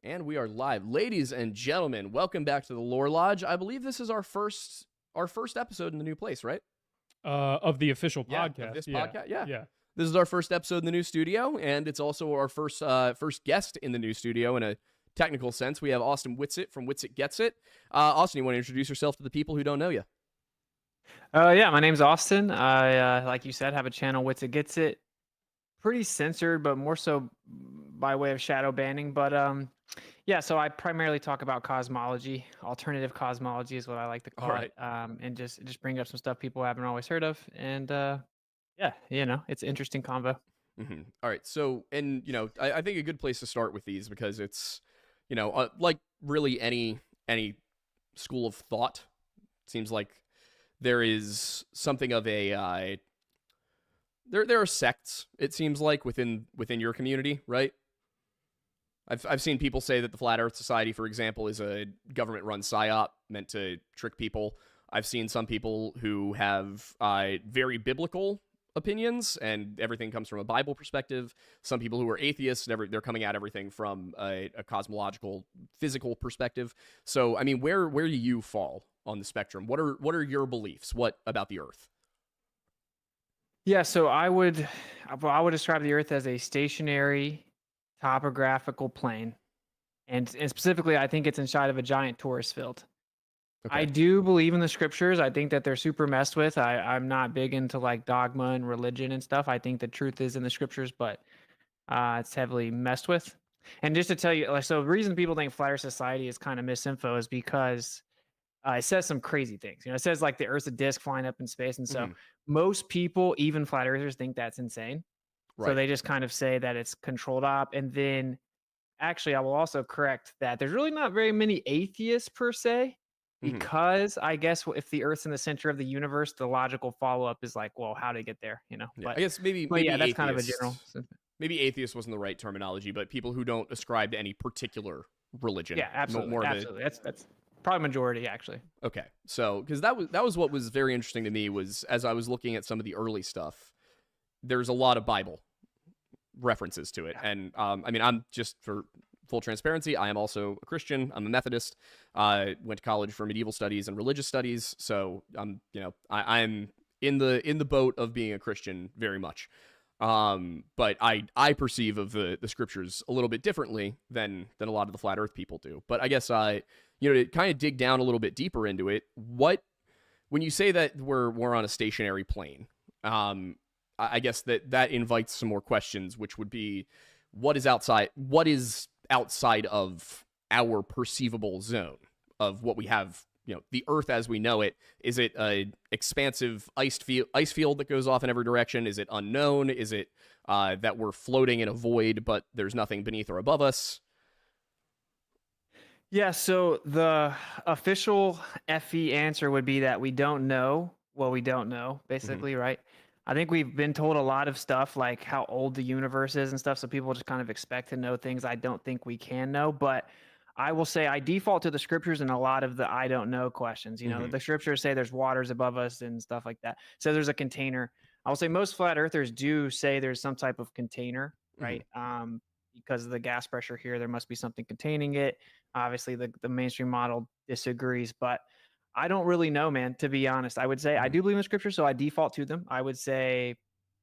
And we are live. Ladies and gentlemen, welcome back to the Lore Lodge. I believe this is our first episode in the new place, right? Of the official Yeah, podcast. of this Yeah. podcast. Yeah. Yeah. This is our first episode in the new studio, and it's also our first guest in the new studio in a technical sense. We have Austin Whitsitt from Whitsitt Gets It. Austin, you want to introduce yourself to the people who don't know you? Yeah, my name's Austin. I, like you said, have a channel, Whitsitt Gets It. Pretty censored, but more so by way of shadow banning. But yeah, so I primarily talk about cosmology. Alternative cosmology is what I like to call it. And just bring up some stuff people haven't always heard of. And yeah, it's an interesting combo. Mm-hmm. All right. So, and I think a good place to start with these because it's, like really any school of thought. It seems like there is something of a there are sects. It seems like within your community, right? I've seen people say that the Flat Earth Society, for example, is a government-run psyop meant to trick people. I've seen some people who have very biblical opinions, and everything comes from a Bible perspective. Some people who are atheists, they're coming at everything from a cosmological, physical perspective. So, I mean, where do you fall on the spectrum? What are your beliefs? What about the Earth? Yeah, so I would describe the Earth as a stationary topographical plane, and specifically, I think it's inside of a giant torus field. Okay. I do believe in the scriptures. I think that they're super messed with. I'm not big into like dogma and religion and stuff. I think the truth is in the scriptures, but it's heavily messed with. And just to tell you, like, so the reason people think Flat Earth Society is kind of misinfo is because it says some crazy things. It says like the Earth's a disk flying up in space, and so most people, even flat earthers, think that's insane. Right. So they just kind of say that it's controlled op. And then, actually, I will also correct that there's really not very many atheists per se, because I guess if the Earth's in the center of the universe, the logical follow up is like, well, how to get there? Yeah, but I guess maybe yeah, that's atheist, kind of a general. Maybe atheist wasn't the right terminology, but people who don't ascribe to any particular religion. Yeah, absolutely, absolutely. That's probably majority, actually. Okay, so because that was what was very interesting to me was as I was looking at some of the early stuff, there's a lot of Bible references to it, and I mean, I'm just for full transparency, I am also a Christian. I'm a Methodist. Went to college for medieval studies and religious studies, so I'm I'm in the boat of being a Christian very much. But I perceive of the scriptures a little bit differently than a lot of the flat Earth people do. But I guess to kind of dig down a little bit deeper into it, when you say that we're on a stationary plane, I guess that invites some more questions, which would be what is outside of our perceivable zone of what we have, the Earth as we know it. Is it a expansive ice field that goes off in every direction? Is it unknown? Is it that we're floating in a void, but there's nothing beneath or above us? Yeah, so the official FE answer would be that we don't know what we don't know, basically, right? I think we've been told a lot of stuff like how old the universe is and stuff, so people just kind of expect to know things I don't think we can know. But I will say I default to the scriptures in a lot of the I don't know questions. The scriptures say there's waters above us and stuff like that. So there's a container. I will say most flat earthers do say there's some type of container, right? Because of the gas pressure here, there must be something containing it. Obviously, the mainstream model disagrees, but I don't really know, man, to be honest. I would say I do believe in scripture, so I default to them. I would say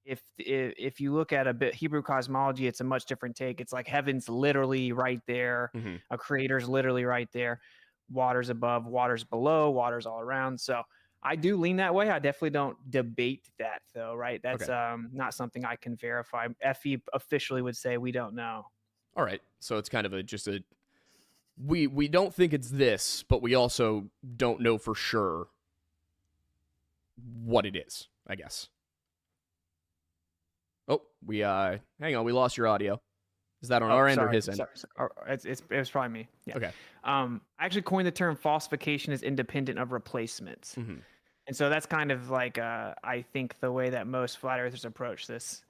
if you look at a bit Hebrew cosmology, it's a much different take. It's like heaven's literally right there. A creator's literally right there. Water's above, water's below, water's all around. So I do lean that way. I definitely don't debate that, though, right? That's not something I can verify. FE officially would say we don't know. All right. So it's kind of we don't think it's this, but we also don't know for sure what it is, I guess. Oh, hang on, we lost your audio. Is that on our end or his end? Sorry. It was probably me. Yeah. Okay. I actually coined the term falsification is independent of replacements. And so that's kind of like, I think the way that most flat earthers approach this,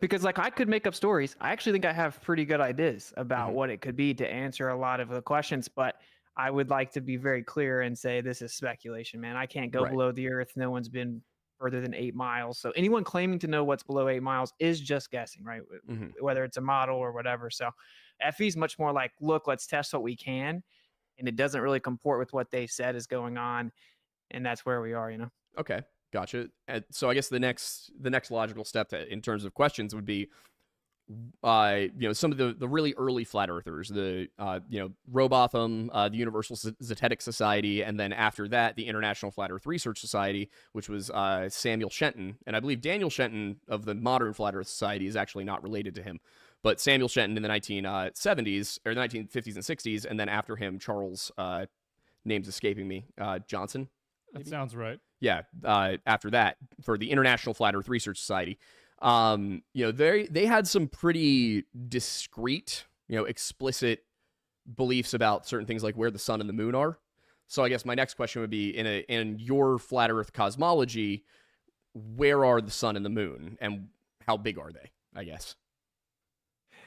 because like I could make up stories. I actually think I have pretty good ideas about what it could be to answer a lot of the questions, but I would like to be very clear and say this is speculation, man. I can't go below the earth. No one's been further than 8 miles. So anyone claiming to know what's below 8 miles is just guessing, right? Hmm. Whether it's a model or whatever. So FE is much more like, look, let's test what we can, and it doesn't really comport with what they said is going on, and that's where we are. Okay, gotcha. And so I guess the next logical step in terms of questions would be, some of the really early flat earthers, the Robotham, the Universal Zetetic Society, and then after that, the International Flat Earth Research Society, which was Samuel Shenton, and I believe Daniel Shenton of the modern Flat Earth Society is actually not related to him, but Samuel Shenton in the 1970s or the 1950s and 60s, and then after him, Charles, name's escaping me, Johnson. That sounds right. Yeah, after that for the International Flat Earth Research Society. They had some pretty discrete, explicit beliefs about certain things like where the sun and the moon are. So I guess my next question would be, in your flat Earth cosmology, where are the sun and the moon, and how big are they? I guess.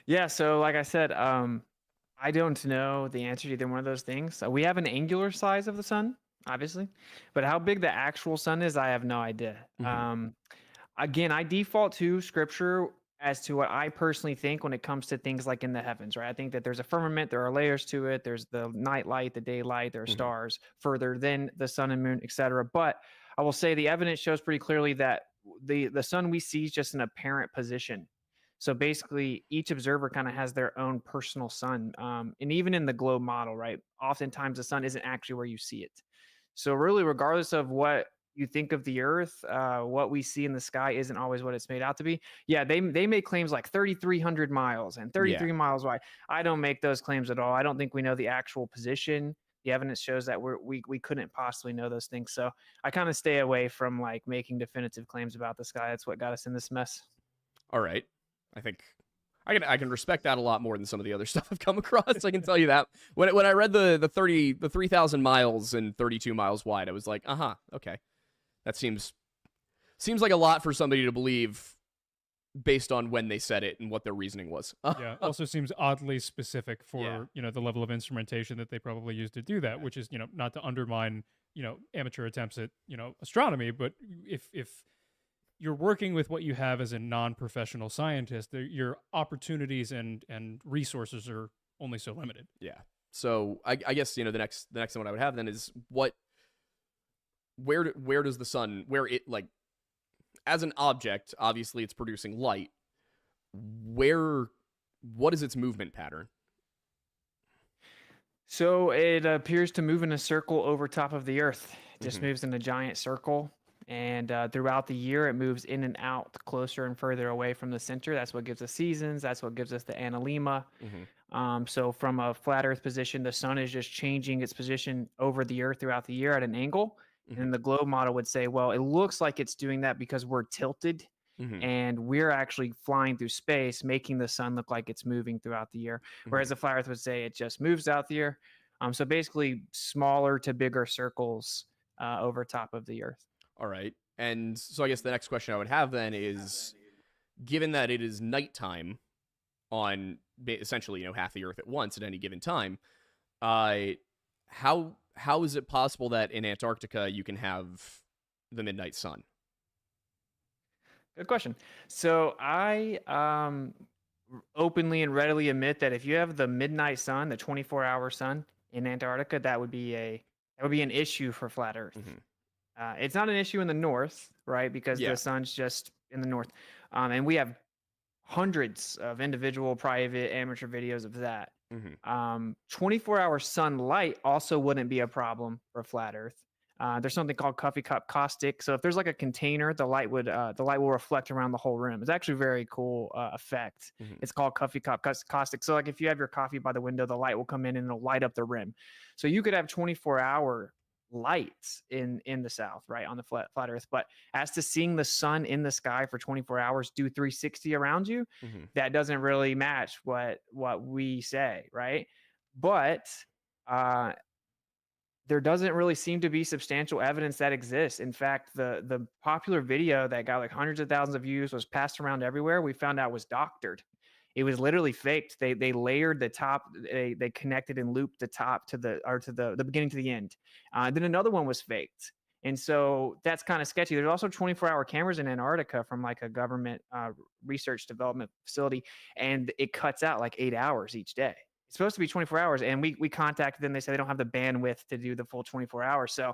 Yeah, so like I said, I don't know the answer to either one of those things. We have an angular size of the sun, obviously, but how big the actual sun is, I have no idea. Mm-hmm. Again, I default to scripture as to what I personally think when it comes to things like in the heavens, right? I think that there's a firmament, there are layers to it, there's the night light, the daylight, there are Mm-hmm. stars further than the sun and moon, etc. But I will say the evidence shows pretty clearly that the sun we see is just an apparent position. So basically, each observer kind of has their own personal sun. And even in the globe model, right? Oftentimes the sun isn't actually where you see it. So really, regardless of what you think of the Earth, what we see in the sky isn't always what it's made out to be. Yeah, they make claims like 3,300 miles and Yeah. 33 miles wide. I don't make those claims at all. I don't think we know the actual position. The evidence shows that we couldn't possibly know those things. So I kind of stay away from like making definitive claims about the sky. That's what got us in this mess. All right. I think I can respect that a lot more than some of the other stuff I've come across. I can tell you that. When I read the 3,000 miles and 32 miles wide, I was like, okay, that seems like a lot for somebody to believe based on when they said it and what their reasoning was. Yeah. Also seems oddly specific Yeah. for, the level of instrumentation that they probably used to do that, which is, not to undermine, amateur attempts at, astronomy, but if you're working with what you have as a non-professional scientist, your opportunities and resources are only so limited. Yeah. So I guess the next one I would have then is where does the sun, where it, like, as an object, obviously it's producing light. What is its movement pattern? So it appears to move in a circle over top of the Earth. It just Mhm. moves in a giant circle. And throughout the year, it moves in and out closer and further away from the center. That's what gives us seasons. That's what gives us the analemma. Mhm. So from a flat Earth position, the sun is just changing its position over the Earth throughout the year at an angle. Mhm. And the globe model would say, well, it looks like it's doing that because we're tilted Mhm. and we're actually flying through space, making the sun look like it's moving throughout the year. Whereas Mhm. the flat Earth would say it just moves out the year. So basically, smaller to bigger circles over top of the Earth. All right. And so I guess the next question I would have then is, given that it is nighttime on essentially half the Earth at once at any given time, uh, how is it possible that in Antarctica you can have the midnight sun? Good question. So I openly and readily admit that if you have the midnight sun, the 24-hour sun in Antarctica, that would be an issue for flat Earth. Mhm. It's not an issue in the north, right? Because Yeah. the sun's just in the north, and we have hundreds of individual private amateur videos of that. Mhm. 24-hour sunlight also wouldn't be a problem for flat Earth. There's something called coffee cup caustic. So if there's like a container, the light will reflect around the whole room. It's actually a very cool effect. Mhm. It's called coffee cup caustic. So like if you have your coffee by the window, the light will come in and it'll light up the rim. So you could have 24-hour lights in the south, right, on the flat Earth. But as to seeing the sun in the sky for 24 hours do 360 around you, Mhm. that doesn't really match what we say, right? But uh there doesn't really seem to be substantial evidence that exists. In fact, the popular video that got like hundreds of thousands of views was passed around everywhere. We found out was doctored. It was literally faked. They layered the top. They connected and looped the top to the beginning to the end. Then another one was faked, And so that's kind of sketchy. There's also 24-hour cameras in Antarctica from like a government research development facility, and it cuts out like 8 hours each day. It's supposed to be 24 hours, and we contacted them. They said they don't have the bandwidth to do the full 24 hours. So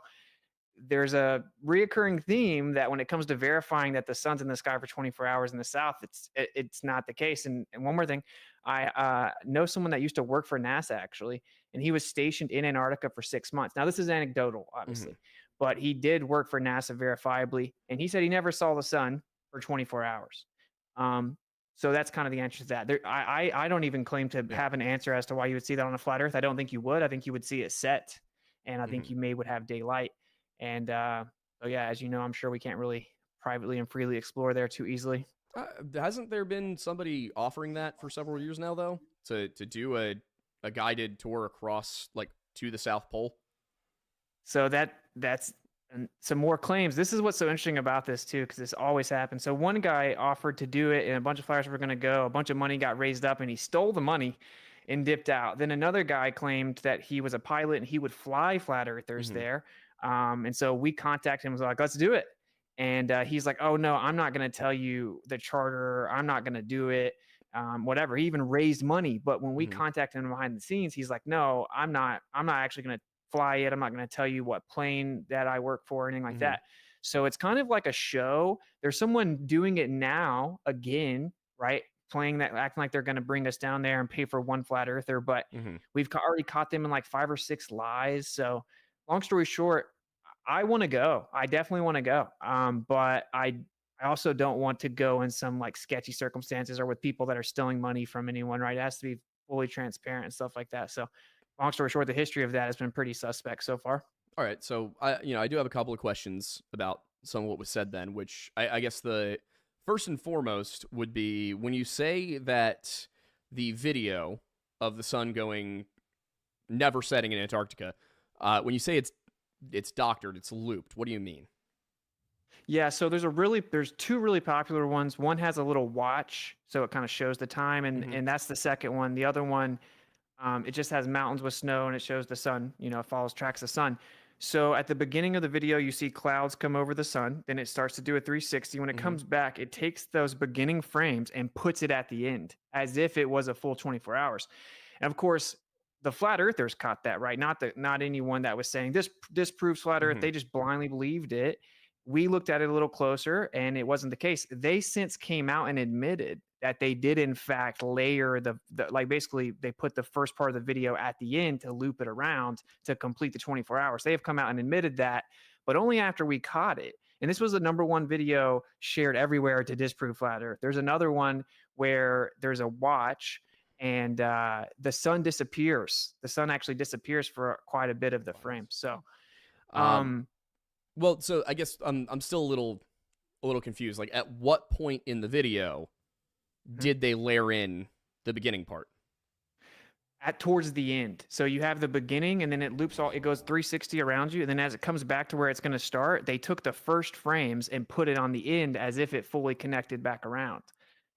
there's a reoccurring theme that when it comes to verifying that the sun's in the sky for 24 hours in the south, it's not the case. And one more thing, I know someone that used to work for NASA actually, and he was stationed in Antarctica for 6 months. Now this is anecdotal, obviously, but he did work for NASA verifiably, and he said he never saw the sun for 24 hours. So that's kind of the answer to that. I don't even claim to have an answer as to why you would see that on a flat Earth. I don't think you would. I think you would see it set, and I think you would have daylight. And so yeah, as you know, I'm sure we can't really privately and freely explore there too easily. Hasn't there been somebody offering that for several years now, though, to do a guided tour across like to the South Pole? So that's some more claims. This is what's so interesting about this too, because this always happens. So one guy offered to do it, and a bunch of flyers were going to go. A bunch of money got raised up, and he stole the money and dipped out. Then another guy claimed that he was a pilot and he would fly flat earthers there. And so we contacted him, was like, let's do it. And he's like, oh no, I'm not going to tell you the charter. I'm not going to do it. Whatever. He even raised money. But when we contacted him behind the scenes, he's like, no, I'm not actually going to fly it. I'm not going to tell you what plane that I work for or anything like that. So it's kind of like a show. There's someone doing it now again, right? Playing that, acting like they're going to bring us down there and pay for one flat earther. But we've already caught them in like 5 or 6 lies. So long story short, I want to go. I definitely want to go. But I also don't want to go in some like sketchy circumstances or with people that are stealing money from anyone, right? It has to be fully transparent and stuff like that. So long story short, the history of that has been pretty suspect so far. All right. So I do have a couple of questions about some of what was said then, which I guess the first and foremost would be when you say that the video of the sun never setting in Antarctica, when you say it's doctored, it's looped, what do you mean? Yeah, so there's 2 really popular ones. One has a little watch, so it kind of shows the time, and that's the second one. The other one, it just has mountains with snow, and it shows the sun. It tracks the sun. So at the beginning of the video, you see clouds come over the sun. Then it starts to do a 360. When it comes back, it takes those beginning frames and puts it at the end, as if it was a full 24 hours. And of course, the flat earthers caught that, right? Not anyone that was saying this disproves flat earth. They just blindly believed it. We looked at it a little closer, and it wasn't the case. They since came out and admitted that they did in fact layer the like, basically they put the first part of the video at the end to loop it around to complete the 24 hours. They have come out and admitted that, but only after we caught it. And this was the #1 video shared everywhere to disprove flat earth. There's another one where there's a watch, and the sun disappears. The sun actually disappears for quite a bit of the frame. So, well, so I guess I'm still a little confused. Like, at what point in the video did they layer in the beginning part? Towards the end. So you have the beginning, and then it loops it goes 360 around you, and then as it comes back to where it's going to start, they took the first frames and put it on the end as if it fully connected back around.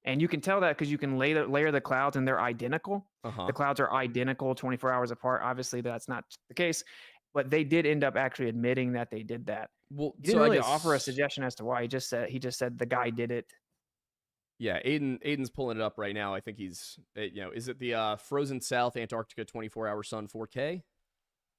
And you can tell that because you can layer the clouds, and they're identical. The clouds are identical 24 hours apart. Obviously, that's not the case, but they did end up actually admitting that they did that. Well, he didn't really offer a suggestion as to why. He just said the guy did it. Yeah, Aiden's pulling it up right now. I think he's, is it the Frozen South Antarctica 24-hour sun 4K?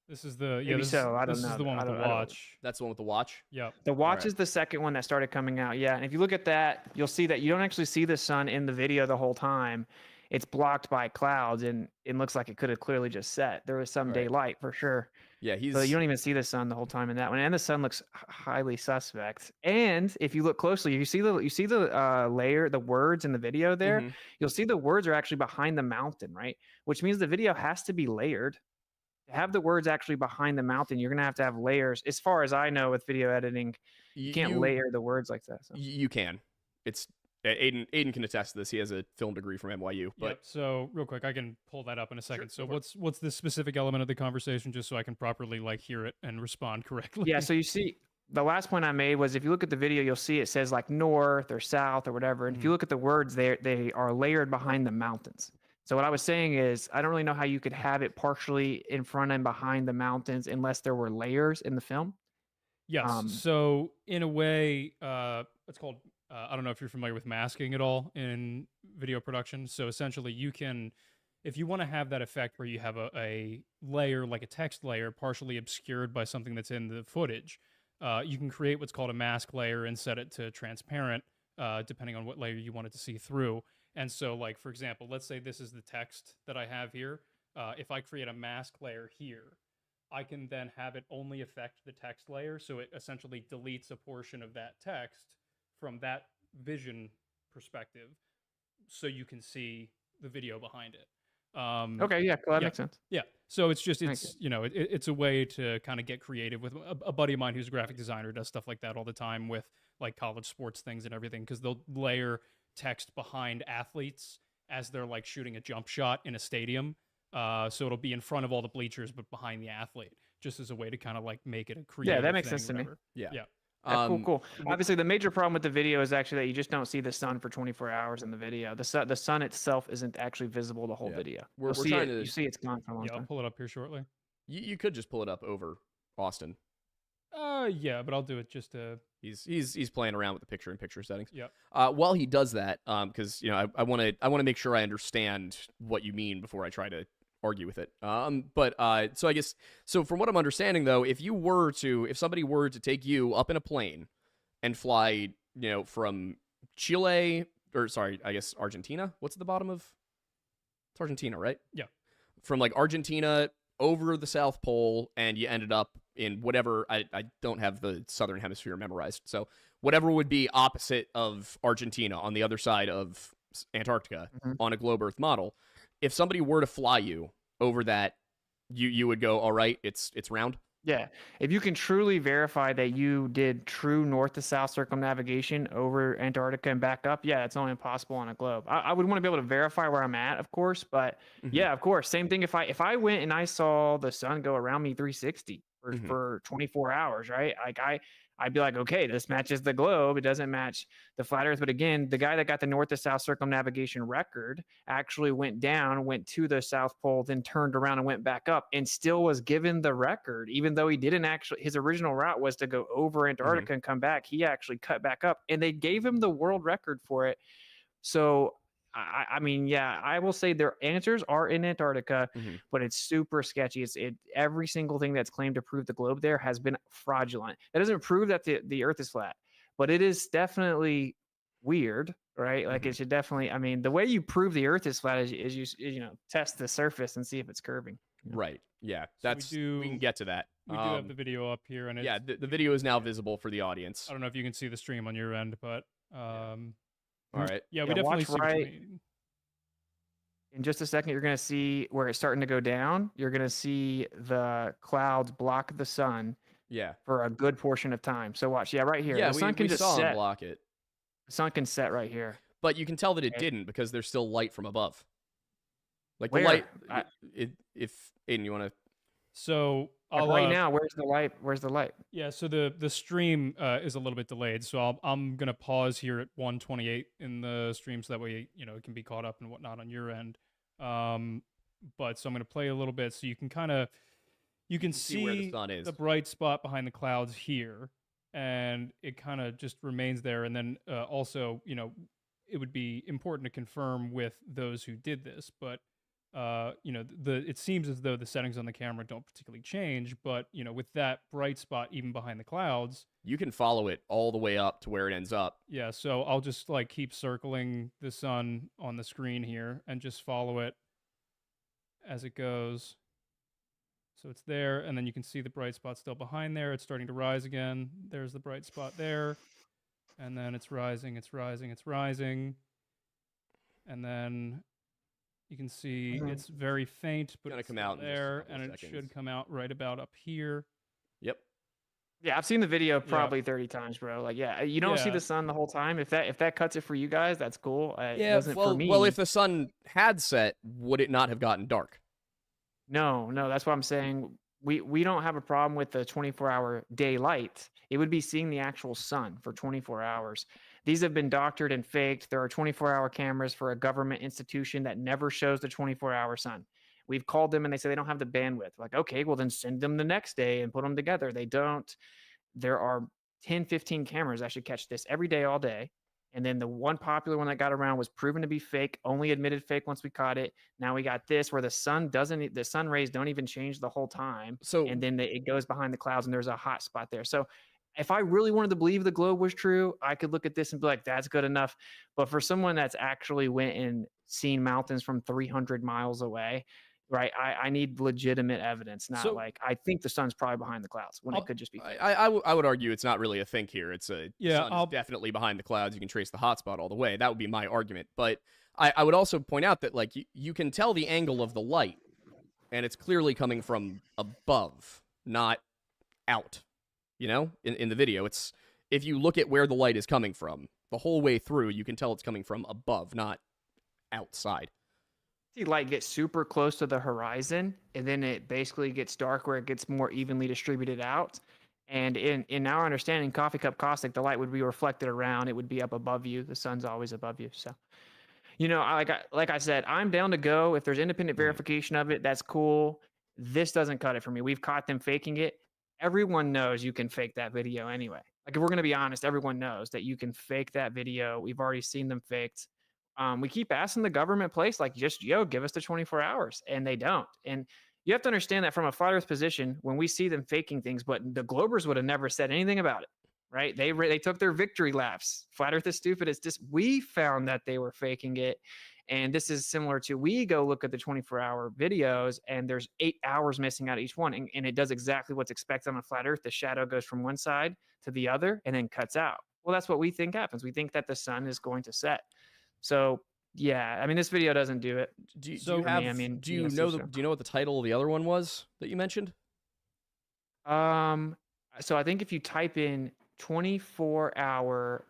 This is the Maybe so. I don't know. This is the one with the watch. That's the one with the watch? Yeah. The watch is the second one that started coming out. Yeah. And if you look at that, you'll see that you don't actually see the sun in the video the whole time. It's blocked by clouds, and it looks like it could have clearly just set. There was some daylight for sure. Yeah, so you don't even see the sun the whole time in that one, and the sun looks highly suspect. And if you look closely, you see the layer, the words in the video there. You'll see the words are actually behind the mountain, right? Which means the video has to be layered. To have the words actually behind the mountain, you're gonna have to have layers. As far as I know, with video editing, you can't layer the words like that. So. You can. It's Aiden can attest to this. He has a film degree from NYU. But yep. So real quick, I can pull that up in a second. Sure, so what's the specific element of the conversation, just so I can properly hear it and respond correctly? Yeah. So you see, the last point I made was if you look at the video, you'll see it says like north or south or whatever. And if you look at the words, they are layered behind the mountains. So what I was saying is, I don't really know how you could have it partially in front and behind the mountains unless there were layers in the film. Yes. So in a way, it's called. I don't know if you're familiar with masking at all in video production. So essentially, you can, if you want to have that effect where you have a layer like a text layer partially obscured by something that's in the footage, you can create what's called a mask layer and set it to transparent, depending on what layer you want it to see through. And so, like for example, let's say this is the text that I have here. If I create a mask layer here, I can then have it only affect the text layer. So it essentially deletes a portion of that text from that vision perspective so you can see the video behind it. Okay, yeah, cool, that yeah, makes sense. yeah. So it's just, Thank you. it's, it's a way to kind of get creative with a buddy of mine who's a graphic designer, does stuff like that all the time with like college sports things and everything, because they'll layer text behind athletes as they're like shooting a jump shot in a stadium. So it'll be in front of all the bleachers, but behind the athlete, just as a way to kind of like make it a creative. Yeah, that makes thing, sense to me. whatever. Yeah. Yeah. Yeah, cool. Obviously, the major problem with the video is actually that you just don't see the sun for 24 hours in the video. The sun itself isn't actually visible the whole Yeah. video. We're You'll see trying it, to- you see it's gone for a long Yeah, I'll time. pull it up here shortly. You could just pull it up over Austin. Yeah, but I'll do it just to. He's playing around with the picture-in-picture settings. Yep. While he does that, because I want to make sure I understand what you mean before I try to argue with it. So I guess from what I'm understanding though, if somebody were to take you up in a plane and fly, from Chile or sorry, I guess Argentina. What's at the bottom of? It's Argentina, right? Yeah. From like Argentina over the South Pole, and you ended up in whatever. I don't have the Southern Hemisphere memorized, so whatever would be opposite of Argentina on the other side of Antarctica on a globe Earth model. If somebody were to fly you over that, you would go, all right, it's round. Yeah. If you can truly verify that you did true north to south circumnavigation over Antarctica and back up, yeah, it's only impossible on a globe. I would want to be able to verify where I'm at, of course, but yeah, of course. Same thing if I went and I saw the sun go around me 360 for 24 hours, right? Like I'd be like, okay, this matches the globe. It doesn't match the flat earth. But again, the guy that got the north to south circumnavigation record actually went down, went to the South Pole, then turned around and went back up and still was given the record, even though he didn't actually, his original route was to go over Antarctica and come back. He actually cut back up and they gave him the world record for it. So I mean, yeah, I will say their answers are in Antarctica, but it's super sketchy. Every single thing that's claimed to prove the globe there has been fraudulent. That doesn't prove that the Earth is flat, but it is definitely weird, right? Like it should definitely. I mean, the way you prove the Earth is flat is you test the surface and see if it's curving. Right. Yeah. So we can get to that. We do have the video up here, and yeah, the video is now visible for the audience. I don't know if you can see the stream on your end, but all right. yeah, we definitely see. Right. In just a second, you're going to see where it's starting to go down. You're going to see the clouds block the sun. Yeah. For a good portion of time. So watch. Yeah, right here. Yeah, the sun can we just saw set. him block it. The sun can set right here. But you can tell that it didn't because there's still light from above. Like Where? the light. If Aiden, you want to. So right now, where's the light? Where's the light? Yeah, so the stream is a little bit delayed, so I'm gonna pause here at 1:28 in the stream so that way it can be caught up and whatnot on your end. But so I'm gonna play a little bit so you can see where the sun is. The bright spot behind the clouds here, and it kind of just remains there. And then also it would be important to confirm with those who did this, but. It seems as though the settings on the camera don't particularly change, but with that bright spot even behind the clouds, you can follow it all the way up to where it ends up. Yeah, so I'll just like keep circling the sun on the screen here and just follow it as it goes. So it's there, and then you can see the bright spot still behind there. It's starting to rise again. There's the bright spot there, and then it's rising, it's rising, it's rising, and then. You can see it's very faint, but it's come out there, and it should come out right about up here. Yep. Yeah, I've seen the video probably 30 times, bro. Like, yeah, you don't see the sun the whole time. If that cuts it for you guys, that's cool. It wasn't for me. Well, if the sun had set, would it not have gotten dark? No, that's what I'm saying. We don't have a problem with the 24-hour daylight. It would be seeing the actual sun for 24 hours. These have been doctored and faked. There are 24-hour cameras for a government institution that never shows the 24-hour sun. We've called them and they say they don't have the bandwidth. Like, okay, well then send them the next day and put them together. They don't. there are 10, 15 cameras that should catch this every day, all day. And then the one popular one that got around was proven to be fake, only admitted fake once we caught it. Now we got this where the sun rays don't even change the whole time. So And then it goes behind the clouds and there's a hot spot there. So if I really wanted to believe the globe was true, I could look at this and be like, that's good enough. But for someone that's actually went and seen mountains from 300 miles away, right? I need legitimate evidence, not So- like I think the sun's probably behind the clouds when it could just be fake. I would argue it's not really a think here. It's the Yeah, sun is definitely behind the clouds. You can trace the hotspot all the way. That would be my argument. But I would also point out that like you can tell the angle of the light, and it's clearly coming from above, not out. You know, in the video, it's if you look at where the light is coming from the whole way through, you can tell it's coming from above, not outside. See light gets super close to the horizon, and then it basically gets dark where it gets more evenly distributed out. And in our understanding, coffee cup caustic, the light would be reflected around. It would be up above you. The sun's always above you. So, you know, like I said, I'm down to go. If there's independent verification of it, that's cool. This doesn't cut it for me. We've caught them faking it. Everyone knows you can fake that video anyway. Like if we're going to be honest, everyone knows that you can fake that video. We've already seen them faked. We keep asking the government place, like, just give us the 24 hours, and they don't. And you have to understand that from a flat Earth position, when we see them faking things, but the Globers would have never said anything about it, right? They took their victory laps. Flat Earth is stupid. It's just we found that they were faking it. And this is similar to we go look at the 24-hour videos, and there's 8 hours missing out of each one. And it does exactly what's expected on a flat Earth. The shadow goes from one side to the other and then cuts out. Well, that's what we think happens. We think that the sun is going to set. So yeah, I mean, this video doesn't do it. Do you So, have? I mean, do you yes, know so. do you know what the title of the other one was that you mentioned? So I think if you type in 24-hour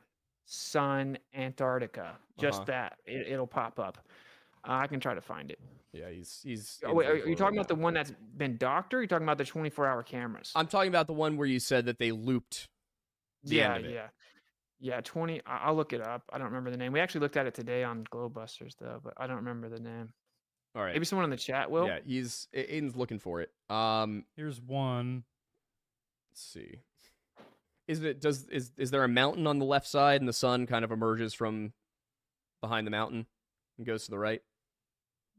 sun Antarctica, just that, it'll pop up. I can try to find it. Yeah, he's. Oh, wait, are you talking about the one that's been docked, or are you talking about the 24-hour cameras? I'm talking about the one where you said that they looped. The yeah, end of it. yeah. 20. I'll look it up. I don't remember the name. We actually looked at it today on Globebusters though, but I don't remember the name. All right. Maybe someone in the chat will. Yeah, Aiden's looking for it. Here's one. Let's see. Is there a mountain on the left side and the sun kind of emerges from behind the mountain and goes to the right?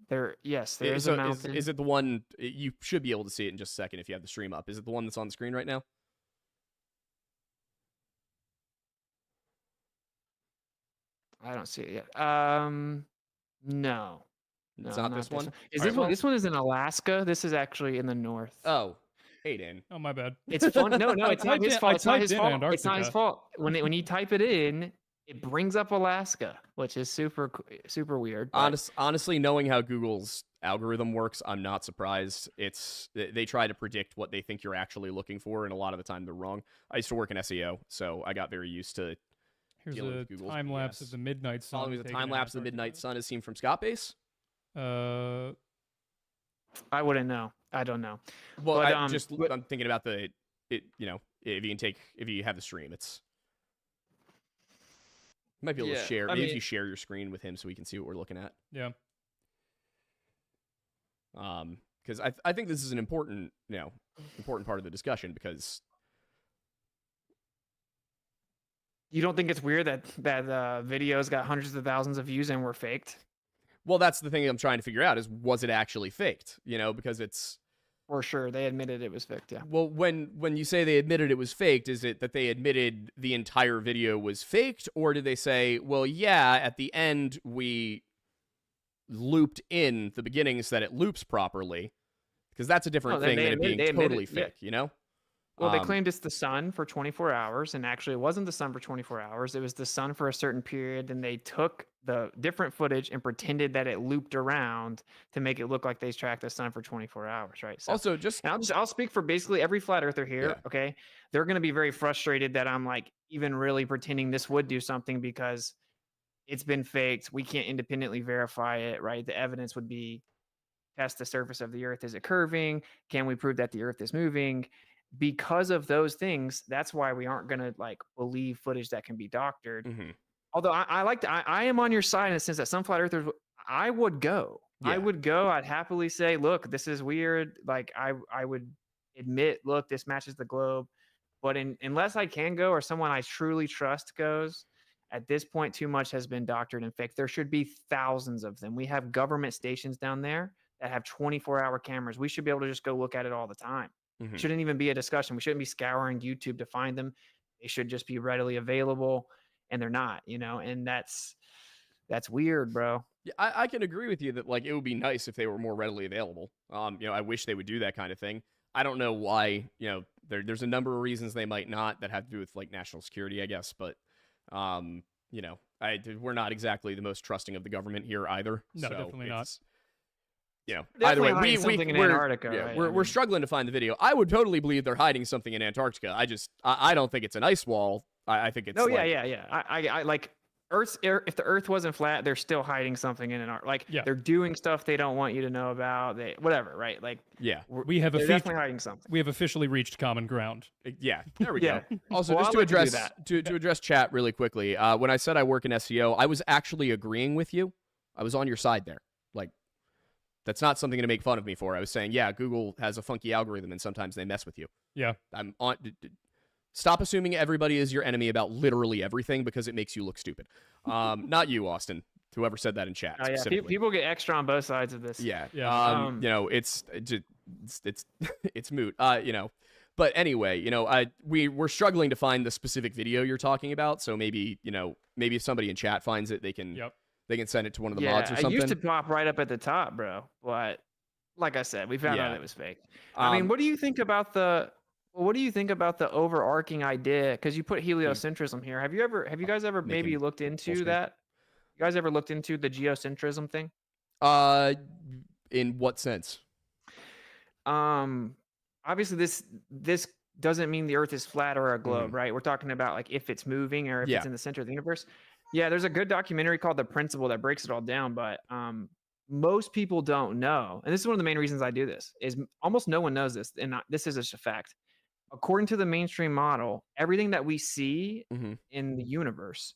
There is a mountain. Is it the one you should be able to see it in just a second if you have the stream up? Is it the one that's on the screen right now? I don't see it yet. No. It's not this one. Is All this right, one? well- This one is in Alaska. This is actually in the north. Oh, Aiden. Oh, my bad. It's fun. No, I it's not his typed fault. in- It's not I his typed in fault. It's not his Antarctica. fault. When you type it in, it brings up Alaska, which is super weird. but- Honestly, knowing how Google's algorithm works, I'm not surprised. They try to predict what they think you're actually looking for, and a lot of the time they're wrong. I used to work in SEO, so I got very used to Here's dealing a with Google's time lapse BS. of the midnight sun. following the taken time in lapse of the midnight Antarctica. sun is seen from Scott Base. I wouldn't know. I don't know. Well, But, I'm thinking about if you have the stream, you might be able to Yeah, share. I Maybe if mean- you share your screen with him so we can see what we're looking at. Yeah. Because I think this is an important part of the discussion, because You don't think it's weird that videos got hundreds of thousands of views and were faked? well, that's the thing I'm trying to figure out is, was it actually faked? Because it's, For sure, they admitted it was faked. Yeah. well, when you say they admitted it was faked, is it that they admitted the entire video was faked, or did they say, well, yeah, at the end we looped in the beginning so that it loops properly? Because that's a different No, thing they than it admitted- being they admitted- totally yeah. fake, Well, they Um, claimed it's the sun for 24 hours, and actually it wasn't the sun for 24 hours. It was the sun for a certain period, and they took the different footage and pretended that it looped around to make it look like they tracked the sun for 24 hours, right? So, Also, just and I'll speak for basically every flat earther here, Yeah. okay? They're going to be very frustrated that I'm like even really pretending this would do something, because it's been faked. We can't independently verify it, right? The evidence would be test the surface of the earth. Is it curving? Can we prove that the earth is moving? Because of those things, that's why we aren't going to like believe footage that can be doctored. mhm. Although I am on your side in the sense that some flat earthers, I would go. I Yeah. would go. I'd happily say, look, this is weird. Like I would admit, look, this matches the globe. But unless I can go or someone I truly trust goes, at this point, too much has been doctored and faked. There should be thousands of them. We have government stations down there that have 24-hour cameras. We should be able to just go look at it all the time. Mhm. Shouldn't even be a discussion. We shouldn't be scouring YouTube to find them. They should just be readily available, and they're not, and that's weird, bro. Yeah, I can agree with you that like it would be nice if they were more readily available. I wish they would do that kind of thing. I don't know why. There's a number of reasons they might not that have to do with like national security, I guess. But we're not exactly the most trusting of the government here either. No, so definitely not. Either way, Definitely hiding something in Antarctica, right? we're struggling to find the video. I would totally believe they're hiding something in Antarctica. I don't think it's an ice wall. I think it's yeah. I like if the Earth wasn't flat, they're still hiding something in Antarctica. Like they're doing stuff they don't want you to know about. Whatever, right? Like they're definitely hiding something. We have officially reached common ground. Yeah, there we go. Also, Well, just to address to address chat really quickly, when I said I work in SEO, I was actually agreeing with you. I was on your side there. Like, that's not something to make fun of me for. I was saying, yeah, Google has a funky algorithm, and sometimes they mess with you. Yeah, I'm on. Stop assuming everybody is your enemy about literally everything because it makes you look stupid. Not you, Austin. Whoever said that in chat. Oh, yeah. People get extra on both sides of this. Yeah. It's moot. But anyway, we're struggling to find the specific video you're talking about. So maybe if somebody in chat finds it, they can send it to one of the mods or something. It used to pop right up at the top, bro. But like I said, we found out it was fake. I mean, what do you think about the overarching idea? Because you put heliocentrism here. Have you guys ever maybe looked into that? You guys ever looked into the geocentrism thing? In what sense? Obviously this doesn't mean the Earth is flat or a globe, right? We're talking about like if it's moving or if it's in the center of the universe. Yeah, there's a good documentary called The Principle that breaks it all down, but most people don't know. And this is one of the main reasons I do this, is almost no one knows this, and this is just a fact. According to the mainstream model, everything that we see in the universe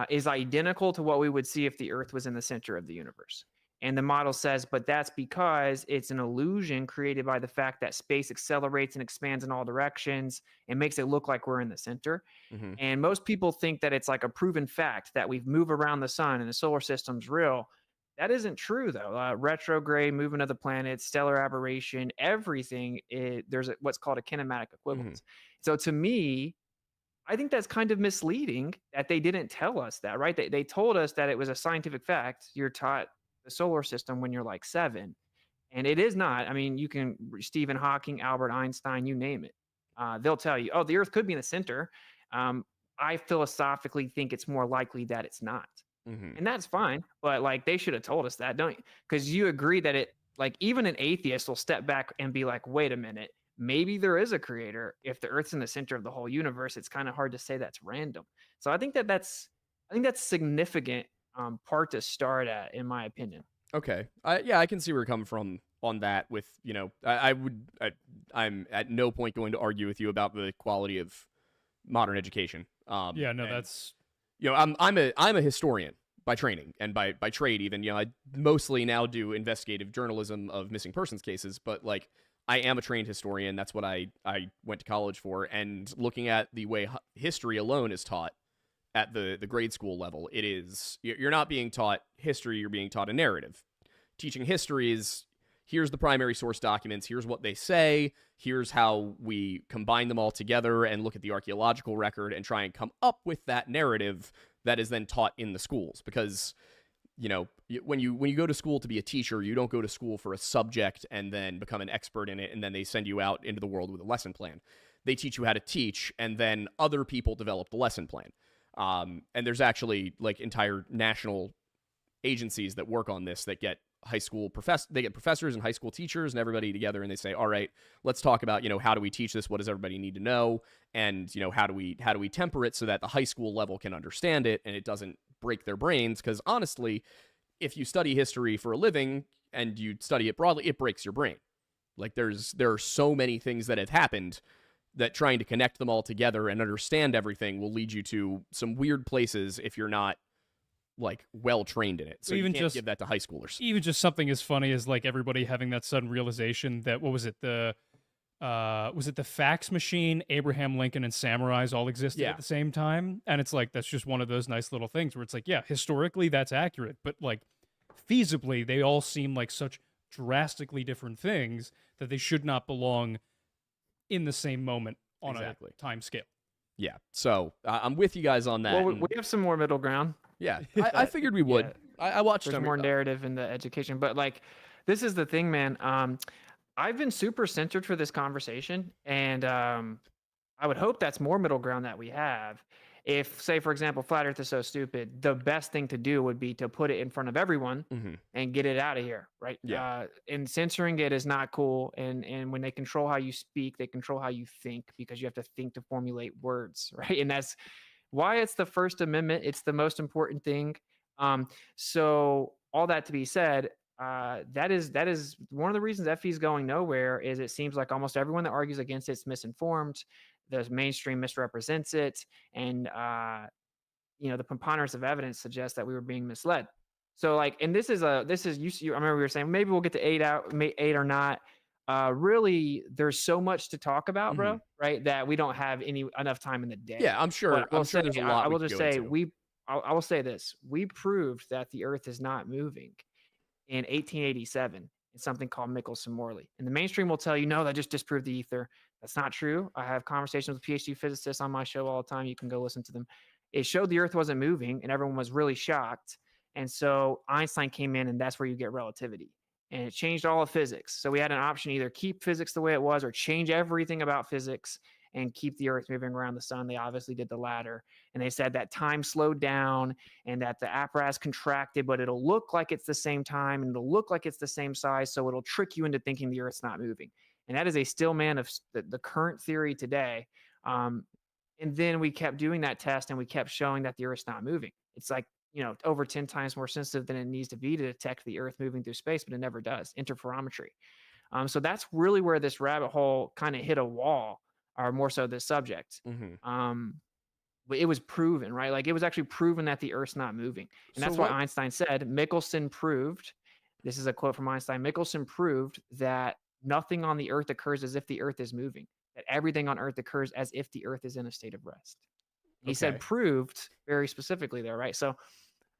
is identical to what we would see if the Earth was in the center of the universe. And the model says, but that's because it's an illusion created by the fact that space accelerates and expands in all directions and makes it look like we're in the center. And most people think that it's like a proven fact that we move around the sun and the solar system's real. That isn't true, though. Retrograde, movement of the planets, stellar aberration, everything, there's what's called a kinematic equivalence. So to me, I think that's kind of misleading that they didn't tell us that, right? They told us that it was a scientific fact. You're taught the solar system when you're like 7. And it is not. I mean, you can, Stephen Hawking, Albert Einstein, you name it. They'll tell you, oh, the Earth could be in the center. I philosophically think it's more likely that it's not. And that's fine. But like, they should have told us that, don't you? Because you agree that it, like, even an atheist will step back and be like, wait a minute, maybe there is a creator. If the Earth's in the center of the whole universe, it's kind of hard to say that's random. So I think that's significant part to start at, in my opinion. Okay. I can see where you're coming from on that with, I'm at no point going to argue with you about the quality of modern education. That's... I'm a historian by training and by trade even. I mostly now do investigative journalism of missing persons cases, but like I am a trained historian. That's what I went to college for. And looking at the way history alone is taught at the grade school level, it is, you're not being taught history, you're being taught a narrative. Teaching history is, here's the primary source documents, here's what they say, here's how we combine them all together and look at the archaeological record and try and come up with that narrative that is then taught in the schools. Because, when you go to school to be a teacher, you don't go to school for a subject and then become an expert in it and then they send you out into the world with a lesson plan. They teach you how to teach, and then other people develop the lesson plan. And there's actually like entire national agencies that work on this that get they get professors and high school teachers and everybody together, and they say, all right, let's talk about, how do we teach this? What does everybody need to know? And, how do we temper it so that the high school level can understand it and it doesn't break their brains? Because honestly, if you study history for a living and you study it broadly, it breaks your brain. Like there are so many things that have happened that trying to connect them all together and understand everything will lead you to some weird places if you're not like well trained in it. So even you can't give that to high schoolers. Even just something as funny as like everybody having that sudden realization that, what was it, the was it the fax machine, Abraham Lincoln, and samurais all existed Yeah. at the same time? And it's like, that's just one of those nice little things where it's like, yeah, historically that's accurate, but like feasibly, they all seem like such drastically different things that they should not belong in the same moment on Exactly. a time scale. Yeah. So I'm with you guys on that. Well, and we have some more middle ground. yeah, I figured we would. Yeah, I watched there's them. more narrative in the education, but like, this is the thing, man. I've been super centered for this conversation, and I would hope that's more middle ground that we have. If, say, for example, flat Earth is so stupid, the best thing to do would be to put it in front of everyone Mhm. and get it out of here, right? Yeah. And censoring it is not cool. And when they control how you speak, they control how you think, because you have to think to formulate words, right? And that's why it's the First Amendment. It's the most important thing. So all that to be said, that is one of the reasons FE is going nowhere. Is it seems like almost everyone that argues against it's misinformed. The mainstream misrepresents it, and the preponderance of evidence suggests that we were being misled. So like, and this is you. I remember we were saying maybe we'll get to 8 or not. Really, there's so much to talk about, bro. Right, that we don't have enough time in the day. Yeah, I'm sure. But I'm sure there's a lot. I we will could just go say into. I will say this: we proved that the Earth is not moving in 1887 in something called Michelson-Morley. And the mainstream will tell you, no, that just disproved the ether. That's not true. I have conversations with PhD physicists on my show all the time. You can go listen to them. It showed the Earth wasn't moving, and everyone was really shocked. And so Einstein came in, and that's where you get relativity. And it changed all of physics. So we had an option: either keep physics the way it was or change everything about physics and keep the Earth moving around the sun. They obviously did the latter. And they said that time slowed down and that the apparatus contracted, but it'll look like it's the same time and it'll look like it's the same size. So it'll trick you into thinking the Earth's not moving. And that is a still man of the current theory today. And then we kept doing that test and we kept showing that the Earth's not moving. It's like, over 10 times more sensitive than it needs to be to detect the Earth moving through space, but it never does. Interferometry. So that's really where this rabbit hole kind of hit a wall, or more so this subject. But it was proven, right? Like, it was actually proven that the Earth's not moving. And that's why Einstein said, Michelson proved, this is a quote from Einstein, Michelson proved that nothing on the Earth occurs as if the Earth is moving, that everything on Earth occurs as if the Earth is in a state of rest. He said proved very specifically there, right? So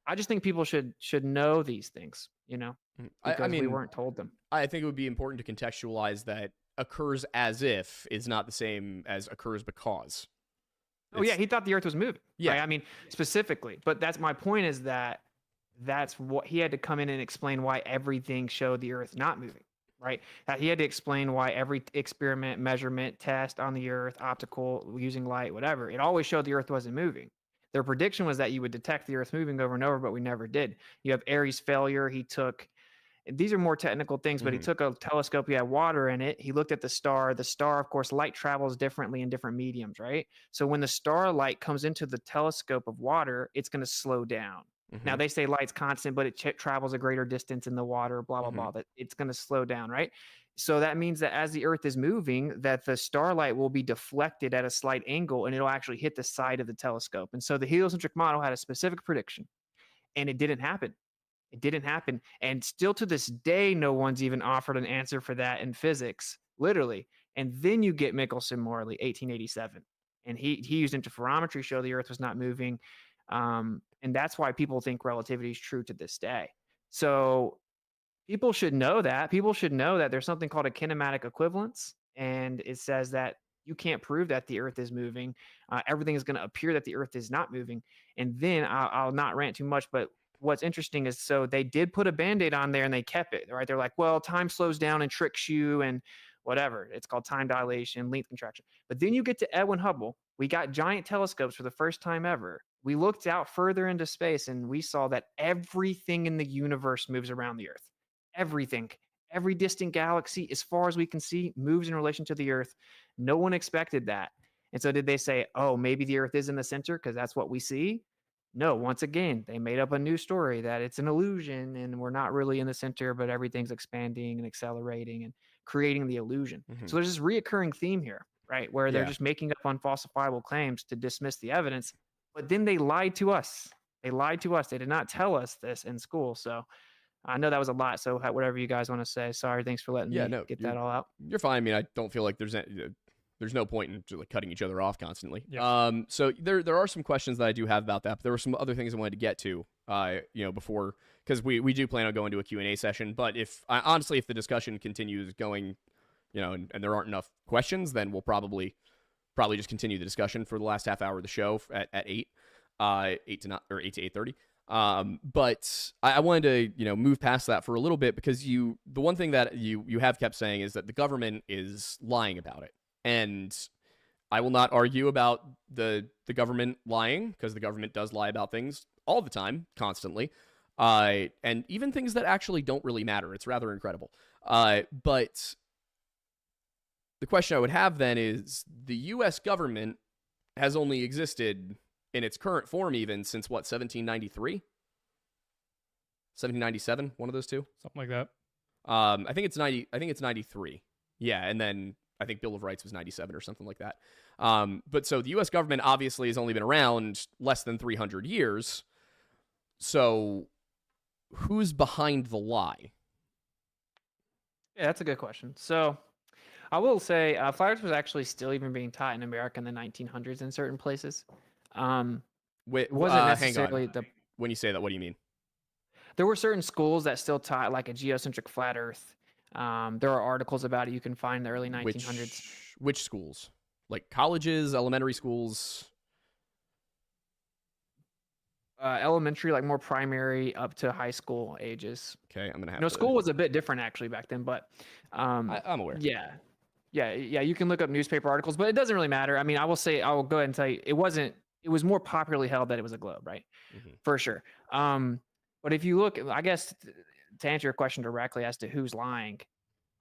I just think people should know these things, because I mean, we weren't told them. I think it would be important to contextualize that occurs as if is not the same as occurs because. Oh yeah, he thought the Earth was moving. Yeah, right? I mean, specifically, but that's my point, is that that's what he had to come in and explain, why everything showed the Earth not moving, right? He had to explain why every experiment, measurement, test on the Earth, optical, using light, whatever, it always showed the Earth wasn't moving. Their prediction was that you would detect the Earth moving over and over, but we never did. You have Airy's failure. These are more technical things, but he took a telescope, he had water in it. He looked at the star. The star, of course, light travels differently in different mediums, right? So when the starlight comes into the telescope of water, it's going to slow down. Now, they say light's constant, but it travels a greater distance in the water, blah, blah, blah, that it's going to slow down, right? So that means that as the Earth is moving, that the starlight will be deflected at a slight angle, and it'll actually hit the side of the telescope. And so the heliocentric model had a specific prediction, and it didn't happen. It didn't happen. And still to this day, no one's even offered an answer for that in physics, literally. And then you get Michelson-Morley, 1887. And he used interferometry to show the Earth was not moving. And that's why people think relativity is true to this day. So people should know that. People should know that there's something called a kinematic equivalence. And it says that you can't prove that the Earth is moving. Everything is going to appear that the Earth is not moving. And then I'll not rant too much, but what's interesting is, so they did put a Band-Aid on there and they kept it, right? They're like, well, time slows down and tricks you and whatever. It's called time dilation, length contraction. But then you get to Edwin Hubble. We got giant telescopes for the first time ever. We looked out further into space and we saw that everything in the universe moves around the Earth. Everything. Every distant galaxy, as far as we can see, moves in relation to the Earth. No one expected that. And so did they say, oh, maybe the Earth is in the center because that's what we see? No, once again, they made up a new story that it's an illusion and we're not really in the center, but everything's expanding and accelerating and creating the illusion. So there's this reoccurring theme here, right? Where they're just making up unfalsifiable claims to dismiss the evidence, but then they lied to us. They lied to us. They did not tell us this in school. So I know that was a lot, so whatever you guys want to say. Sorry, thanks for letting Yeah, me no, get that all out. you're fine. I mean, I don't feel like there's no point in just, like, cutting each other off constantly. Yeah. So there are some questions that I do have about that, but there were some other things I wanted to get to, before, because we do plan on going to a Q&A session. But honestly, if the discussion continues going, and there aren't enough questions, then we'll probably just continue the discussion for the last half hour of the show at 8, 8 to 9, or 8 to 8:30. But I wanted to, move past that for a little bit, because the one thing that you have kept saying is that the government is lying about it. And I will not argue about the government lying, because the government does lie about things all the time, constantly. And even things that actually don't really matter. It's rather incredible. But the question I would have then is, the US government has only existed in its current form even since, what, 1793? 1797, one of those two? Something like that. I think it's 93. Yeah, and then I think Bill of Rights was 97 or something like that. But so the US government obviously has only been around less than 300 years. So who's behind the lie? Yeah, that's a good question. So I will say flat Earth was actually still even being taught in America in the 1900s in certain places. Wait, It wasn't hang on. necessarily When you say that, what do you mean? There were certain schools that still taught like a geocentric flat Earth. There are articles about it you can find in the early 1900s. Which schools? Like colleges, elementary schools? Elementary, like more primary up to high school ages. Okay, I'm gonna have to. School was a bit different actually back then, but I'm aware. Yeah. You can look up newspaper articles, but it doesn't really matter. I mean, I will go ahead and tell you, it was more popularly held that it was a globe, right? Mhm. For sure. But if you look, I guess to answer your question directly as to who's lying,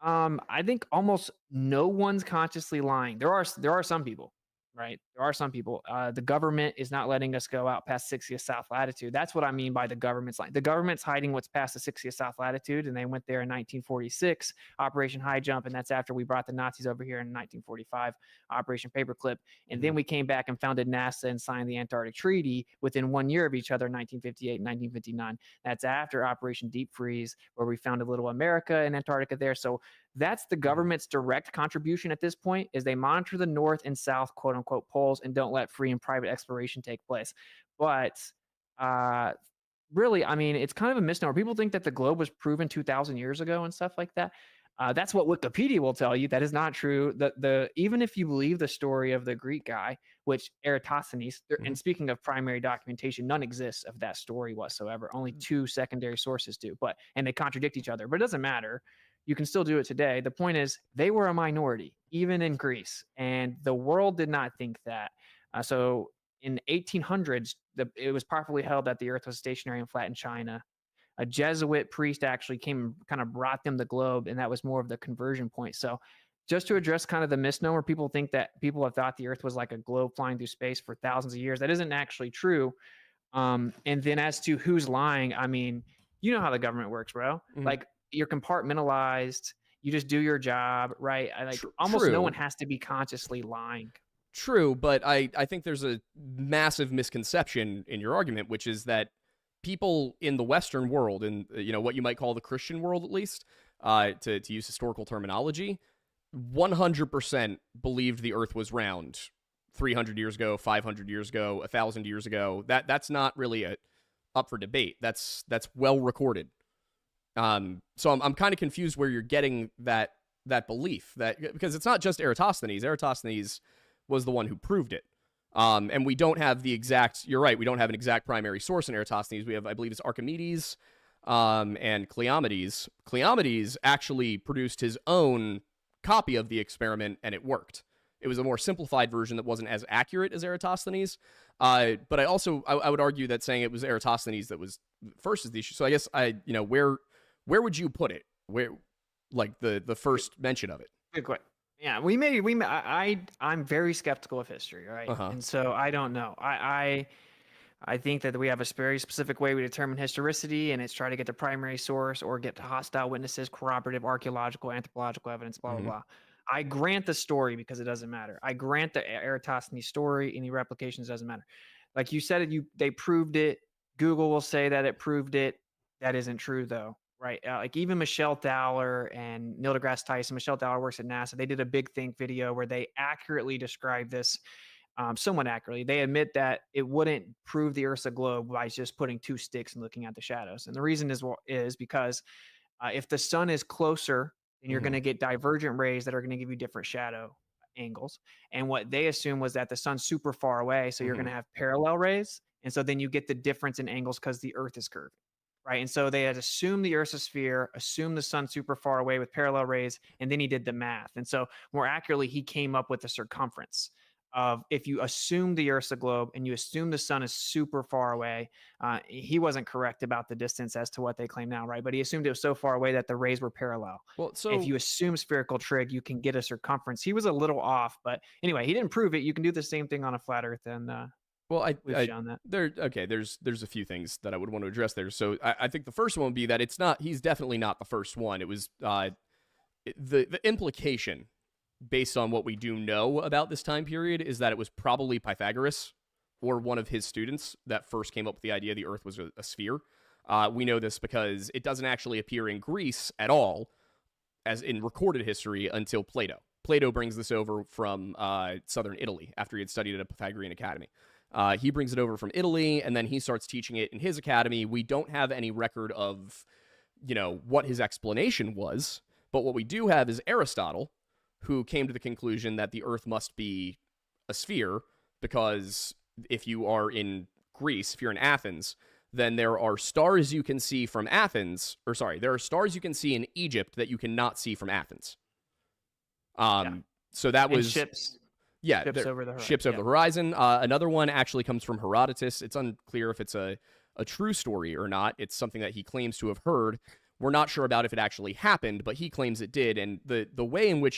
I think almost no one's consciously lying. There are some people, right? There are some people. The government is not letting us go out past 60th south latitude. That's what I mean by the government's lying. The government's hiding what's past the 60th south latitude, and they went there in 1946, Operation High Jump, and that's after we brought the Nazis over here in 1945, Operation Paperclip, and then we came back and founded NASA and signed the Antarctic Treaty within 1 year of each other in 1958 and 1959. That's after Operation Deep Freeze, where we founded Little America and Antarctica there. So that's the government's direct contribution at this point, is they monitor the north and south quote unquote poles and don't let free and private exploration take place. But really, I mean, it's kind of a misnomer. People think that the globe was proven 2,000 years ago and stuff like that. That's what Wikipedia will tell you. That is not true. Even if you believe the story of the Greek guy, which Eratosthenes, and speaking of primary documentation, none exists of that story whatsoever. Only two secondary sources do, and they contradict each other. But it doesn't matter. You can still do it today. The point is, they were a minority, even in Greece, and the world did not think that. So in 1800s, it was popularly held that the Earth was stationary and flat in China. A Jesuit priest actually came and kind of brought them the globe, and that was more of the conversion point. So just to address kind of the misnomer, people have thought the Earth was like a globe flying through space for thousands of years. That isn't actually true. And then as to who's lying, I mean, you know how the government works, bro. Like, you're compartmentalized. You just do your job, right? Almost no one has to be consciously lying. True, but I think there's a massive misconception in your argument, which is that people in the Western world, and what you might call the Christian world, at least, to use historical terminology, 100% believed the Earth was round 300 years ago, 500 years ago, 1,000 years ago. That's not really up for debate. That's well recorded. So I'm kind of confused where you're getting that belief, because it's not just Eratosthenes. Eratosthenes was the one who proved it. And we don't have you're right, we don't have an exact primary source in Eratosthenes. We have, I believe it's Archimedes, and Cleomedes. Cleomedes actually produced his own copy of the experiment, and it worked. It was a more simplified version that wasn't as accurate as Eratosthenes. But I would argue that saying it was Eratosthenes that was first is the issue. So I guess where would you put it? Where, like, the first mention of it? Good question. Yeah, I'm very skeptical of history, right? And so I don't know. I think that we have a very specific way we determine historicity, and it's try to get the primary source or get hostile witnesses, corroborative, archaeological, anthropological evidence, blah, blah, blah. I grant the story because it doesn't matter. I grant the Eratosthenes story, any replications doesn't matter. Like you said, they proved it. Google will say that it proved it. That isn't true, though. right? Like even Michelle Thaler and Neil deGrasse Tyson, Michelle Thaler works at NASA. They did a Big Think video where they accurately describe this, somewhat accurately. They admit that it wouldn't prove the Earth's a globe by just putting two sticks and looking at the shadows. And the reason is because if the sun is closer, then you're going Hmm. to get divergent rays that are going to give you different shadow angles. And what they assume was that the sun's super far away, so you're going Hmm. to have parallel rays, and so then you get the difference in angles because the Earth is curved, right? And so they had assumed the Earth's a sphere, assumed the sun's super far away with parallel rays, and then he did the math. And so more accurately, he came up with the circumference of if you assume the Earth's a globe and you assume the sun is super far away. He wasn't correct about the distance as to what they claim now, right? But he assumed it was so far away that the rays were parallel. Well, If so you assume spherical trig, you can get a circumference. He was a little off, but anyway, he didn't prove it. You can do the same thing on a flat Earth, and well, we've shown that. there. Okay, there's a few things that I would want to address there. So I think the first one would be that it's not. He's definitely not the first one. It was the implication based on what we do know about this time period is that it was probably Pythagoras or one of his students that first came up with the idea the Earth was a sphere. We know this because it doesn't actually appear in Greece at all, as in recorded history, until Plato. Plato brings this over from southern Italy after he had studied at a Pythagorean academy. He brings it over from Italy, and then he starts teaching it in his academy. We don't have any record of, what his explanation was, but what we do have is Aristotle, who came to the conclusion that the Earth must be a sphere because if you are in Greece, if you're in Athens, then there are stars you can see from Athens, or sorry, there are stars you can see in Egypt that you cannot see from Athens. Yeah, So that and was ships, yeah, ships over the horizon. ships over Yeah. the horizon. Another one actually comes from Herodotus. It's unclear if it's a true story or not. It's something that he claims to have heard. We're not sure about if it actually happened, but he claims it did. And the way in which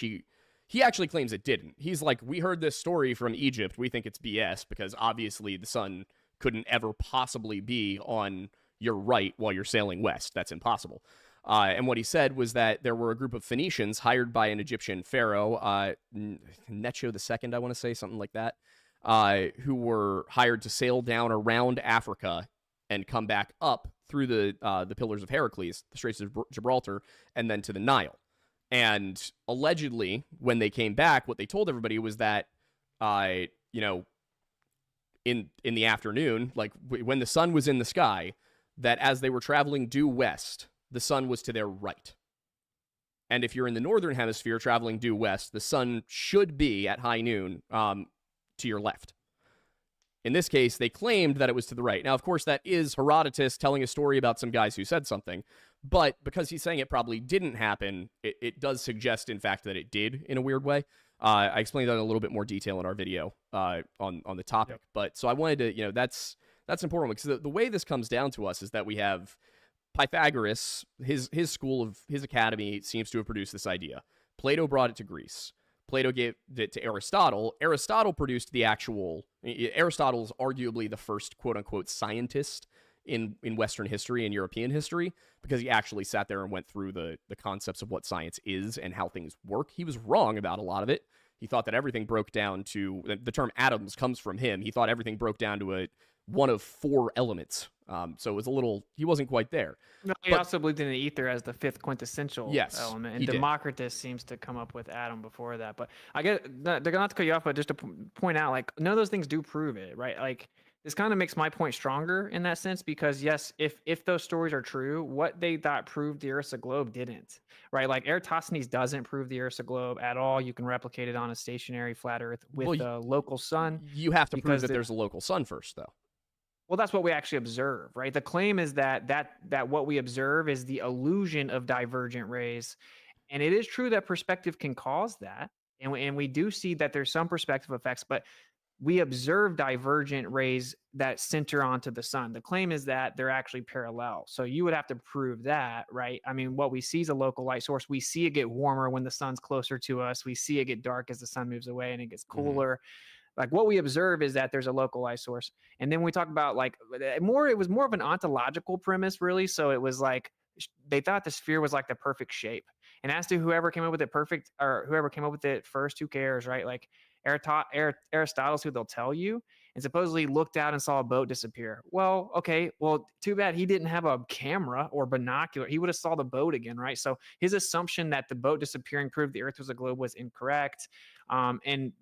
he actually claims it didn't. He's like, we heard this story from Egypt. We think it's BS because obviously the sun couldn't ever possibly be on your right while you're sailing west. That's impossible. And what he said was that there were a group of Phoenicians hired by an Egyptian pharaoh, Necho II, I want to say, something like that, who were hired to sail down around Africa and come back up through the Pillars of Heracles, the Straits of Gibraltar, and then to the Nile. And allegedly, when they came back, what they told everybody was that, in the afternoon, like when the sun was in the sky, that as they were traveling due west, the sun was to their right. And if you're in the northern hemisphere traveling due west, the sun should be at high noon to your left. In this case, they claimed that it was to the right. Now, of course, that is Herodotus telling a story about some guys who said something. But because he's saying it probably didn't happen, it does suggest, in fact, that it did in a weird way. I explained that in a little bit more detail in our video on the topic. Yep. But so I wanted to, that's important because the way this comes down to us is that we have Pythagoras, his school of his academy seems to have produced this idea. Plato brought it to Greece. Plato gave it to Aristotle. Aristotle produced the actual. Aristotle's arguably the first quote unquote scientist in Western history and European history because he actually sat there and went through the concepts of what science is and how things work. He was wrong about a lot of it. He thought that everything broke down to the term atoms comes from him. He thought everything broke down to one of four elements. So it was he wasn't quite there. No, he But- also believed in the ether as the fifth quintessential Yes, element, and he did. Democritus seems to come up with atom before that. But I get they're not to cut you off, but just to point out, like none of those things do prove it, right? Like this kind of makes my point stronger in that sense because yes, if those stories are true, what they thought proved the Earth's a globe didn't, right? Like Eratosthenes doesn't prove the Earth's a globe at all. You can replicate it on a stationary flat Earth with a local sun. You have to prove because that there's a local sun first, though. Well, that's what we actually observe, right? The claim is that what we observe is the illusion of divergent rays, and it is true that perspective can cause that, and we do see that there's some perspective effects, but we observe divergent rays that center onto the sun. The claim is that they're actually parallel, so you would have to prove that, right? I mean, what we see is a local light source. We see it get warmer when the sun's closer to us. We see it get dark as the sun moves away, and it gets cooler. Like what we observe is that there's a local light source. And then we talk about like it was more of an ontological premise, really. So it was like they thought the sphere was like the perfect shape. And as to whoever came up with it perfect or whoever came up with it first, who cares, right? Like Aristotle's who they'll tell you. and supposedly looked out and saw a boat disappear. Well, okay, well, too bad he didn't have a camera or binocular. He would have saw the boat again, right? So his assumption that the boat disappearing proved the Earth was a globe was incorrect. And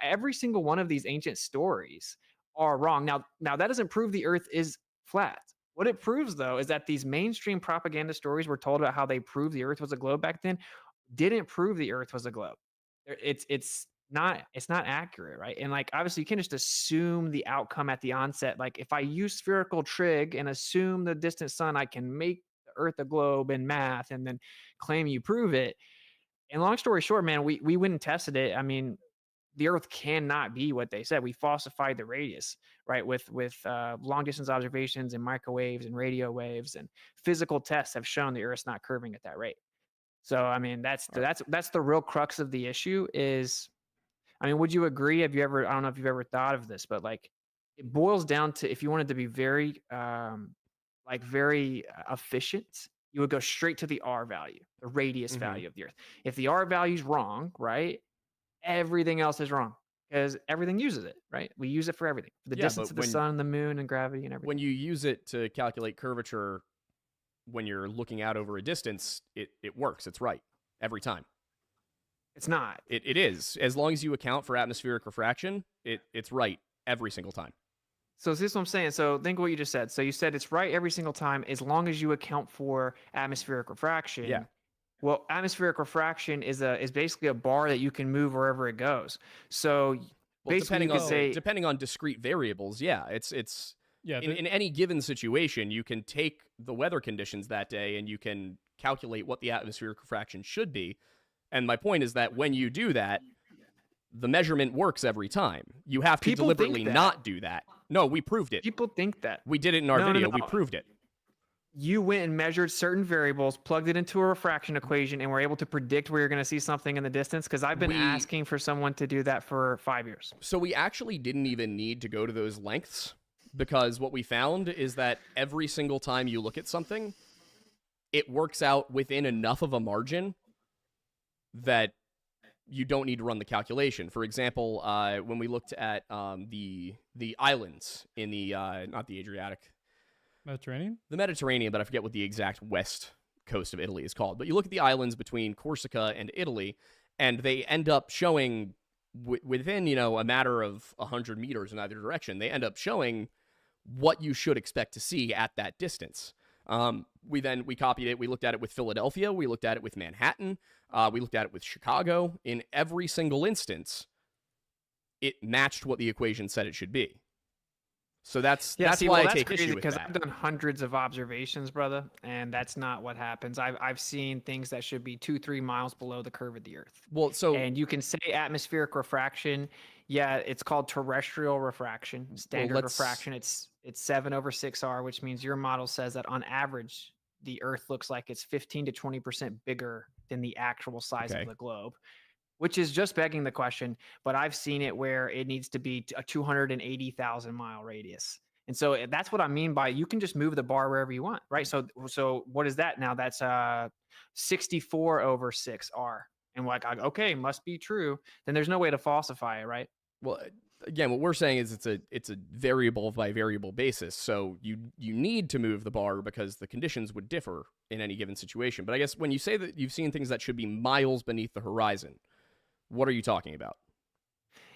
every single one of these ancient stories are wrong. Now that doesn't prove the Earth is flat. What it proves, though, is that these mainstream propaganda stories were told about how they proved the Earth was a globe back then didn't prove the Earth was a globe. It's not accurate, right? And like obviously you can't just assume the outcome at the onset. Like if I use spherical trig and assume the distant sun, I can make the Earth a globe in math and then claim you prove it. And long story short, man, we went and tested it. I mean, the Earth cannot be what they said. We falsified the radius, right? With long distance observations and microwaves and radio waves and physical tests have shown the Earth's not curving at that rate. So I mean, All right. that's the real crux of the issue. Is I mean, would you agree? Have you ever? I don't know if you've ever thought of this, but like, it boils down to if you wanted to be very, very efficient, you would go straight to the R value, the radius Mm-hmm. value of the Earth. If the R value is wrong, right, everything else is wrong because everything uses it, right? We use it for everything, for the Yeah, distance but of the sun, the moon, and gravity, and everything. when you use it to calculate curvature when you're looking out over a distance, it works. It's right every time. It's not. It is. As long as you account for atmospheric refraction, it's right every single time. So this is what I'm saying. So think of what you just said. So you said it's right every single time as long as you account for atmospheric refraction. Yeah. Well, atmospheric refraction is basically a bar that you can move wherever it goes. So Well, basically, you could say depending on discrete variables, yeah, it's Yeah, in any given situation, you can take the weather conditions that day and you can calculate what the atmospheric refraction should be. And my point is that when you do that, the measurement works every time. You have to People think deliberately that. not do that. No, we proved it. people think that We did it in our No, no, video. no. We proved it. you went and measured certain variables, plugged it into a refraction equation, and were able to predict where you're going to see something in the distance. Because I've been We- asking for someone to do that for 5 years. So we actually didn't even need to go to those lengths because what we found is that every single time you look at something, it works out within enough of a margin that you don't need to run the calculation. For example, when we looked at the islands in the not the Adriatic, Mediterranean. the Mediterranean, but I forget what the exact west coast of Italy is called. But you look at the islands between Corsica and Italy, and they end up showing within a matter of 100 meters in either direction. They end up showing what you should expect to see at that distance. We copied it. We looked at it with Philadelphia. We looked at it with Manhattan. We looked at it with Chicago. In every single instance, it matched what the equation said it should be. So that's why I take issue with because that. I've done hundreds of observations, brother, and that's not what happens. I've seen things that should be 2-3 miles below the curve of the Earth. Well, so And you can say atmospheric refraction. Yeah, it's called terrestrial refraction. Standard let's- refraction. It's 7/6R, which means your model says that on average, the Earth looks like it's 15 to 20% bigger than the actual size Okay. of the globe, which is just begging the question. But I've seen it where it needs to be a 280,000 mile radius. And so that's what I mean by you can just move the bar wherever you want, right? So what is that now? That's 64/6R. And like, okay, must be true. Then there's no way to falsify it, right? well, again, what we're saying is it's a variable by variable basis. So you need to move the bar because the conditions would differ in any given situation. But I guess when you say that you've seen things that should be miles beneath the horizon, what are you talking about?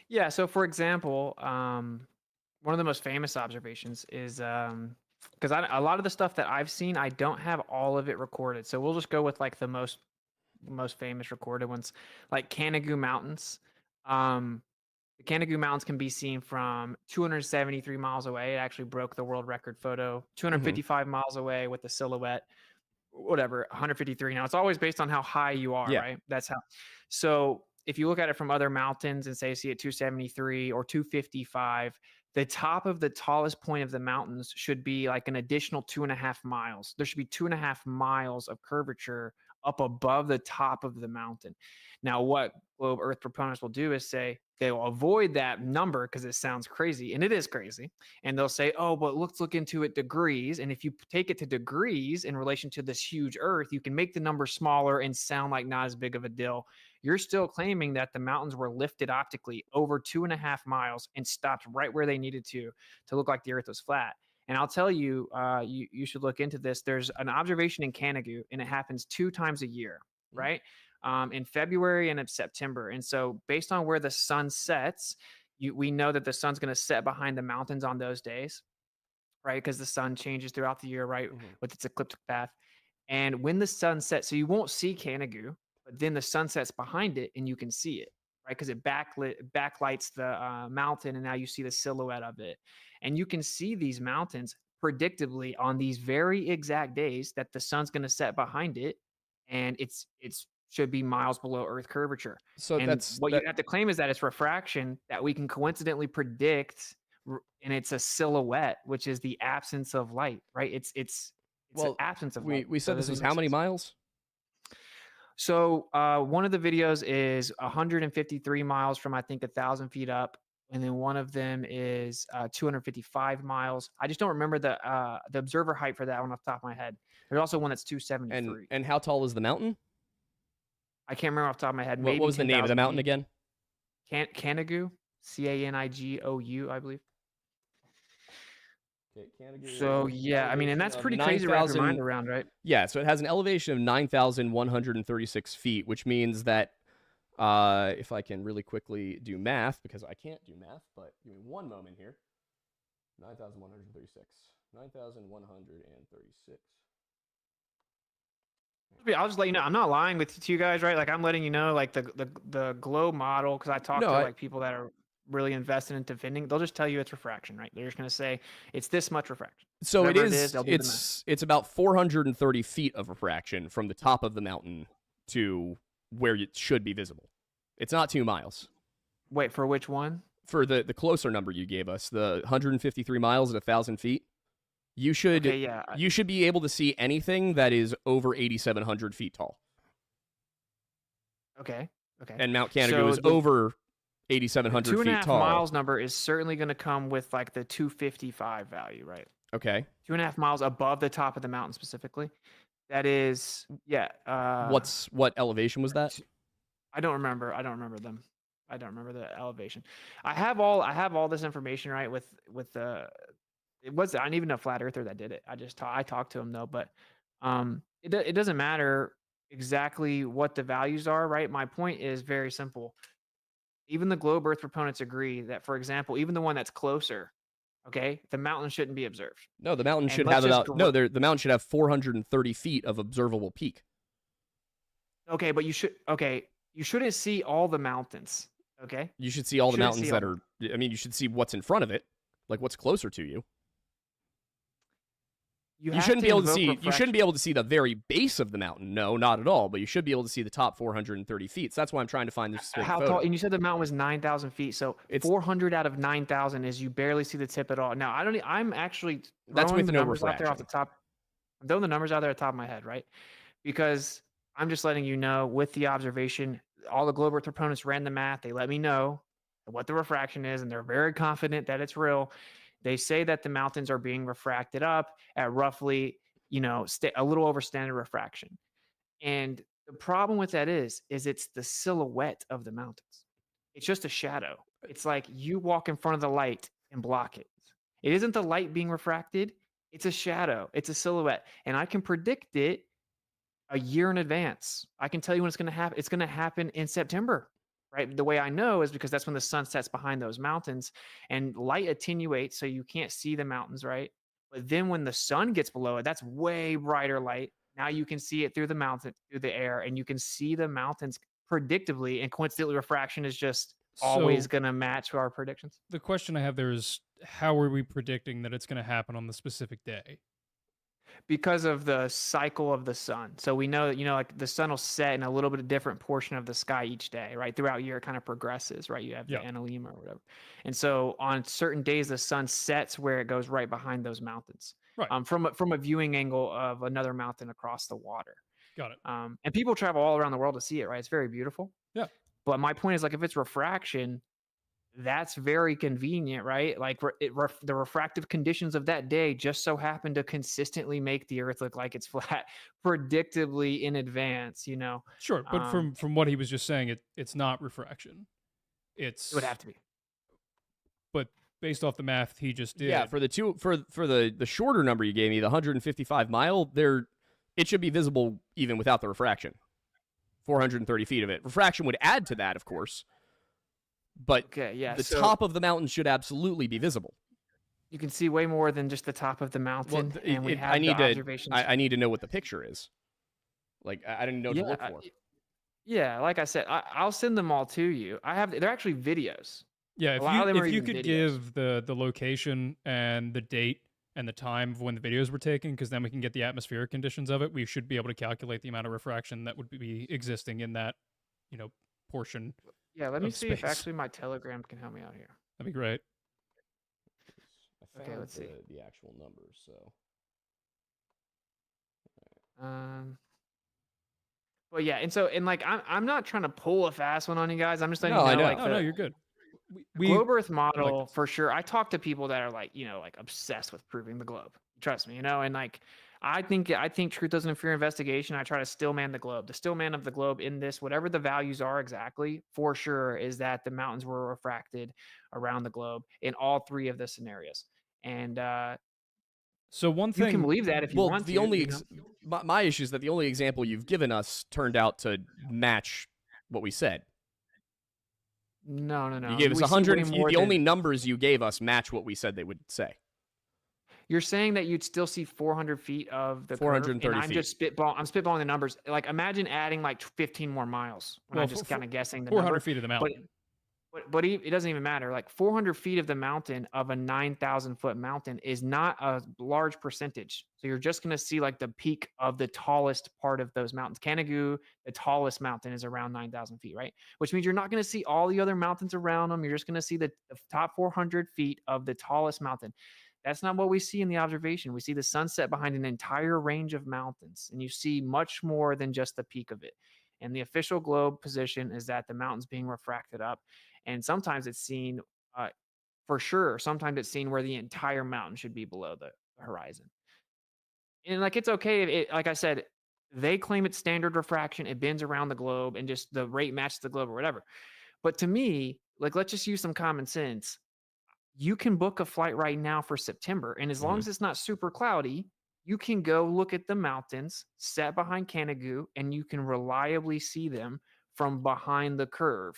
Yeah. So for example, one of the most famous observations is because a lot of the stuff that I've seen, I don't have all of it recorded. So we'll just go with like the most famous recorded ones, like Canigou Mountains. The Canigou Mountains can be seen from 273 miles away. It actually broke the world record photo. 255 miles away with the silhouette, whatever, 153. Now it's always based on how high you are, Yeah. right? That's how. So if you look at it from other mountains and say see at 273 or 255, the top of the tallest point of the mountains should be like an additional 2.5 miles. There should be 2.5 miles of curvature up above the top of the mountain. Now, what globe Earth proponents will do is say they will avoid that number because it sounds crazy, and it is crazy. And they'll say, oh, but let's look into it degrees. And if you take it to degrees in relation to this huge Earth, you can make the number smaller and sound like not as big of a deal. You're still claiming that the mountains were lifted optically over 2.5 miles and stopped right where they needed to look like the Earth was flat. And I'll tell you, you should look into this. There's an observation in Canada, and it happens 2 times a year, right? In February and in September. And so, based on where the sun sets, we know that the sun's going to set behind the mountains on those days, right? Because the sun changes throughout the year, right, with its ecliptic path. And when the sun sets, so you won't see Canada, but then the sun sets behind it, and you can see it, right? Because it backlights the mountain, and now you see the silhouette of it. And you can see these mountains predictably on these very exact days that the sun's going to set behind it, and it's should be miles below Earth curvature. So And what you have to claim is that it's refraction that we can coincidentally predict, and it's a silhouette, which is the absence of light, right? It's an absence of light. We said this was how many miles? So one of the videos is 153 miles from, I think, 1,000 feet up. And then one of them is 255 miles. I just don't remember the observer height for that one off the top of my head. There's also one that's 273. And how tall is the mountain? I can't remember off the top of my head. What was the name of the mountain again? Canigou, Canigou, I believe. Okay, Canigou. So yeah, I mean, and that's pretty crazy to wrap your mind around, right? Yeah, so it has an elevation of 9,136 feet, which means that if I can really quickly do math, because I can't do math, but give me one moment here. 9,136. 9,136. I'll just let you know. I'm not lying to you guys, right? Like, I'm letting you know, like, the globe model, because I talk to like people that are really invested in defending. They'll just tell you it's refraction, right? They're just going to say it's this much refraction. So Whatever it is. It's about 430 feet of refraction from the top of the mountain to where it should be visible. It's not 2 miles. Wait, for which one? For the closer number you gave us, the 153 miles at 1,000 feet. You should you should be able to see anything that is over 8,700 feet tall. Okay. And Mount Canigou is over 8,700 feet tall. 2.5 miles number is certainly going to come with like the 255 value, right? Okay. 2.5 miles above the top of the mountain specifically. That is, what elevation was that? I don't remember them. I don't remember the elevation. I have all this information, right, with the. It was, I didn't even know Flat Earther that did it. I talked to him though, but it doesn't matter exactly what the values are, right? My point is very simple. Even the globe Earth proponents agree that, for example, even the one that's closer, okay, the mountain shouldn't be observed. No, the mountain should have the mountain should have 430 feet of observable peak. Okay, but you shouldn't see all the mountains. Okay, you should see all the mountains that are. I mean, you should see what's in front of it, like what's closer to you. You shouldn't be able to see. You shouldn't be able to see the very base of the mountain. No, not at all. But you should be able to see the top 430 feet. So that's why I'm trying to find this. How tall? And you said the mountain was 9,000 feet. So it's 400 out of 9,000 is you barely see the tip at all. Now I'm actually that's with the no numbers refraction. out there off the top. I'm throwing the numbers out there at the top of my head, right? Because I'm just letting you know with the observation, all the globe Earth proponents ran the math. They let me know what the refraction is, and they're very confident that it's real. They say that the mountains are being refracted up at roughly, a little over standard refraction. And the problem with that is it's the silhouette of the mountains. It's just a shadow. It's like you walk in front of the light and block it. It isn't the light being refracted. It's a shadow. It's a silhouette. And I can predict it a year in advance. I can tell you when it's going to happen. It's going to happen in September, right? The way I know is because that's when the sun sets behind those mountains and light attenuates, so you can't see the mountains, right? But then when the sun gets below it, that's way brighter light. Now you can see it through the mountain, through the air, and you can see the mountains predictably, and coincidentally refraction is just always going to match our predictions. The question I have there is, how are we predicting that it's going to happen on the specific day? Because of the cycle of the sun. So we know that, like the sun will set in a little bit of different portion of the sky each day, right? Throughout year, it kind of progresses, right? You have the analemma or whatever. And so on certain days, the sun sets where it goes right behind those mountains. Right. From a viewing angle of another mountain across the water. Got it. And people travel all around the world to see it, right? It's very beautiful. Yeah. But my point is, like, if it's refraction, that's very convenient, right? Like the refractive conditions of that day just so happen to consistently make the Earth look like it's flat, predictably in advance. Sure, but from what he was just saying, it's not refraction. It would It's have to be. but based off the math he just did. Yeah, for the shorter number you gave me, the 155 mile, it should be visible even without the refraction. 430 feet of it. Refraction would add to that, of course. But Okay, yeah. the So top of the mountain should absolutely be visible. you can see way more than just the top of the mountain, and we have the observations. I need to know what the picture is. Like, I didn't know what to look for. Yeah, like I said, I'll send them all to you. They're actually videos. Yeah, A lot of them are if you even could videos. give the location and the date and the time of when the videos were taken, because then we can get the atmospheric conditions of it, we should be able to calculate the amount of refraction that would be existing in that, portion. Yeah, let me see if space. actually my Telegram can help me out here. That'd be great. I Okay, found let's see. the actual numbers, so. But yeah, and like I'm not trying to pull a fast one on you guys. I'm just letting No, you I know, know. like No, you're good. Globe Earth I model like this. for sure. I talk to people that are like, like obsessed with proving the globe. Trust me, and like I think truth doesn't fear investigation. I try to still man the globe. The still man of the globe in this, whatever the values are exactly, for sure, is that the mountains were refracted around the globe in all three of the scenarios. And So one you can thing, believe that if you Well, want the to. only my issue is that the only example you've given us turned out to match what we said. No. You gave us We see 100. way more The only than- numbers you gave us match what we said they would say. You're saying that you'd still see 400 feet of the 430 curve, and I'm feet. just I'm spitballing the numbers. Like imagine adding like 15 more miles. When I'm just kind of guessing the 400 number. feet of the mountain. But it doesn't even matter. Like 400 feet of the mountain of a 9,000 foot mountain is not a large percentage. So you're just going to see like the peak of the tallest part of those mountains. Canigou, the tallest mountain, is around 9,000 feet, right? Which means you're not going to see all the other mountains around them. You're just going to see the top 400 feet of the tallest mountain. That's not what we see in the observation. We see the sunset behind an entire range of mountains, and you see much more than just the peak of it. And the official globe position is that the mountain's being refracted up. And sometimes it's seen, for sure, sometimes it's seen where the entire mountain should be below the horizon. And like, it's okay. Like I said, they claim it's standard refraction. It bends around the globe and just the rate matches the globe or whatever. But to me, like, let's just use some common sense. You can book a flight right now for September. And as long as it's not super cloudy, you can go look at the mountains set behind Canigou and you can reliably see them from behind the curve.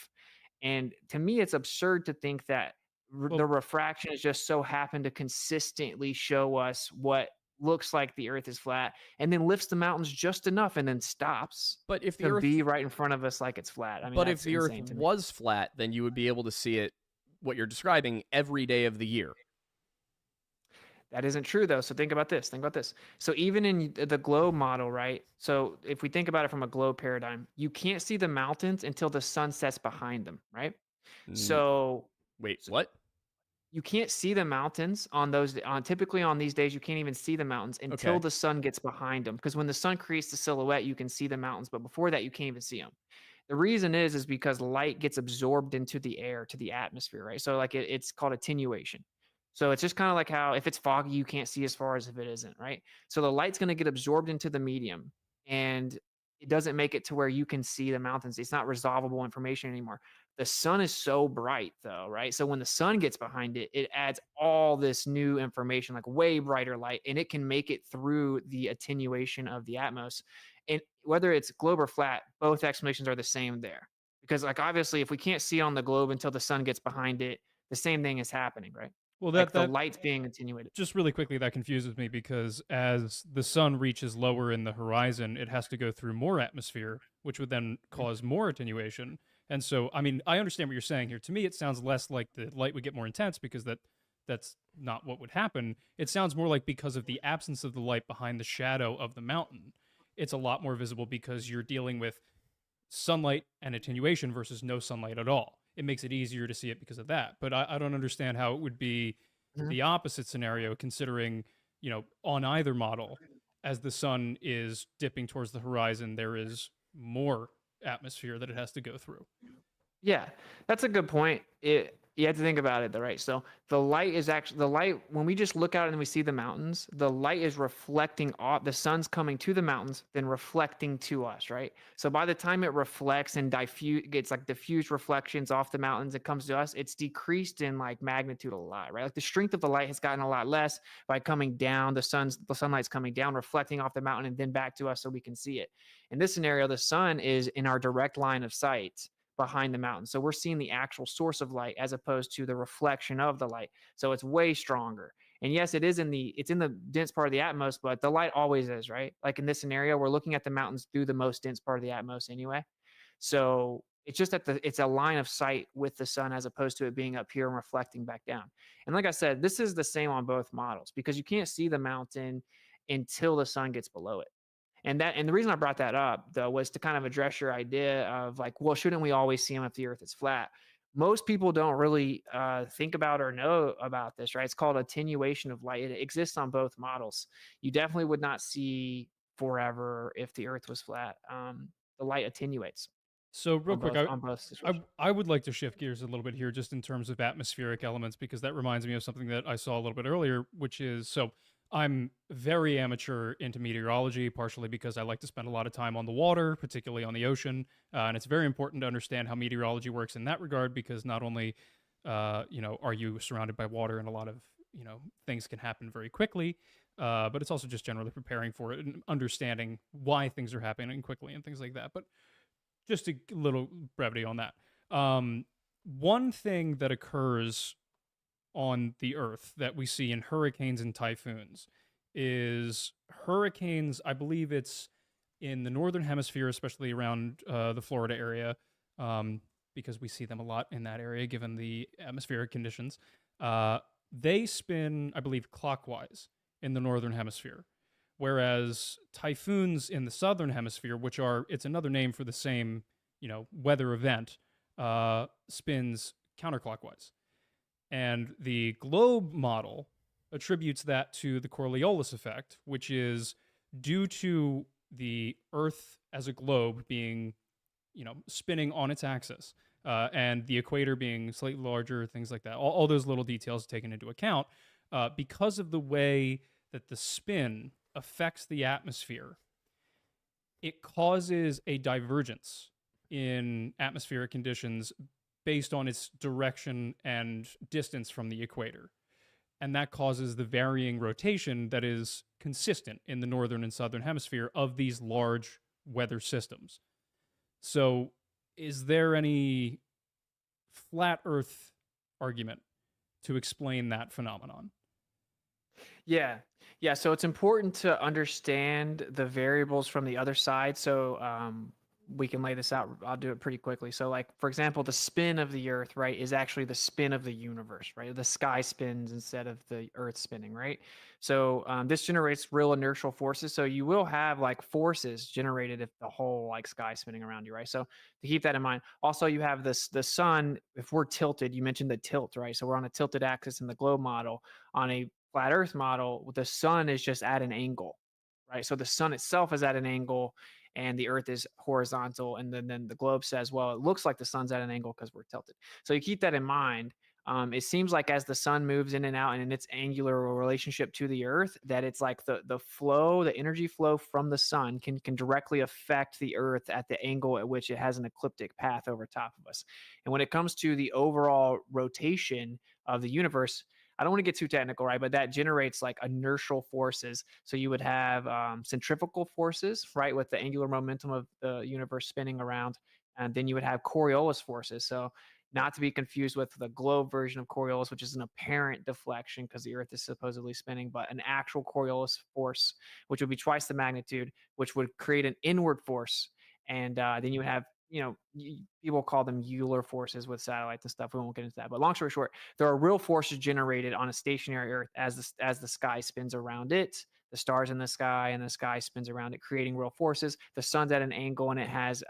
And to me, it's absurd to think that the refraction is just so happen to consistently show us what looks like the Earth is flat, and then lifts the mountains just enough and then stops. But if the to Earth be right in front of us like it's flat. I mean, But that's if the Earth insane to me. was flat, then you would be able to see it, what you're describing, every day of the year. That isn't true though. So think about this. So even in the globe model, right? So if we think about it from a globe paradigm, you can't see the mountains until the sun sets behind them, right? So Wait, what? you can't see the mountains typically on these days. You can't even see the mountains until the sun gets behind them, because when the sun creates the silhouette, you can see the mountains, but before that, you can't even see them. The reason is because light gets absorbed into the air, to the atmosphere, right? So like it's called attenuation. So it's just kind of like how if it's foggy, you can't see as far as if it isn't, right? So the light's going to get absorbed into the medium, and it doesn't make it to where you can see the mountains. It's not resolvable information anymore. The sun is so bright though, right? So when the sun gets behind it, it adds all this new information, like way brighter light, and it can make it through the attenuation of the atmos. And whether it's globe or flat, both explanations are the same there. Because like obviously if we can't see on the globe until the sun gets behind it, the same thing is happening, right? Well, like the light's being attenuated. Just really quickly, that confuses me because as the sun reaches lower in the horizon, it has to go through more atmosphere, which would then cause more attenuation. And so, I mean, I understand what you're saying here. To me, it sounds less like the light would get more intense because that's not what would happen. It sounds more like because of the absence of the light behind the shadow of the mountain, it's a lot more visible because you're dealing with sunlight and attenuation versus no sunlight at all. It makes it easier to see it because of that. But I don't understand how it would be the opposite scenario, considering, on either model, as the sun is dipping towards the horizon, there is more atmosphere that it has to go through. Yeah, that's a good point. You have to think about it though, right? So the light when we just look out and we see the mountains, the light is reflecting off the sun's coming to the mountains, then reflecting to us, right? So by the time it reflects and gets like diffused reflections off the mountains, it comes to us, it's decreased in like magnitude a lot, right? Like the strength of the light has gotten a lot less by coming down, the sunlight's coming down, reflecting off the mountain and then back to us so we can see it. In this scenario, the sun is in our direct line of sight behind the mountain. So we're seeing the actual source of light as opposed to the reflection of the light. So it's way stronger. And yes, it's in the dense part of the atmos, but the light always is, right? Like in this scenario, we're looking at the mountains through the most dense part of the atmos anyway. So it's just that it's a line of sight with the sun as opposed to it being up here and reflecting back down. And like I said, this is the same on both models because you can't see the mountain until the sun gets below it. And the reason I brought that up though was to kind of address your idea of like, well, shouldn't we always see them if the Earth is flat? Most people don't really think about or know about this, right? It's called attenuation of light. It exists on both models. You definitely would not see forever if the Earth was flat. The light attenuates So real quick, on both I situations. I would like to shift gears a little bit here, just in terms of atmospheric elements, because that reminds me of something that I saw a little bit earlier, which is so I'm very amateur into meteorology, partially because I like to spend a lot of time on the water, particularly on the ocean, and it's very important to understand how meteorology works in that regard, because not only are you surrounded by water and a lot of things can happen very quickly, but it's also just generally preparing for it and understanding why things are happening quickly and things like that. But just a little brevity on that. One thing that occurs on the Earth that we see in hurricanes and typhoons is hurricanes. I believe it's in the northern hemisphere, especially around the Florida area, because we see them a lot in that area given the atmospheric conditions. They spin, I believe, clockwise in the northern hemisphere, whereas typhoons in the southern hemisphere, which are it's another name for the same weather event, spins counterclockwise. And the globe model attributes that to the Coriolis effect, which is due to the Earth as a globe being, spinning on its axis, and the equator being slightly larger, things like that. All those little details taken into account, because of the way that the spin affects the atmosphere, it causes a divergence in atmospheric conditions based on its direction and distance from the equator. And that causes the varying rotation that is consistent in the northern and southern hemisphere of these large weather systems. So, is there any flat Earth argument to explain that phenomenon? Yeah. Yeah. So it's important to understand the variables from the other side. So we can lay this out. I'll do it pretty quickly. So, like, for example, the spin of the Earth, right, is actually the spin of the universe, right? The sky spins instead of the Earth spinning, right? So this generates real inertial forces. So you will have like forces generated if the whole like sky spinning around you, right? So to keep that in mind. Also, you have the sun. If we're tilted, you mentioned the tilt, right? So we're on a tilted axis in the globe model. On a flat Earth model, the sun is just at an angle, right? So the sun itself is at an angle and the Earth is horizontal. And then the globe says, well, it looks like the sun's at an angle because we're tilted. So you keep that in mind. It seems like as the sun moves in and out and in its angular relationship to the Earth, that it's like the flow, the energy flow from the sun can directly affect the Earth at the angle at which it has an ecliptic path over top of us. And when it comes to the overall rotation of the universe, I don't want to get too technical, right? But that generates like inertial forces. So you would have centrifugal forces, right, with the angular momentum of the universe spinning around. And then you would have Coriolis forces. So not to be confused with the globe version of Coriolis, which is an apparent deflection because the Earth is supposedly spinning, but an actual Coriolis force, which would be twice the magnitude, which would create an inward force. And then you would have, people call them Euler forces with satellites and stuff. We won't get into that. But long story short, there are real forces generated on a stationary Earth as the sky spins around it the stars in the sky, and the sky spins around it, creating real forces. The sun's at an angle, and it has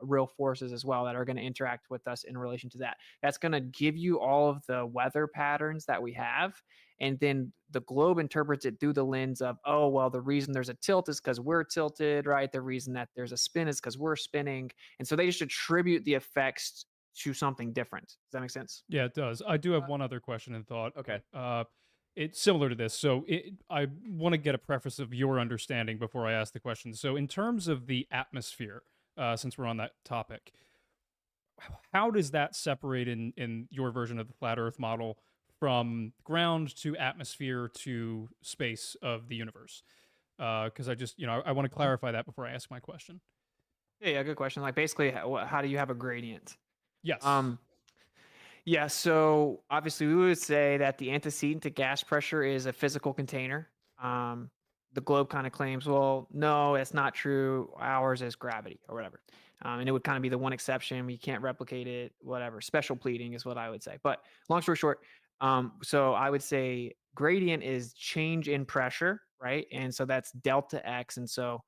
real forces as well that are going to interact with us in relation to that. That's going to give you all of the weather patterns that we have. And then the globe interprets it through the lens of, oh, well, the reason there's a tilt is because we're tilted, right? The reason that there's a spin is because we're spinning. And so they just attribute the effects to something different. Does that make sense? Yeah, it does. I do have one other question in thought. Okay. It's similar to this. So I want to get a preface of your understanding before I ask the question. So in terms of the atmosphere, since we're on that topic, how does that separate in your version of the flat Earth model from ground to atmosphere to space of the universe? Because I just, I want to clarify that before I ask my question. Yeah, good question. Like basically, how do you have a gradient? Yes. Yeah, so obviously we would say that the antecedent to gas pressure is a physical container. The globe kind of claims, well, no, it's not true. Ours is gravity or whatever. And it would kind of be the one exception. We can't replicate it, whatever. Special pleading is what I would say. But long story short, so I would say gradient is change in pressure, right? And so that's delta X. And so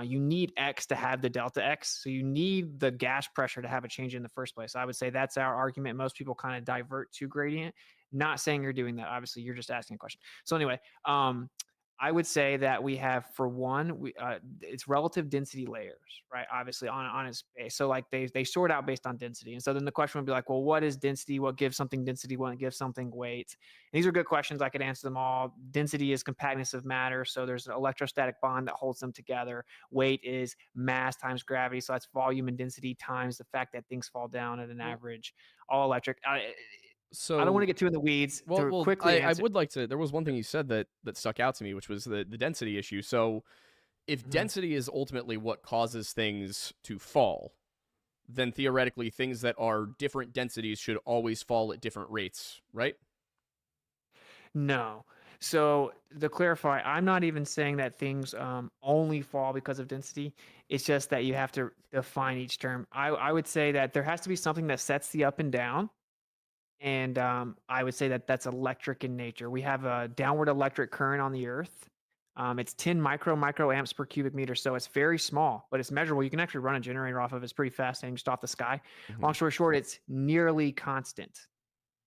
you need X to have the delta X. So you need the gas pressure to have a change in the first place. I would say that's our argument. Most people kind of divert to gradient. Not saying you're doing that. Obviously, you're just asking a question. So anyway, I would say that we have, for one, it's relative density layers, right? Obviously on its base. So like they sort out based on density. And so then the question would be like, well, what is density? What gives something density? What gives something weight? And these are good questions. I could answer them all. Density is compactness of matter. So there's an electrostatic bond that holds them together. Weight is mass times gravity. So that's volume and density times the fact that things fall down at an average. All electric. So I don't want to get too in the weeds. Quickly I would like to. There was one thing you said that stuck out to me, which was the density issue. So, if density is ultimately what causes things to fall, then theoretically, things that are different densities should always fall at different rates, right? No. So to clarify, I'm not even saying that things only fall because of density. It's just that you have to define each term. I would say that there has to be something that sets the up and down. And I would say that that's electric in nature. We have a downward electric current on the Earth. It's 10 microamps per cubic meter, so it's very small, but it's measurable. You can actually run a generator off of it. It's pretty fascinating, just off the sky. Long story short, it's nearly constant,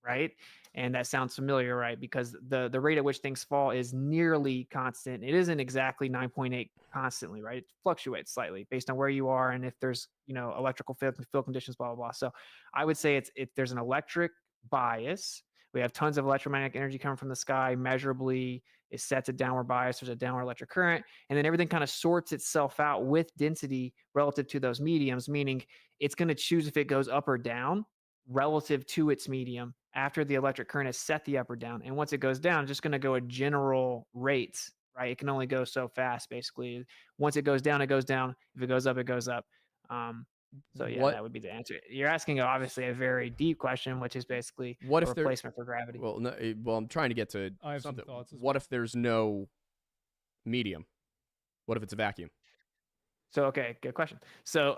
right? And that sounds familiar, right? Because the rate at which things fall is nearly constant. It isn't exactly 9.8 constantly, right? It fluctuates slightly based on where you are and if there's electrical field conditions, blah blah blah. So I would say there's an electric bias. We have tons of electromagnetic energy coming from the sky, measurably. It sets a downward bias. There's a downward electric current, and then everything kind of sorts itself out with density relative to those mediums, meaning it's going to choose if it goes up or down relative to its medium after the electric current has set the up or down. And once it goes down, it's just going to go at general rates, right? It can only go so fast, basically. Once it goes down, it goes down. If it goes up, it goes up. So yeah, that would be the answer. You're asking obviously a very deep question, which is basically a replacement for gravity. Well, no, I'm trying to get to I have something. some thoughts as What if there's no medium? What if it's a vacuum? So okay, good question. So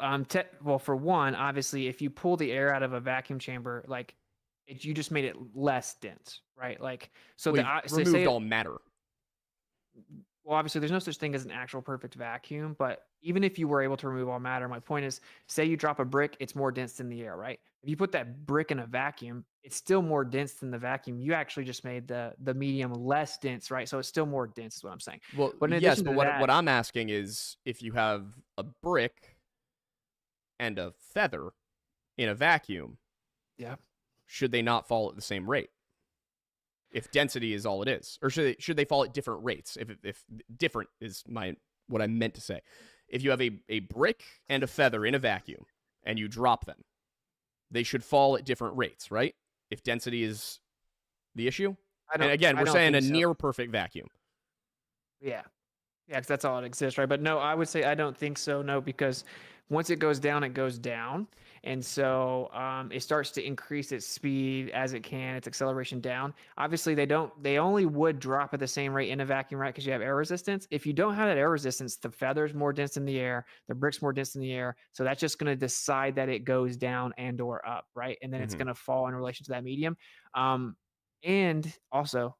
well, for one, obviously, if you pull the air out of a vacuum chamber, like you just made it less dense, right? Like so, removed all matter. Well, obviously, there's no such thing as an actual perfect vacuum, but even if you were able to remove all matter, my point is, say you drop a brick, it's more dense than the air, right? If you put that brick in a vacuum, it's still more dense than the vacuum. You actually just made the medium less dense, right? So it's still more dense, is what I'm saying. Well, but yes, but what I'm asking is, if you have a brick and a feather in a vacuum, yeah, should they not fall at the same rate? If density is all it is, or should they fall at different rates? If different is what I meant to say. If you have a brick and a feather in a vacuum and you drop them, they should fall at different rates, right? If density is the issue. And again, we're saying a near perfect vacuum. Yeah. Yeah, because that's all that exists, right? But no, I would say I don't think so. No, because once it goes down, it goes down. And so it starts to increase its speed as it can, its acceleration down. Obviously, they only would drop at the same rate in a vacuum, right? Because you have air resistance. If you don't have that air resistance, the feather's more dense in the air, the brick's more dense in the air. So that's just going to decide that it goes down and or up, right? And then it's going to fall in relation to that medium. And also,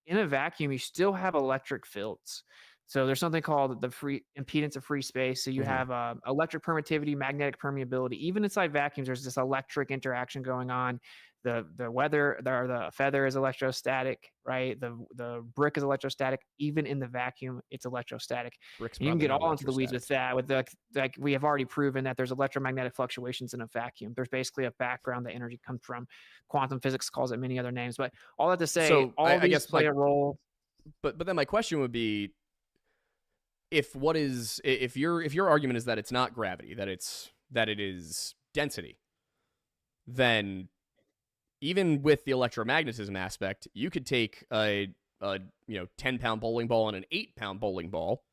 in a vacuum, you still have electric fields. So there's something called the free impedance of free space. So you have electric permittivity, magnetic permeability. Even inside vacuums, there's this electric interaction going on. The feather is electrostatic, right? The brick is electrostatic. Even in the vacuum, it's electrostatic. Brick's And you can probably get not all into the weeds with electrostatic. that. With the like, we have already proven that there's electromagnetic fluctuations in a vacuum. There's basically a background that energy comes from. Quantum physics calls it many other names, but all that to say, So all I these guess play a role. but then my question would be, if your argument is that it's not gravity, that it is density, then even with the electromagnetism aspect, you could take a 10-pound bowling ball and an 8-pound bowling ball.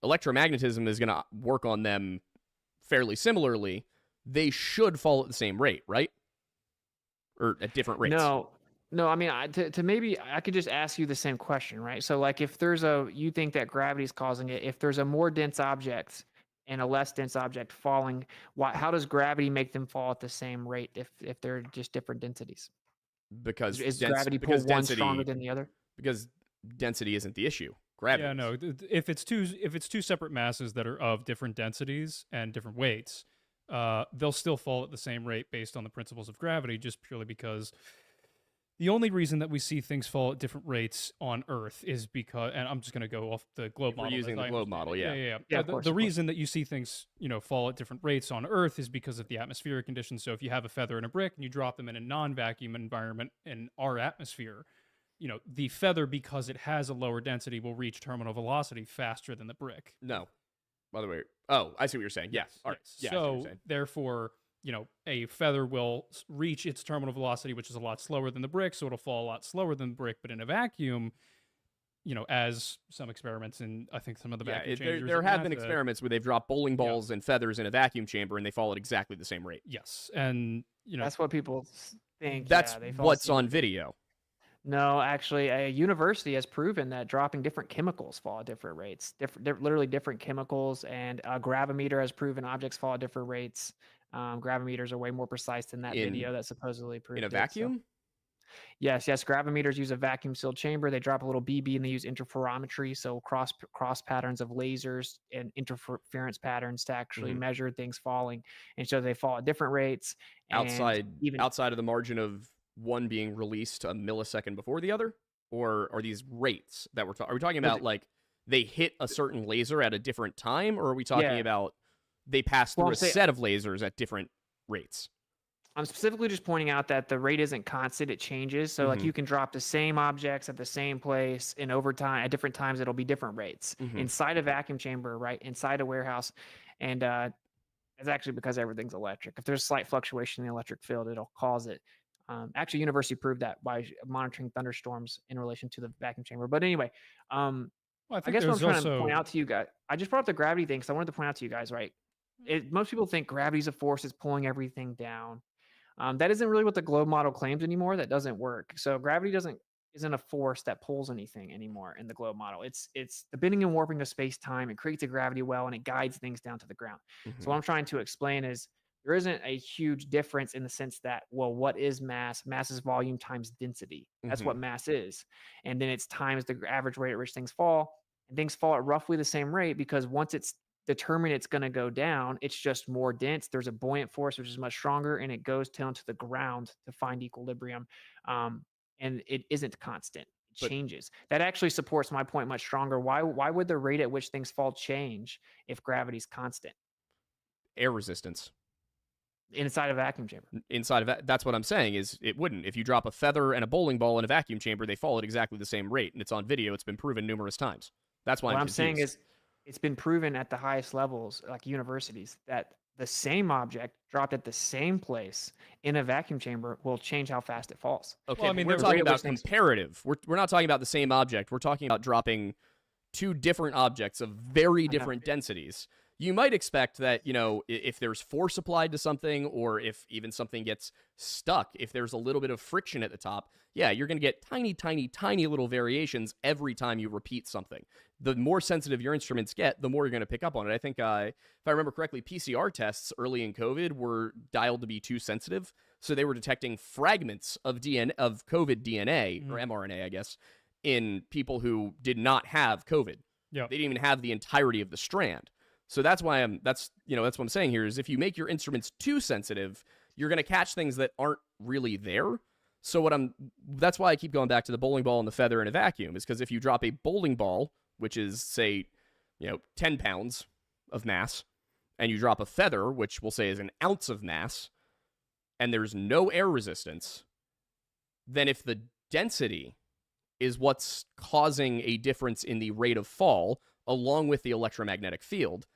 Electromagnetism is going to work on them fairly similarly. They should fall at the same rate, right? Or at different rates. No, I mean, to maybe I could just ask you the same question, right? So like if you think that gravity is causing it, if there's a more dense object and a less dense object falling, how does gravity make them fall at the same rate if they're just different densities? Because Is gravity pull one stronger than the other? Because density isn't the issue. Gravity. Yeah, no. If it's two separate masses that are of different densities and different weights, they'll still fall at the same rate based on the principles of gravity, just purely because the only reason that we see things fall at different rates on Earth is because, and I'm just going to go off the globe model. We're using the globe model, yeah. The reason that you see things, fall at different rates on Earth is because of the atmospheric conditions. So if you have a feather and a brick and you drop them in a non-vacuum environment in our atmosphere, the feather, because it has a lower density, will reach terminal velocity faster than the brick. No. By the way, oh, I see what you're saying. Yes. All right. Yeah, so therefore, a feather will reach its terminal velocity, which is a lot slower than the brick, so it'll fall a lot slower than the brick. But in a vacuum, as some experiments and I think some of the vacuum chambers, there have been experiments where they've dropped bowling balls and feathers in a vacuum chamber and they fall at exactly the same rate. Yes, and that's what people think. That's what's on video. No, actually, a university has proven that dropping different chemicals fall at different rates. Literally different chemicals, and a gravimeter has proven objects fall at different rates. Gravimeters are way more precise than that video that supposedly proved in a vacuum. So. Yes. Gravimeters use a vacuum-sealed chamber. They drop a little BB and they use interferometry, so cross patterns of lasers and interference patterns to actually measure things falling, and so they fall at different rates. Outside of the margin of one being released a millisecond before the other, or are these rates that are we talking about like they hit a certain laser at a different time, or are we talking about they pass through a set of lasers at different rates? I'm specifically just pointing out that the rate isn't constant, it changes. So like you can drop the same objects at the same place, and over time at different times it'll be different rates inside a vacuum chamber, right? Inside a warehouse. And it's actually because everything's electric. If there's slight fluctuation in the electric field, it'll cause it. Actually, university proved that by monitoring thunderstorms in relation to the vacuum chamber. But anyway, I guess what I'm trying to point out to you guys, I just brought up the gravity thing because I wanted to point out to you guys, right? Most people think gravity's a force is pulling everything down. That isn't really what the globe model claims anymore. That doesn't work. So gravity isn't a force that pulls anything anymore in the globe model. It's the bending and warping of space-time. It creates a gravity well and it guides things down to the ground. So what I'm trying to explain is there isn't a huge difference in the sense that, well, what is mass? Mass is volume times density. That's what mass is. And then it's times the average rate at which things fall. And things fall at roughly the same rate because once it's determined it's going to go down, it's just more dense. There's a buoyant force, which is much stronger, and it goes down to the ground to find equilibrium. And it isn't constant. It changes. That actually supports my point much stronger. Why would the rate at which things fall change if gravity's constant? Air resistance. Inside a vacuum chamber. That's what I'm saying is it wouldn't. If you drop a feather and a bowling ball in a vacuum chamber, they fall at exactly the same rate, and it's on video. It's been proven numerous times. That's why what I'm saying is it's been proven at the highest levels, like universities, that the same object dropped at the same place in a vacuum chamber will change how fast it falls. Okay, well, I mean, we're talking about comparative. We're not talking about the same object. We're talking about dropping two different objects of very different densities. You might expect that, if there's force applied to something, or if even something gets stuck, if there's a little bit of friction at the top, you're going to get tiny, tiny, tiny little variations every time you repeat something. The more sensitive your instruments get, the more you're going to pick up on it. I think, if I remember correctly, PCR tests early in COVID were dialed to be too sensitive, so they were detecting fragments of COVID DNA, or mRNA, I guess, in people who did not have COVID. Yeah. They didn't even have the entirety of the strand. So that's why that's what I'm saying here is if you make your instruments too sensitive, you're going to catch things that aren't really there. So that's why I keep going back to the bowling ball and the feather in a vacuum, is because if you drop a bowling ball, which is say, 10 pounds of mass, and you drop a feather, which we'll say is an ounce of mass, and there's no air resistance, then if the density is what's causing a difference in the rate of fall, along with the electromagnetic field,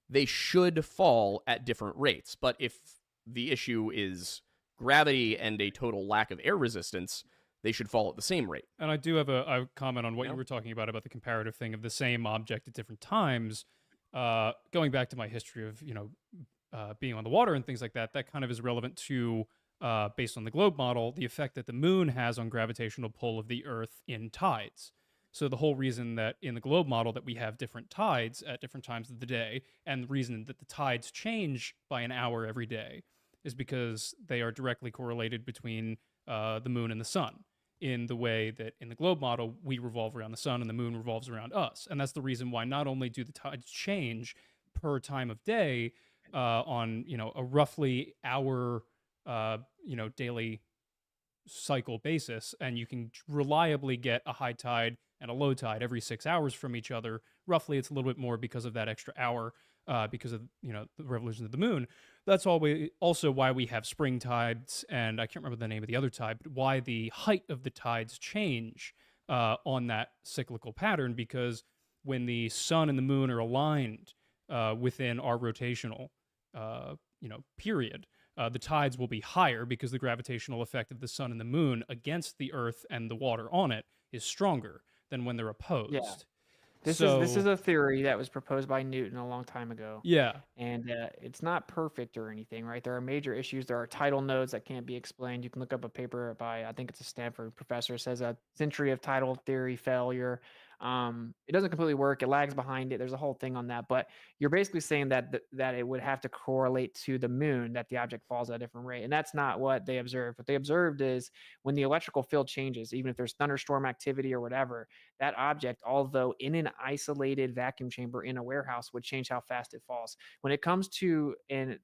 they should fall at different rates. But if the issue is gravity and a total lack of air resistance, they should fall at the same rate. And I do have a comment on what you were talking about the comparative thing of the same object at different times. Going back to my history of, being on the water and things like that, that kind of is relevant to, based on the globe model, the effect that the moon has on gravitational pull of the Earth in tides. So the whole reason that in the globe model that we have different tides at different times of the day, and the reason that the tides change by an hour every day, is because they are directly correlated between the moon and the sun, in the way that in the globe model we revolve around the sun and the moon revolves around us. And that's the reason why not only do the tides change per time of day on a roughly hour daily cycle basis, and you can reliably get a high tide and a low tide every 6 hours from each other. Roughly, it's a little bit more because of that extra hour, because of the revolution of the moon. That's also why we have spring tides, and I can't remember the name of the other tide, but why the height of the tides change on that cyclical pattern, because when the sun and the moon are aligned within our rotational period, the tides will be higher because the gravitational effect of the sun and the moon against the Earth and the water on it is stronger than when they're opposed. Yeah. This is a theory that was proposed by Newton a long time ago. Yeah. And it's not perfect or anything, right? There are major issues. There are tidal nodes that can't be explained. You can look up a paper by, I think it's a Stanford professor, says a century of tidal theory failure. It doesn't completely work. It lags behind it. There's a whole thing on that. But you're basically saying that that it would have to correlate to the moon, that the object falls at a different rate. And that's not what they observed. What they observed is when the electrical field changes, even if there's thunderstorm activity or whatever, that object, although in an isolated vacuum chamber in a warehouse, would change how fast it falls. When it comes to, and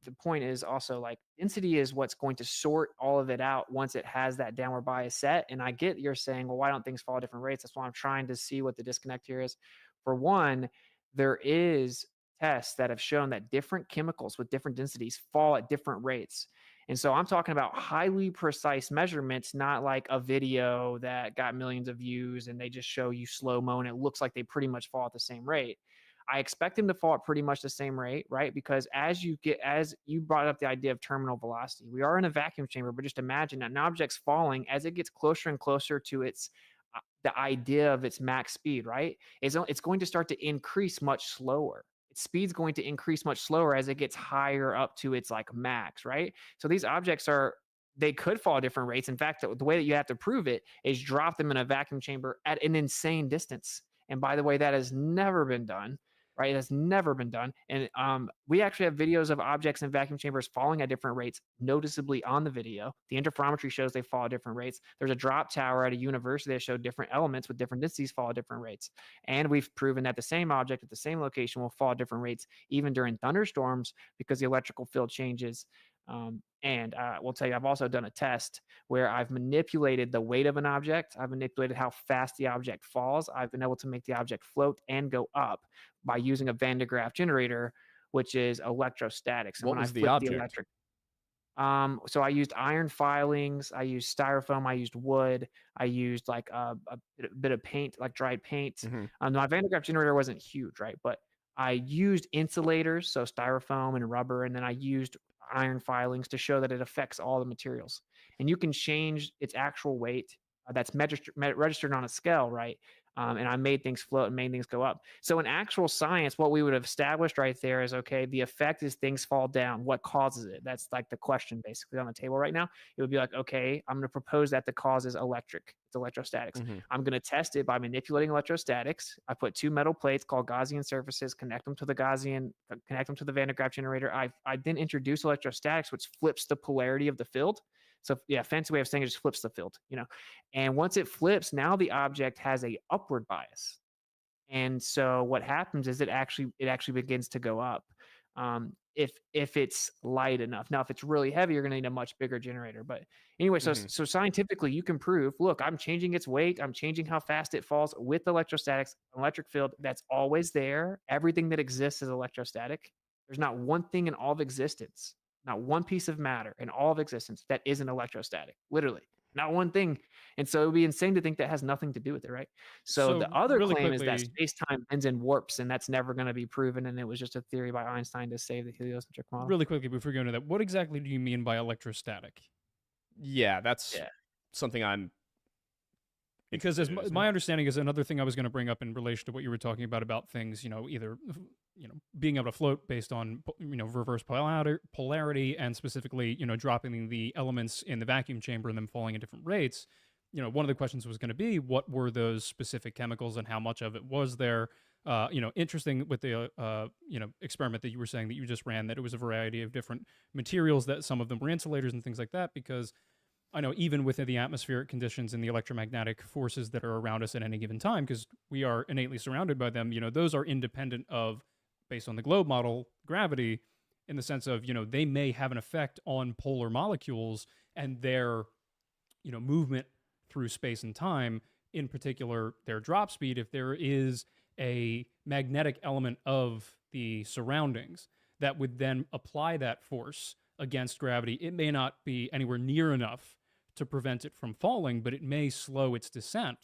the point is also like density is what's going to sort all of it out once it has that downward bias set. And I get you're saying, well, why don't things fall at different rates? That's why I'm trying to see what the disconnect here is. For one, there is tests that have shown that different chemicals with different densities fall at different rates. And so I'm talking about highly precise measurements, not like a video that got millions of views and they just show you slow-mo and it looks like they pretty much fall at the same rate. I expect them to fall at pretty much the same rate, right? Because as you brought up the idea of terminal velocity, we are in a vacuum chamber, but just imagine that an object's falling as it gets closer and closer to its the idea of its max speed, right? It's going to start to increase much slower. Its speed's going to increase much slower as it gets higher up to its like max, right? So these objects they could fall at different rates. In fact, the way that you have to prove it is drop them in a vacuum chamber at an insane distance. And by the way, that has never been done. Right, it has never been done, and we actually have videos of objects in vacuum chambers falling at different rates, noticeably on the video. The interferometry shows they fall at different rates. There's a drop tower at a university that showed different elements with different densities fall at different rates, and we've proven that the same object at the same location will fall at different rates, even during thunderstorms, because the electrical field changes. And we'll tell you, I've also done a test where I've manipulated the weight of an object. I've manipulated how fast the object falls. I've been able to make the object float and go up by using a Van de Graaff generator, which is electrostatics. And What when was I the flip object? the electric, so I used iron filings, I used styrofoam, I used wood, I used like a bit of paint, like dried paint. Mm-hmm. My Van de Graaff generator wasn't huge, right? But I used insulators, so styrofoam and rubber, and then I used iron filings to show that it affects all the materials. And you can change its actual weight that's registered on a scale, right? And I made things float and made things go up. So in actual science, what we would have established right there is, okay, the effect is things fall down. What causes it? That's like the question basically on the table right now. It would be like, okay, I'm going to propose that the cause is electric. It's electrostatics. Mm-hmm. I'm going to test it by manipulating electrostatics. I put two metal plates called Gaussian surfaces, connect them to the Van de Graaff generator. I then introduce electrostatics, which flips the polarity of the field. So yeah, fancy way of saying it just flips the field, And once it flips, now the object has a upward bias. And so what happens is it actually begins to go up. If it's light enough. Now, if it's really heavy, you're going to need a much bigger generator. But anyway, so Hmm. so scientifically, you can prove. Look, I'm changing its weight. I'm changing how fast it falls with electrostatics. Electric field that's always there. Everything that exists is electrostatic. There's not one thing in all of existence, not one piece of matter in all of existence that isn't electrostatic. Literally, not one thing. And so it would be insane to think that has nothing to do with it, right? So So the other really claim is that quickly, space-time bends and warps, and that's never going to be proven. And it was just a theory by Einstein to save the heliocentric model. really quickly before we go into that, what exactly do you mean by electrostatic? Yeah, that's Yeah. something I'm Because interested as in as my well. understanding is another thing I was going to bring up in relation to what you were talking about things, either being able to float based on reverse polarity and specifically dropping the elements in the vacuum chamber and them falling at different rates. One of the questions was going to be what were those specific chemicals and how much of it was there. Interesting with the experiment that you were saying that you just ran, that it was a variety of different materials, that some of them were insulators and things like that, because I know even within the atmospheric conditions and the electromagnetic forces that are around us at any given time, because we are innately surrounded by them, those are independent of, based on the globe model, gravity, in the sense of, they may have an effect on polar molecules and their, movement through space and time, in particular, their drop speed, if there is a magnetic element of the surroundings that would then apply that force against gravity. It may not be anywhere near enough to prevent it from falling, but it may slow its descent.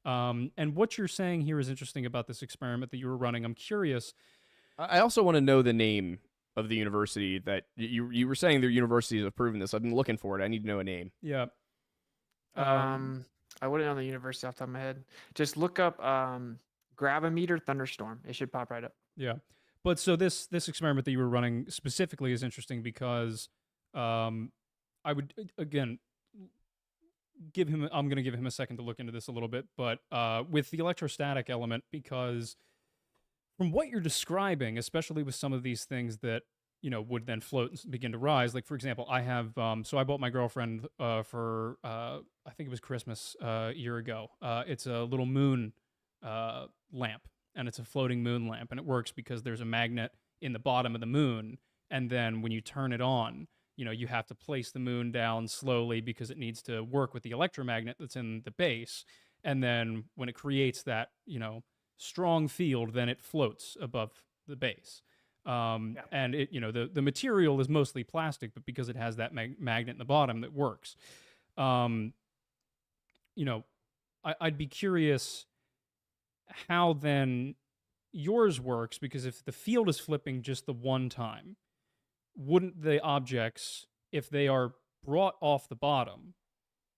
And what you're saying here is interesting about this experiment that you were running. I'm curious. I also want to know the name of the university that you were saying their universities have proven this. I've been looking for it. I need to know a name. Yeah. I wouldn't know the university off the top of my head. Just look up gravimeter thunderstorm. It should pop right up. Yeah. But so this experiment that you were running specifically is interesting because I would again I'm going to give him a second to look into this a little bit, but with the electrostatic element, because from what you're describing, especially with some of these things that would then float and begin to rise, like for example, I have so I bought my girlfriend for I think it was Christmas a year ago. It's a little moon lamp, and it's a floating moon lamp, and it works because there's a magnet in the bottom of the moon, and then when you turn it on, you have to place the moon down slowly because it needs to work with the electromagnet that's in the base. And then when it creates that, strong field, then it floats above the base. Yeah. And it, the material is mostly plastic, but because it has that magnet in the bottom, that works. I'd be curious how then yours works, because if the field is flipping just the one time, wouldn't the objects, if they are brought off the bottom,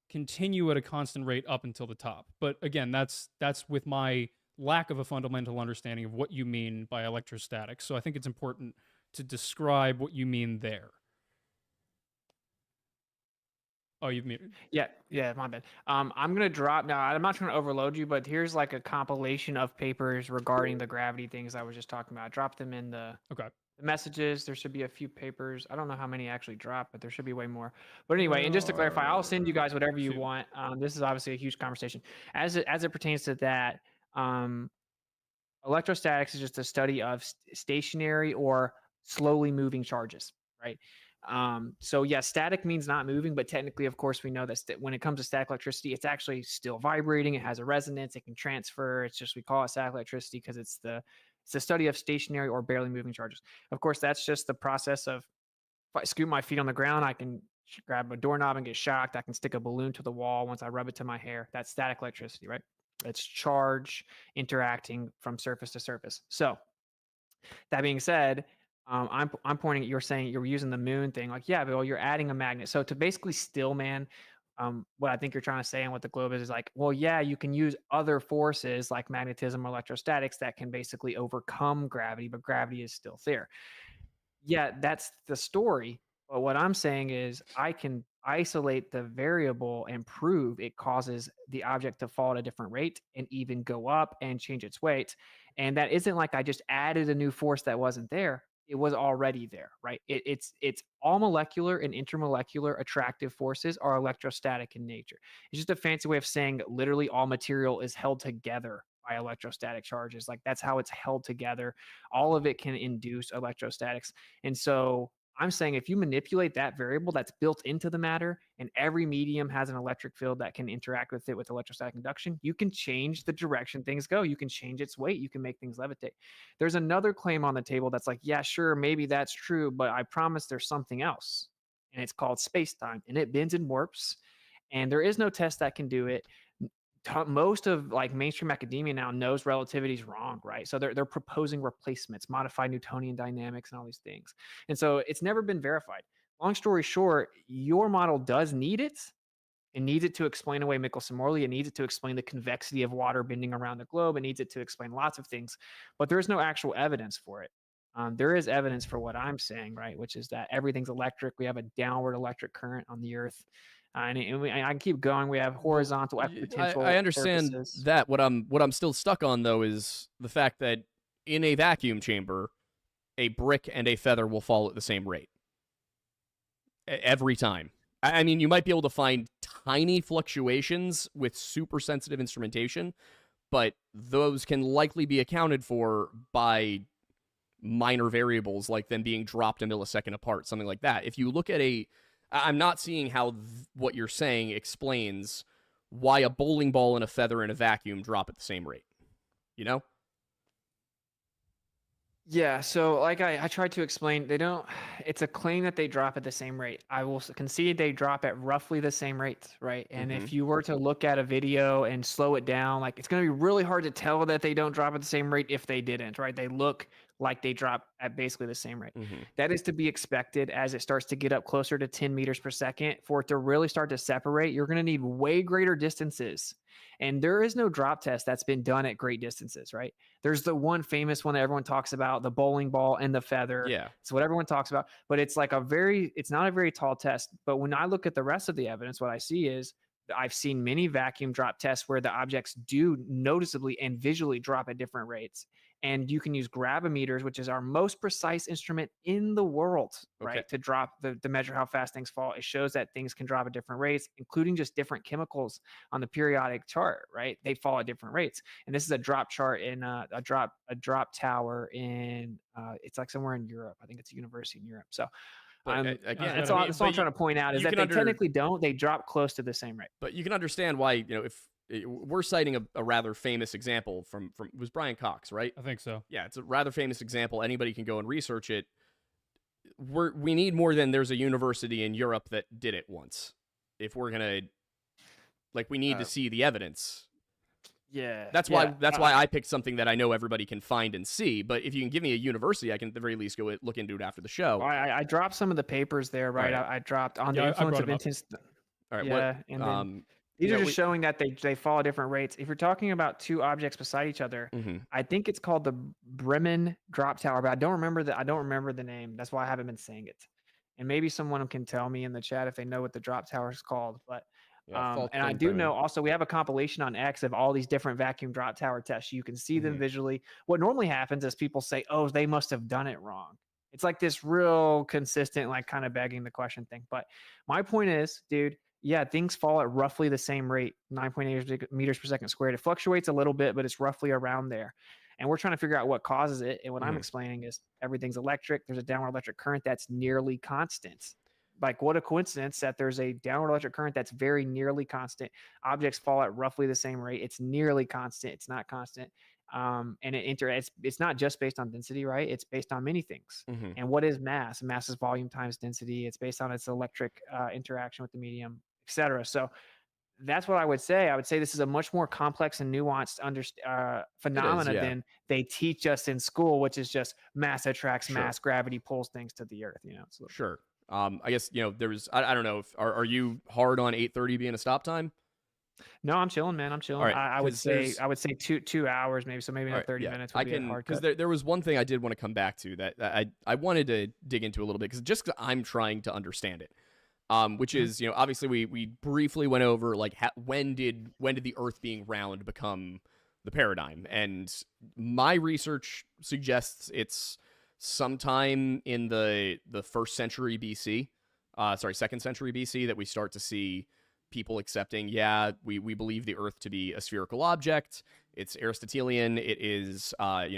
continue at a constant rate up until the top? But again, that's with my lack of a fundamental understanding of what you mean by electrostatics. So I think it's important to describe what you mean there. Oh, you've muted. Yeah, my bad. I'm gonna drop now. I'm not trying to overload you, but here's like a compilation of papers regarding the gravity things I was just talking about. I dropped them in the Okay. messages. There should be a few papers. I don't know how many actually dropped, but there should be way more. But anyway, and just to clarify, I'll send you guys whatever you Two. want. This is obviously a huge conversation. As it pertains to that, electrostatics is just a study of stationary or slowly moving charges, right? So yeah, static means not moving, but technically, of course, we know that when it comes to static electricity, it's actually still vibrating. It has a resonance. It can transfer. It's just we call it static electricity because it's the study of stationary or barely moving charges. Of course, that's just the process of if I scoot my feet on the ground, I can grab a doorknob and get shocked. I can stick a balloon to the wall once I rub it to my hair. That's static electricity, right? It's charge interacting from surface to surface. So that being said, I'm pointing at you're saying you're using the moon thing. Like, yeah, but you're adding a magnet. So to basically still man, what I think you're trying to say and what the globe is like, well, yeah, you can use other forces like magnetism or electrostatics that can basically overcome gravity, but gravity is still there. Yeah, that's the story. But what I'm saying is I can isolate the variable and prove it causes the object to fall at a different rate and even go up and change its weight. And that isn't like I just added a new force that wasn't there. It was already there, right? It's all molecular and intermolecular attractive forces are electrostatic in nature. It's just a fancy way of saying literally all material is held together by electrostatic charges. Like that's how it's held together. All of it can induce electrostatics. And so I'm saying if you manipulate that variable that's built into the matter, and every medium has an electric field that can interact with it with electrostatic induction, you can change the direction things go. You can change its weight. You can make things levitate. There's another claim on the table that's like, yeah, sure, maybe that's true, but I promise there's something else. And it's called space-time, and it bends and warps. And there is no test that can do it. Most of like mainstream academia now knows relativity is wrong, right? So they're proposing replacements, modified Newtonian dynamics, and all these things. And so it's never been verified. Long story short, your model does need it. It needs it to explain away Michelson-Morley. It needs it to explain the convexity of water bending around the globe. It needs it to explain lots of things, but there is no actual evidence for it. There is evidence for what I'm saying, right? Which is that everything's electric. We have a downward electric current on the Earth. I can keep going. We have horizontal equipotential I understand surfaces. that. What I'm still stuck on though is the fact that in a vacuum chamber, a brick and a feather will fall at the same rate every time. I mean, you might be able to find tiny fluctuations with super sensitive instrumentation, but those can likely be accounted for by minor variables like them being dropped a millisecond apart, something like that. If you look at I'm not seeing how what you're saying explains why a bowling ball and a feather in a vacuum drop at the same rate. You know? Yeah, so like I tried to explain, it's a claim that they drop at the same rate. I will concede they drop at roughly the same rate, right? And if you were to look at a video and slow it down, like it's going to be really hard to tell that they don't drop at the same rate if they didn't, right? They look like they drop at basically the same rate. That is to be expected as it starts to get up closer to 10 meters per second. For it to really start to separate, you're going to need way greater distances. And there is no drop test that's been done at great distances, right? There's the one famous one that everyone talks about, the bowling ball and the feather. Yeah. It's what everyone talks about, but it's like it's not a very tall test. But when I look at the rest of the evidence, what I see is I've seen many vacuum drop tests where the objects do noticeably and visually drop at different rates. And you can use gravimeters, which is our most precise instrument in the world, right? To drop to measure how fast things fall. It shows that things can drop at different rates, including just different chemicals on the periodic chart, right? They fall at different rates. And this is a drop chart in a drop tower in it's like somewhere in Europe. I think it's a university in Europe. So again, that's all I'm trying to point out is that they technically don't. They drop close to the same rate. But you can understand why, if we're citing a rather famous example from it was Brian Cox, right? I think so. Yeah, it's a rather famous example. Anybody can go and research it. We need more than there's a university in Europe that did it once. If we're gonna, we need to see the evidence. Yeah, that's why I picked something that I know everybody can find and see. But if you can give me a university, I can at the very least go look into it after the show. I dropped some of the papers there, right? I dropped on the influence of intense. All right, yeah, and then these are just showing that they fall at different rates. If you're talking about two objects beside each other, I think it's called the Bremen drop tower, but I don't remember the name. That's why I haven't been saying it. And maybe someone can tell me in the chat if they know what the drop tower is called. But and I do know also we have a compilation on X of all these different vacuum drop tower tests. You can see them visually. What normally happens is people say, "Oh, they must have done it wrong." It's like this real consistent, like kind of begging the question thing. But my point is, dude, yeah, things fall at roughly the same rate, 9.8 meters per second squared. It fluctuates a little bit, but it's roughly around there. And we're trying to figure out what causes it. And what I'm explaining is everything's electric. There's a downward electric current that's nearly constant. Like, what a coincidence that there's a downward electric current that's very nearly constant. Objects fall at roughly the same rate. It's nearly constant. It's not constant. And it's not just based on density, right? It's based on many things. And what is mass? Mass is volume times density. It's based on its electric interaction with the medium, etc. So that's what I would say. I would say this is a much more complex and nuanced phenomena than they teach us in school, which is just mass attracts mass, gravity pulls things to the earth. So. Sure. I guess there's I don't know if are you hard on 8:30 being a stop time? No, I'm chilling, man. I'm chilling. Right, I would say 2 hours maybe. So maybe not 30 minutes. Would be a hard cut. Because there was one thing I did want to come back to that I wanted to dig into a little bit because I'm trying to understand it. Which is obviously we briefly went over when did the Earth being round become the paradigm, and my research suggests it's sometime in the second century BC that we start to see people accepting, we believe the Earth to be a spherical object. It's Aristotelian. It is, kind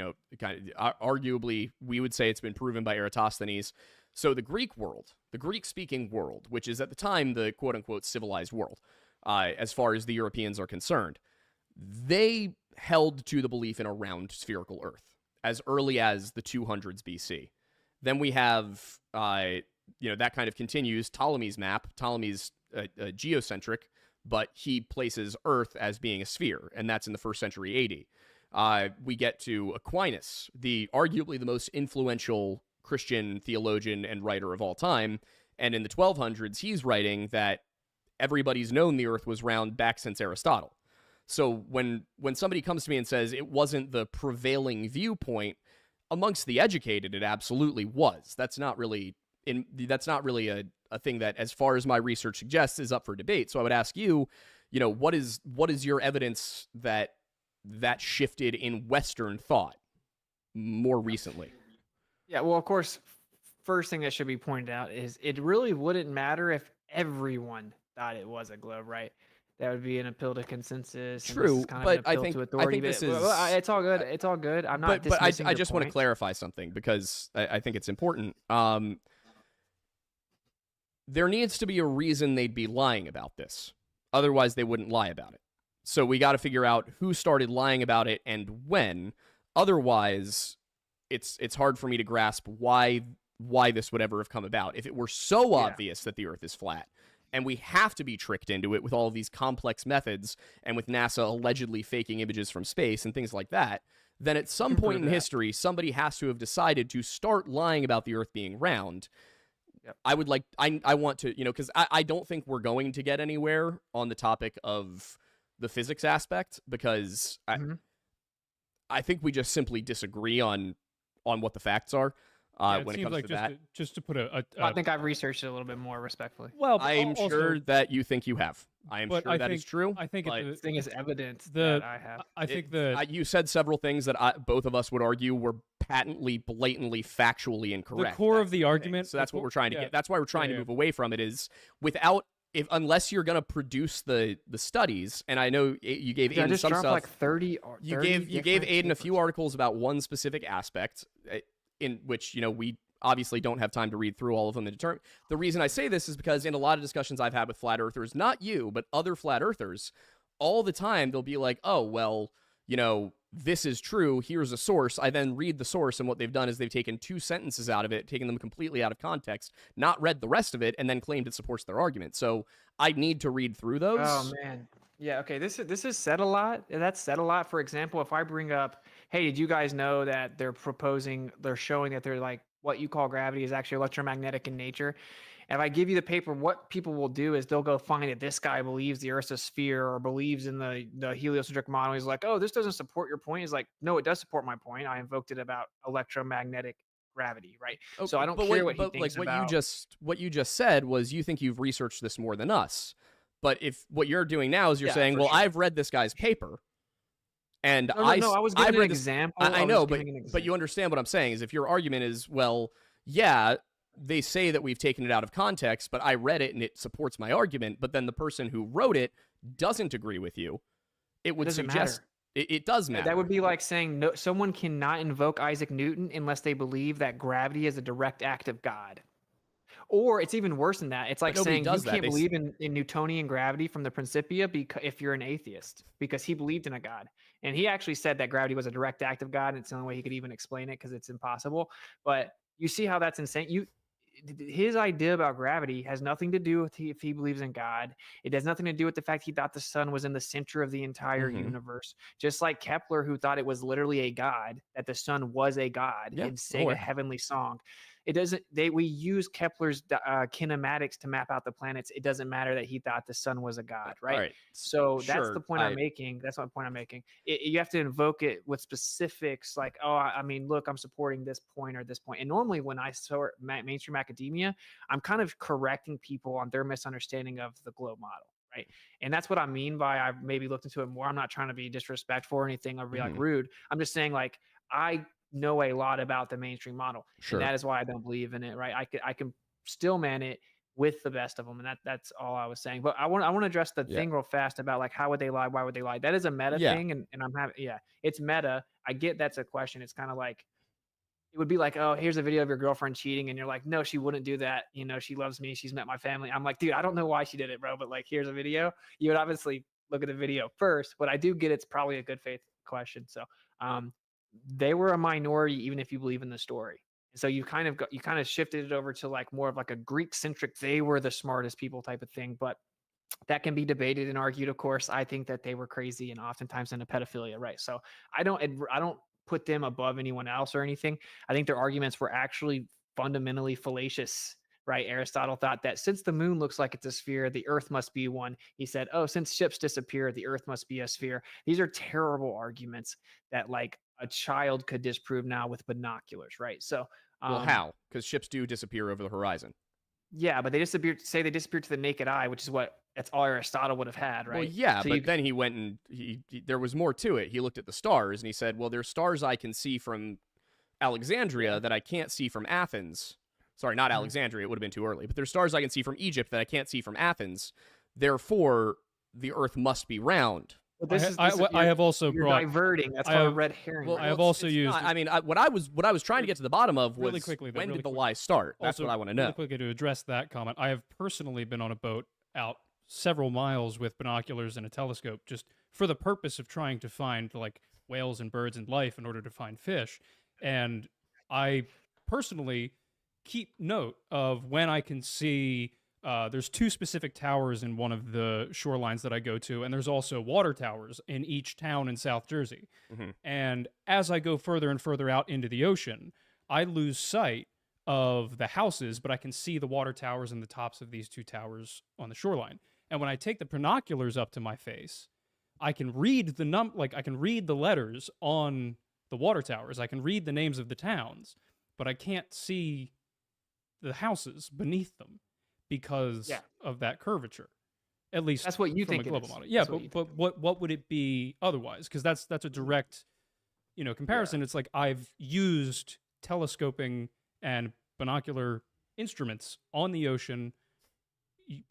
of arguably, we would say it's been proven by Eratosthenes. So the Greek world, the Greek-speaking world, which is at the time the quote-unquote civilized world, as far as the Europeans are concerned, they held to the belief in a round spherical Earth as early as the 200s BC. Then we have, that kind of continues. Ptolemy's map. Ptolemy's geocentric, but he places Earth as being a sphere, and that's in the 1st century AD. We get to Aquinas, arguably the most influential Christian theologian and writer of all time, and in the 1200s, he's writing that everybody's known the Earth was round back since Aristotle. So when somebody comes to me and says it wasn't the prevailing viewpoint amongst the educated, it absolutely was. That's not really a thing that, as far as my research suggests, is up for debate. So I would ask you, what is your evidence that shifted in Western thought more recently? Yeah, well, of course, first thing that should be pointed out is it really wouldn't matter if everyone thought it was a globe, right? That would be an appeal to consensus. True, but I think this is. It's all good. It's all good. I'm not. But I just want to clarify something because I think it's important. There needs to be a reason they'd be lying about this. Otherwise, they wouldn't lie about it. So we got to figure out who started lying about it and when. Otherwise, it's hard for me to grasp why this would ever have come about. If it were so obvious that the Earth is flat, and we have to be tricked into it with all of these complex methods, and with NASA allegedly faking images from space and things like that, then at some point in history, somebody has to have decided to start lying about the Earth being round. Yep. I want to, because I don't think we're going to get anywhere on the topic of the physics aspect, because I think we just simply disagree on what the facts are. When it comes to that, just to put I think I've researched it a little bit more respectfully. Well, I'm sure that you think you have. I am sure that is true. I think the thing is evidence that I have. I think you said several things that both of us would argue were patently, blatantly, factually incorrect. The core of the argument. So that's what we're trying to get. That's why we're trying to move away from it. Is without. Unless you're gonna produce the studies, and I know you gave Aiden some stuff. Like 30 you gave Aiden a few articles about one specific aspect, in which we obviously don't have time to read through all of them and determine. The reason I say this is because in a lot of discussions I've had with flat earthers, not you, but other flat earthers, all the time they'll be like, "Oh, well, this is true. Here's a source." I then read the source, and what they've done is they've taken 2 sentences out of it, taken them completely out of context, not read the rest of it, and then claimed it supports their argument. So I need to read through those. Oh man, yeah. Okay, this is said a lot. That's said a lot. For example, if I bring up, "Hey, did you guys know that they're showing that they're like what you call gravity is actually electromagnetic in nature?" If I give you the paper, what people will do is they'll go find that this guy believes the Earth's a sphere or believes in the heliocentric model. He's like, "Oh, this doesn't support your point." He's like, "No, it does support my point. I invoked it about electromagnetic gravity, right?" Okay, so I don't care what he thinks about. What you just said was you think you've researched this more than us. But if what you're doing now is you're saying, "Well, I've read this guy's paper." And no, I was giving an example. I know, but you understand what I'm saying is if your argument is, well, yeah, they say that we've taken it out of context, but I read it and it supports my argument, but then the person who wrote it doesn't agree with you, it would suggest it does matter. That would be like saying someone cannot invoke Isaac Newton unless they believe that gravity is a direct act of God. Or it's even worse than that. It's like saying you can't believe in Newtonian gravity from the Principia if you're an atheist, because he believed in a God. And he actually said that gravity was a direct act of God, and it's the only way he could even explain it because it's impossible. But you see how that's insane? His idea about gravity has nothing to do with if he believes in God. It has nothing to do with the fact he thought the sun was in the center of the entire universe. Just like Kepler, who thought it was literally a god, that the sun was a god and sang a heavenly song. It doesn't. We use Kepler's kinematics to map out the planets. It doesn't matter that he thought the sun was a god, right? All right. So that's the point I'm making. That's my point I'm making. You have to invoke it with specifics, like, "Oh, I mean, look, I'm supporting this point or this point." And normally, when I sort mainstream academia, I'm kind of correcting people on their misunderstanding of the globe model, right? And that's what I mean by I've maybe looked into it more. I'm not trying to be disrespectful or anything or be like rude. I'm just saying, like, I know a lot about the mainstream model, and that is why I don't believe in it, right? I can stillman it with the best of them, and that's all I was saying. But I want to address the thing real fast about like how would they lie, why would they lie? That is a meta thing, and I'm having it's meta. I get that's a question. It's kind of like it would be like, oh, here's a video of your girlfriend cheating, and you're like, no, she wouldn't do that. You know, she loves me. She's met my family. I'm like, dude, I don't know why she did it, bro, but like, here's a video. You would obviously look at the video first, but I do get it's probably a good faith question. So, they were a minority, even if you believe in the story. And so you kind of shifted it over to like more of like a Greek centric. They were the smartest people type of thing, but that can be debated and argued. Of course, I think that they were crazy and oftentimes into pedophilia, right? So I don't put them above anyone else or anything. I think their arguments were actually fundamentally fallacious, right? Aristotle thought that since the moon looks like it's a sphere, the earth must be one. He said, oh, since ships disappear, the earth must be a sphere. These are terrible arguments that like a child could disprove now with binoculars, right? So, Well, how? Because ships do disappear over the horizon. yeah, but they disappeared to the naked eye, which is that's all Aristotle would have had, right? Well, yeah, So but then he went and he there was more to it. He looked at the stars and he said, well, there's stars I can see from Alexandria that I can't see from Athens. Sorry, not Alexandria. It would have been too early. But there's stars I can see from Egypt that I can't see from Athens. Therefore, the Earth must be round. Well, I have also you're brought diverting. That's called a red herring. Well, I have also used. I mean, what I was trying to get to the bottom of was really quickly, when really did the quick- lie start? That's also, what I want to know. Really quickly to address that comment, I have personally been on a boat out several miles with binoculars and a telescope, just for the purpose of trying to find like whales and birds and life in order to find fish, and I personally keep note of when I can see. There's two specific towers in one of the shorelines that I go to, and there's also water towers in each town in South Jersey. Mm-hmm. And as I go further and further out into the ocean, I lose sight of the houses, but I can see the water towers and the tops of these two towers on the shoreline. And when I take the binoculars up to my face, I can read I can read the letters on the water towers. I can read the names of the towns, but I can't see the houses beneath them because of that curvature. At least that's what you from think a global it is. model. Yeah, but what would it be otherwise? Because that's a direct, comparison. It's like I've used telescoping and binocular instruments on the ocean,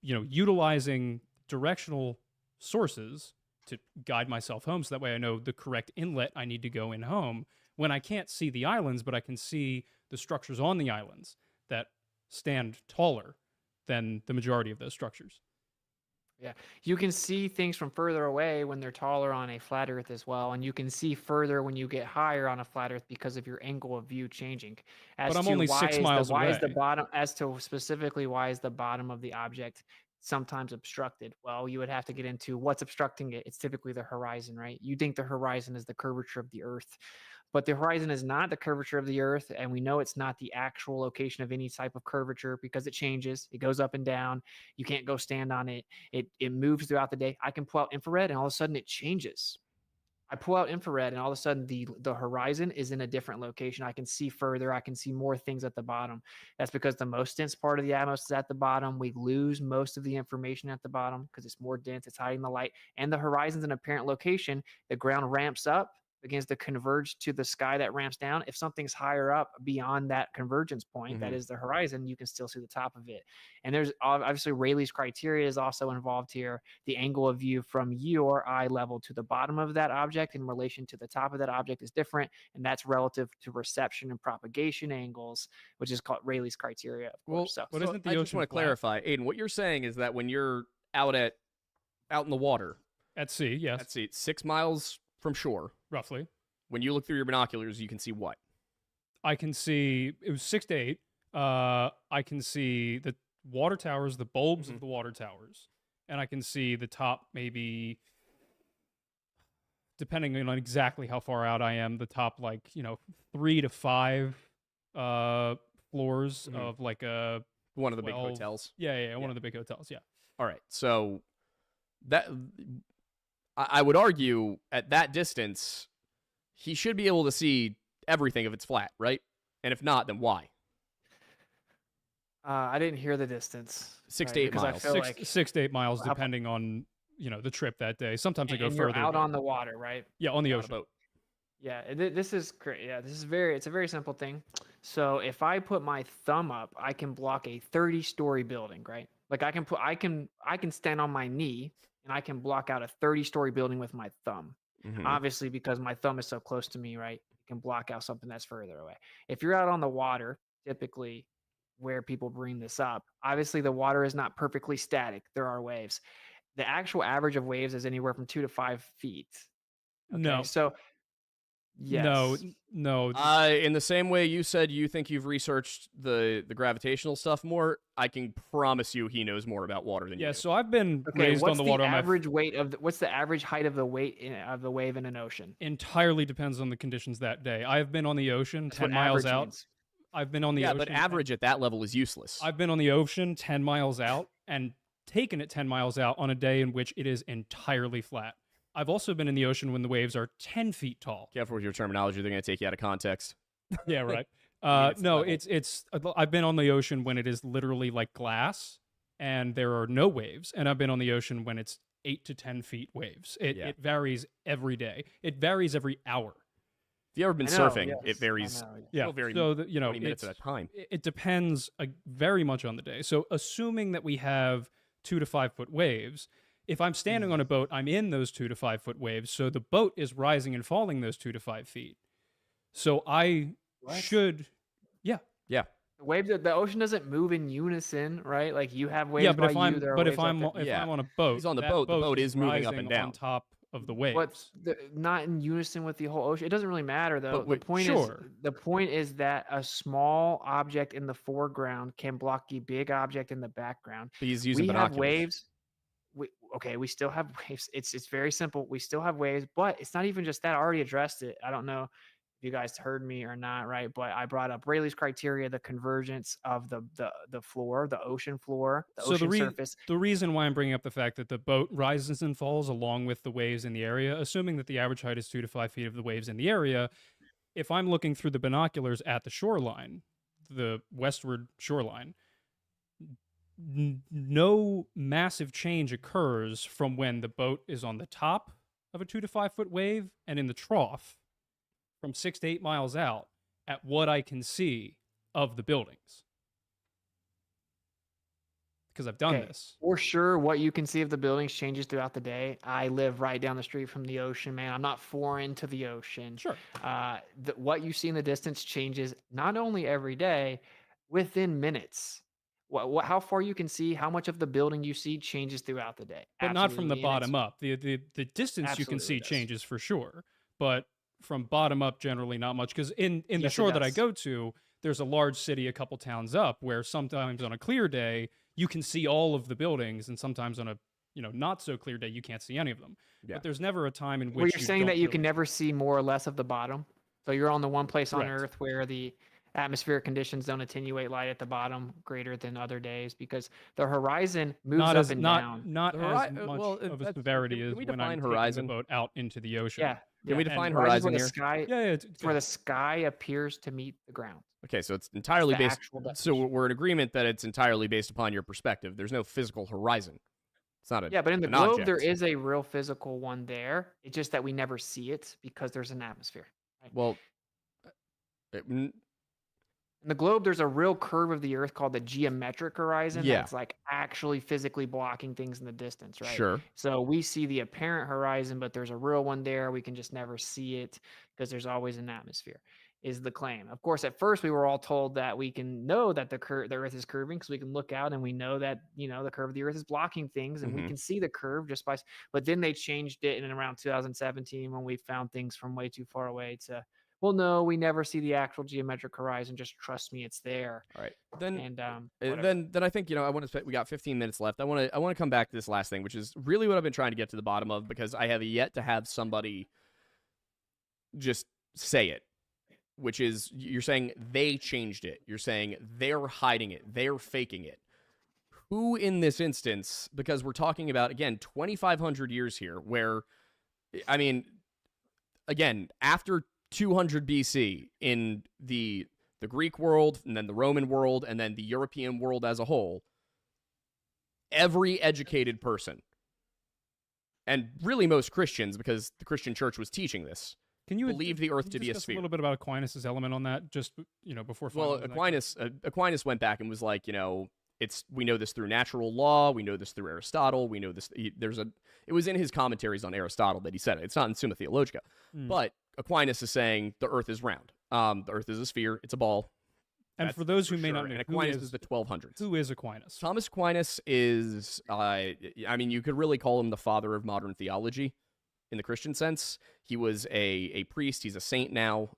utilizing directional sources to guide myself home, so that way I know the correct inlet I need to go in home when I can't see the islands, but I can see the structures on the islands that stand taller than the majority of those structures. Yeah, you can see things from further away when they're taller on a flat Earth as well, and you can see further when you get higher on a flat Earth because of your angle of view changing. But I'm only 6 miles away. Why is the bottom, as to specifically why is the bottom of the object sometimes obstructed? Well, you would have to get into what's obstructing it. It's typically the horizon, right? You think the horizon is the curvature of the Earth, but the horizon is not the curvature of the Earth, and we know it's not the actual location of any type of curvature because it changes. It goes up and down. You can't go stand on it. It moves throughout the day. I can pull out infrared, and all of a sudden it changes. I pull out infrared, and all of a sudden the horizon is in a different location. I can see further. I can see more things at the bottom. That's because the most dense part of the atmosphere is at the bottom. We lose most of the information at the bottom because it's more dense. It's hiding the light, and the horizon's an apparent location. The ground ramps up, begins to converge to the sky that ramps down. If something's higher up beyond that convergence point, that is the horizon, you can still see the top of it. And there's obviously Rayleigh's criteria is also involved here. The angle of view from your eye level to the bottom of that object in relation to the top of that object is different. And that's relative to reception and propagation angles, which is called Rayleigh's criteria. Of course. So, but isn't the I ocean just want to flat? clarify, Aiden, what you're saying is that when you're out in the water, At sea, yes, at sea, 6 miles from shore, roughly. when you look through your binoculars, you can see what? I can see, it was 6 to 8. I can see the water towers, the bulbs of the water towers, and I can see the top, maybe, depending on exactly how far out I am, the top 3 to 5 floors of like a one of the big hotels. Yeah, one of the big hotels. Yeah. All right, so that I would argue at that distance, he should be able to see everything if it's flat, right? And if not, then why? I didn't hear the distance. 6 to 8 miles. 6 to 8 miles, depending on the trip that day. Sometimes I go and further. You're out on the water, right? Yeah, on the On a ocean. boat. Yeah, this is great. Yeah, it's a very simple thing. So if I put my thumb up, I can block a 30-story building, right? Like I can stand on my knee and I can block out a 30-story building with my thumb. Mm-hmm. Obviously, because my thumb is so close to me, right? It can block out something that's further away. If you're out on the water, typically where people bring this up, obviously the water is not perfectly static. There are waves. The actual average of waves is anywhere from 2 to 5 feet. Okay, No, so no, yes. no. In the same way you said you think you've researched the gravitational stuff more, I can promise you he knows more about water than you Yeah, do. so I've been Okay, raised on what's the the water on my average weight of what's the average height of the of the wave in an ocean? entirely depends on the conditions that day. I have been on the ocean That's 10 what miles average out. means. I've been on the Yeah, ocean. but average at that level is useless. I've been on the ocean 10 miles out and taken it 10 miles out on a day in which it is entirely flat. I've also been in the ocean when the waves are 10 feet tall. Careful with your terminology; they're going to take you out of context. Yeah, right. It's No, level. it's. I've been on the ocean when it is literally like glass and there are no waves, and I've been on the ocean when it's 8 to 10 feet waves. It varies every day. It varies every hour. If you ever been I know, surfing, it yes, varies. I know, Yeah. It'll vary So 20 minutes at a time. It depends very much on the day. So assuming that we have 2 to 5 foot waves, if I'm standing on a boat, I'm in those 2 to 5 foot waves. So the boat is rising and falling those 2 to 5 feet. So I What? should, yeah. Yeah. The waves, the ocean doesn't move in unison, right? Like you have waves Yeah, but by if you, I'm there are but waves if up I'm there. if Yeah. I'm on a boat, He's on the that boat, the boat is moving up rising and down. on top of the But waves. not in unison with the whole ocean. It doesn't really matter though. But wait, sure. The point is that a small object in the foreground can block a big object in the background. But he's using We have binoculars. waves. We still have waves. It's very simple. We still have waves, but it's not even just that. I already addressed it. I don't know if you guys heard me or not, right? But I brought up Rayleigh's criteria, the convergence of the floor, the ocean floor, the So ocean surface. the reason why I'm bringing up the fact that the boat rises and falls along with the waves in the area, assuming that the average height is 2 to 5 feet of the waves in the area, if I'm looking through the binoculars at the shoreline, the westward shoreline, no massive change occurs from when the boat is on the top of a 2 to 5 foot wave and in the trough from 6 to 8 miles out at what I can see of the buildings. Because I've done Okay. this. For sure, what you can see of the buildings changes throughout the day. I live right down the street from the ocean, man. I'm not foreign to the ocean. Sure. What you see in the distance changes not only every day, within minutes. How far you can see, how much of the building you see changes throughout the day. But not from the Absolutely, and bottom up. The distance you can see Absolutely does. changes for sure. But from bottom up, generally not much. Because in the Yes, it shore that I does. go to, there's a large city a couple towns up where sometimes on a clear day, you can see all of the buildings. And sometimes on a not so clear day, you can't see any of them. Yeah. But there's never a time in which Well, you're saying don't that you really- can never see more or less of the bottom. So you're on the one place on Correct. Earth where the atmospheric conditions don't attenuate light at the bottom greater than other days because the horizon moves not up as and not down. not The as hori- much well, of a that's- severity can as we when I'm define taking horizon? the boat out into the ocean. Yeah. Can we yeah. define And horizon where here? the sky, Yeah, yeah. where the sky appears to meet the ground. Okay, so it's entirely the based. actual So definition. we're in agreement that it's entirely based upon your perspective. There's no physical horizon. It's not a. Yeah, but in the an globe, object. there is a real physical one there. It's just that we never see it because there's an atmosphere. Well, In the globe, there's a real curve of the Earth called the geometric horizon. Yeah. That's like actually physically blocking things in the distance, right? sure. So we see the apparent horizon, but there's a real one there. We can just never see it because there's always an atmosphere, is the claim. Of course, at first we were all told that we can know that the Earth is curving because we can look out and we know that, the curve of the Earth is blocking things and we Mhm. can see the curve just by, but then they changed it in around 2017 when we found things from way too far away to, well, no, we never see the actual geometric horizon. Just trust me, it's there. All right. Then And then whatever. then I think I want to. We got 15 minutes left. I want to come back to this last thing, which is really what I've been trying to get to the bottom of because I have yet to have somebody just say it. Which is you're saying they changed it. You're saying they're hiding it. They're faking it. Who in this instance? Because we're talking about again 2,500 years here, where I mean, again after 200 BC in the Greek world, and then the Roman world, and then the European world as a whole, every educated person, and really most Christians, because the Christian church was teaching this, Can you believed the Earth to be a discuss a sphere. little bit about Aquinas' element on that, just before? Well, finalizing that question? Aquinas went back and was like, we know this through natural law, we know this through Aristotle, we know this. It was in his commentaries on Aristotle that he said it. It's not in Summa Theologica, but Aquinas is saying the Earth is round. The Earth is a sphere. It's a ball. And for those who may not know, and Aquinas is the 1200s. Who is Aquinas? Thomas Aquinas is, you could really call him the father of modern theology in the Christian sense. He was a priest. He's a saint now.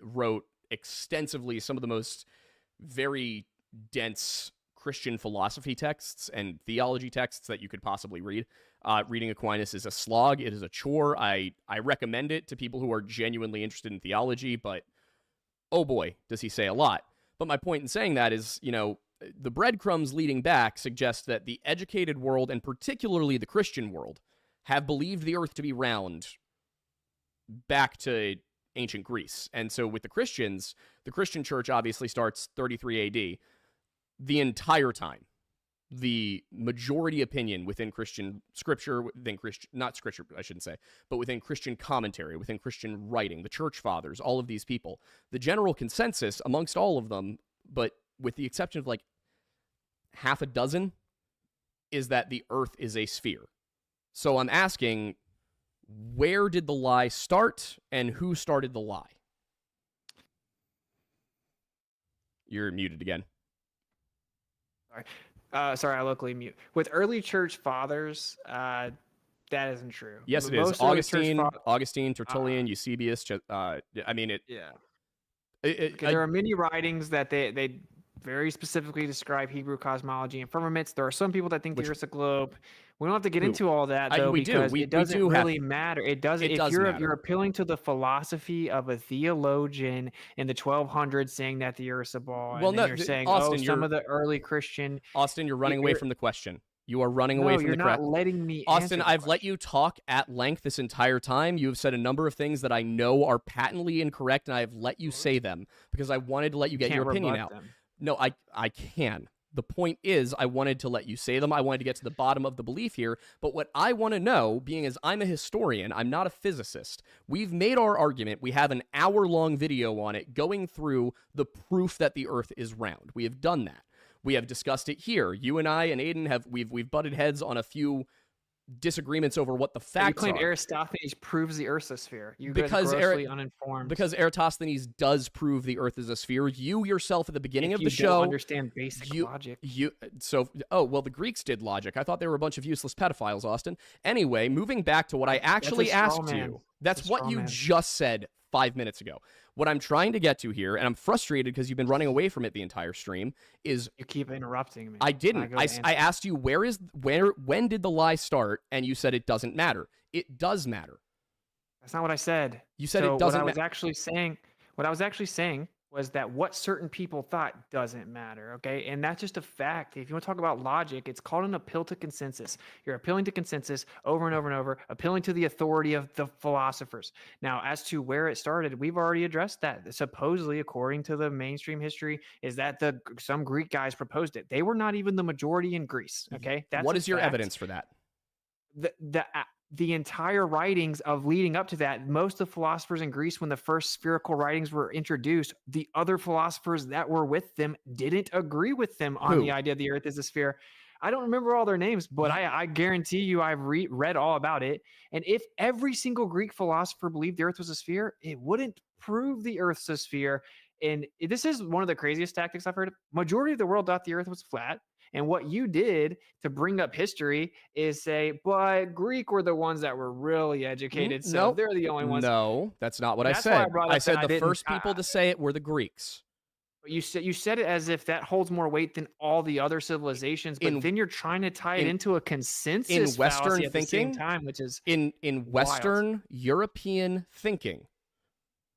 Wrote extensively some of the most very dense Christian philosophy texts and theology texts that you could possibly read. Reading Aquinas is a slog. It is a chore. I recommend it to people who are genuinely interested in theology, but oh boy, does he say a lot. But my point in saying that is, the breadcrumbs leading back suggest that the educated world, and particularly the Christian world, have believed the Earth to be round back to ancient Greece. And so with the Christians, the Christian church obviously starts 33 AD. The entire time, the majority opinion within Christian scripture, not scripture, I shouldn't say, but within Christian commentary, within Christian writing, the church fathers, all of these people, the general consensus amongst all of them, but with the exception of like half a dozen, is that the Earth is a sphere. So I'm asking, where did the lie start and who started the lie? You're muted again. Sorry, I locally mute. With early church fathers, that isn't true. Yes, it Most is. early church Augustine, Tertullian, Eusebius. yeah. There There are many writings that they very specifically describe Hebrew cosmology and firmaments. There are some people that think the Earth's a globe. We don't have to get into all that though, because it doesn't really matter. It doesn't. If you're appealing to the philosophy of a theologian in the 1200s saying that the Earth's a ball, and then you're saying, Austin, some of the early Christian. Austin, you're running away from the question. You are running away from the correct. You're not letting me. Austin, I've let you talk at length this entire time. You have said a number of things that I know are patently incorrect, and I have let you say them because I wanted to let you get your opinion out. No, I can. The point is, I wanted to let you say them. I wanted to get to the bottom of the belief here. But what I want to know, being as I'm a historian, I'm not a physicist, we've made our argument. We have an hour-long video on it going through the proof that the Earth is round. We have done that. We have discussed it here. You and I and Aiden we've butted heads on a few disagreements over what the facts are. You claim Aristophanes proves the Earth's a sphere. You guys are grossly uninformed. Because Eratosthenes does prove the Earth is a sphere. You yourself at the beginning of the show don't understand basic logic. The Greeks did logic. I thought they were a bunch of useless pedophiles, Austin. Anyway, moving back to what I actually asked you. That's what you just said 5 minutes ago. What I'm trying to get to here, and I'm frustrated because you've been running away from it the entire stream, is you keep interrupting me. I didn't. I asked you when did the lie start, and you said it doesn't matter. It does matter. That's not what I said. You said it doesn't matter. What I was actually saying was that what certain people thought doesn't matter, okay? And that's just a fact. If you want to talk about logic, it's called an appeal to consensus. You're appealing to consensus over and over and over, appealing to the authority of the philosophers. Now, as to where it started, we've already addressed that. Supposedly, according to the mainstream history, is that some Greek guys proposed it. They were not even the majority in Greece, okay? What is your evidence for that? The entire writings of leading up to that, most of the philosophers in Greece, when the first spherical writings were introduced, the other philosophers that were with them didn't agree with them on the idea the Earth is a sphere. I don't remember all their names, but I guarantee you I've read all about it. And if every single Greek philosopher believed the Earth was a sphere, it wouldn't prove the Earth's a sphere. And this is one of the craziest tactics I've heard. Majority of the world thought the Earth was flat. And what you did to bring up history is say, but Greek were the ones that were really educated, so they're the only ones. No, that's not what I said. I said the first people to say it were the Greeks. But you said it as if that holds more weight than all the other civilizations, but then you're trying to tie it into a consensus in Western at thinking, the same time, which is in Western European thinking.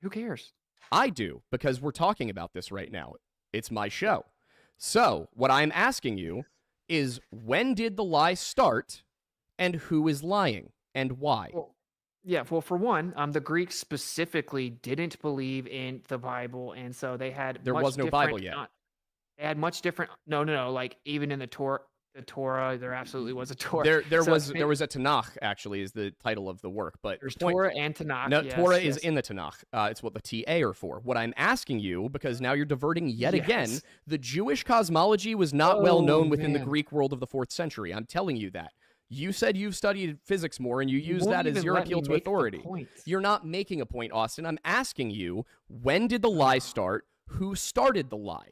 Who cares? I do, because we're talking about this right now. It's my show. So, what I'm asking you is, when did the lie start, and who is lying, and why? Well, for one, the Greeks specifically didn't believe in the Bible, and so they had There was no Bible yet. They had much different. No. Like even in the the Torah. There absolutely was a Torah. There So was a Tanakh, actually, is the title of the work, but there's the point. Torah and Tanakh. No, Yes, Torah is yes, in the Tanakh. It's what the TA are for. What I'm asking you, because now you're diverting yet again, yes. the Jewish cosmology was not well Oh known within the man, Greek world of the 4th century. I'm telling you that. You said you've studied physics more and you you use won't that as even your let appeal me to make the authority. point. You're not making a point, Austin. I'm asking you, when did the lie start? Who started the lie?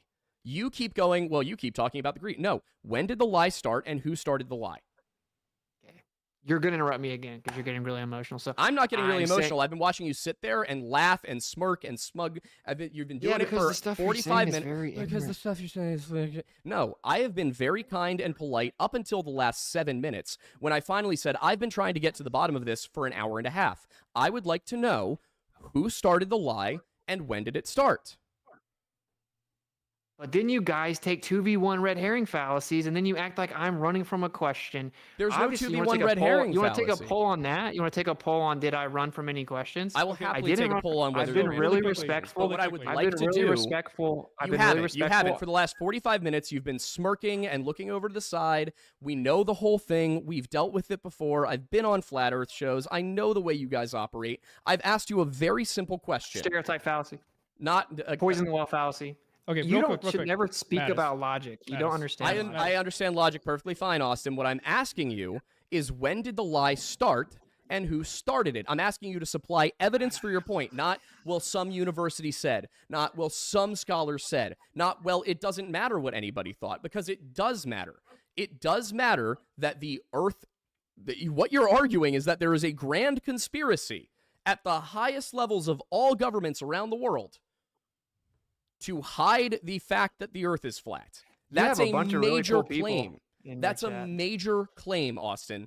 You keep going, well, you keep talking about the Greek. No, when did the lie start and who started the lie? Okay. You're gonna interrupt me again because you're getting really emotional. So I'm not getting really I'm saying, emotional. I've been watching you sit there and laugh and smirk and smug. You've been yeah, doing it because for the stuff you're 45 saying is minutes. very Because the ignorant. stuff you're saying is. No, I have been very kind and polite up until the last 7 minutes when I finally said, I've been trying to get to the bottom of this for an hour and a half. I would like to know who started the lie and when did it start? But then you guys take 2v1 red herring fallacies, and then you act like I'm running from a question. There's no Obviously, you want to 2v1 take a red poll. herring You want to take a fallacy. poll on that? You want to take a poll on did I run from any questions? I will Okay. happily didn't take a run. poll on I've whether been there Okay, really really quickly, respectful. But what I would quickly. I've like been to really do. respectful. I've You been really haven't. You respectful. haven't. For the last 45 minutes, you've been smirking and looking over to the side. We know the whole thing. We've dealt with it before. I've been on Flat Earth shows. I know the way you guys operate. I've asked you a very simple question. Stereotype fallacy. Not. Poison the well fallacy. Okay, You real don't quick, should never speak Mattis, about logic. You don't Mattis, understand logic. I understand logic perfectly fine, Austin. What I'm asking you is when did the lie start and who started it? I'm asking you to supply evidence for your point, not, well, some university said, not, well, some scholars said, not, well, it doesn't matter what anybody thought, because it does matter. It does matter that the Earth, what you're arguing is that there is a grand conspiracy at the highest levels of all governments around the world to hide the fact that the Earth is flat. You That's have a a bunch of really major cool people claim. in your That's a chat. major claim, Austin.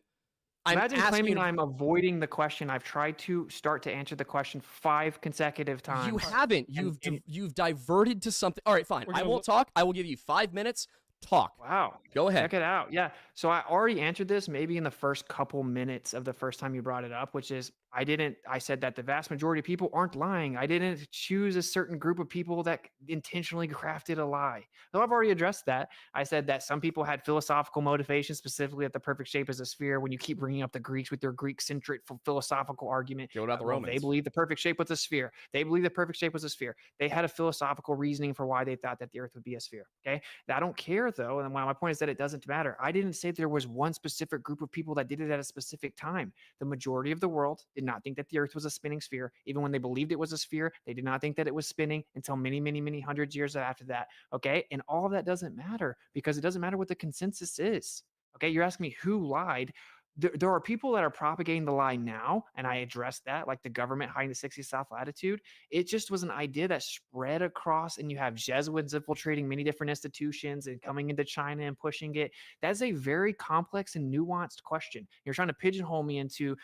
I'm Imagine asking claiming you to- I'm avoiding the question. I've tried to start to answer the question 5 consecutive times. You haven't. You've diverted to something. All right, fine. We're I gonna won't talk. I will give you 5 minutes. Talk. Wow. Go ahead. Check it out. Yeah. So I already answered this maybe in the first couple minutes of the first time you brought it up, which is I said that the vast majority of people aren't lying. I didn't choose a certain group of people that intentionally crafted a lie. So I've already addressed that. I said that some people had philosophical motivation, specifically that the perfect shape is a sphere. When you keep bringing up the Greeks with their Greek-centric philosophical argument, What about the they Romans? believe the perfect shape was a sphere. They believe the perfect shape was a sphere. They had a philosophical reasoning for why they thought that the Earth would be a sphere. Okay. I don't care though. And my point is that it doesn't matter. I didn't say there was one specific group of people that did it at a specific time. The majority of the world did not think that the Earth was a spinning sphere. Even when they believed it was a sphere, they did not think that it was spinning until many, many, many hundreds of years after that. Okay. And all of that doesn't matter because it doesn't matter what the consensus is. Okay. You're asking me who lied. There are people that are propagating the lie now, and I addressed that, like the government hiding the 60th south latitude. It just was an idea that spread across, and you have Jesuits infiltrating many different institutions and coming into China and pushing it. That's a very complex and nuanced question. You're trying to pigeonhole me into,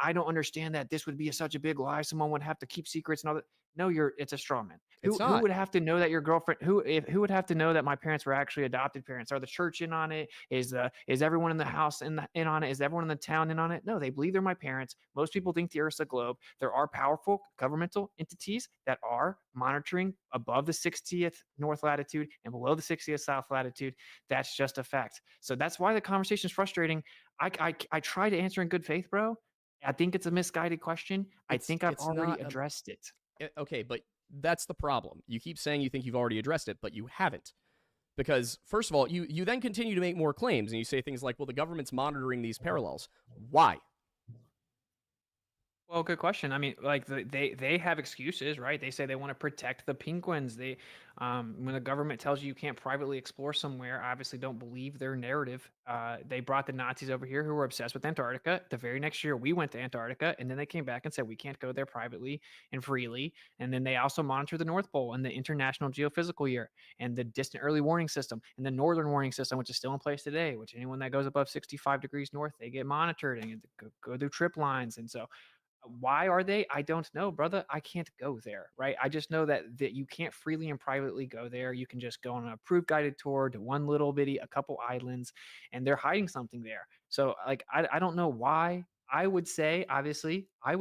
I don't understand that this would be such a big lie. Someone would have to keep secrets and all that. No, it's a straw man. It's Who not. would have to know that your girlfriend? Who would have to know that my parents were actually adopted parents? Are the church in on it? Is everyone in the house in on it? Is everyone in the town in on it? No, they believe they're my parents. Most people think the Earth's a globe. There are powerful governmental entities that are monitoring above the 60th north latitude and below the 60th south latitude. That's just a fact. So that's why the conversation is frustrating. I try to answer in good faith, bro. I think it's a misguided question. I think I've already addressed it. Okay, but that's the problem. You keep saying you think you've already addressed it, but you haven't. Because, first of all, you then continue to make more claims, and you say things like, well, the government's monitoring these parallels. Why? Well, good question. I mean, like they have excuses, right? They say they want to protect the penguins. When the government tells you can't privately explore somewhere, I obviously don't believe their narrative. They brought the Nazis over here who were obsessed with Antarctica. The very next year, we went to Antarctica, and then they came back and said we can't go there privately and freely. And then they also monitor the North Pole and the International Geophysical Year and the Distant Early Warning System and the Northern Warning System, which is still in place today. Which anyone that goes above 65 degrees north, they get monitored and go through trip lines. And so why are they? I don't know, brother. I can't go there, right? I just know that you can't freely and privately go there. You can just go on an approved guided tour to one little bitty, a couple islands, and they're hiding something there. So, like, I don't know why. I would say, obviously, I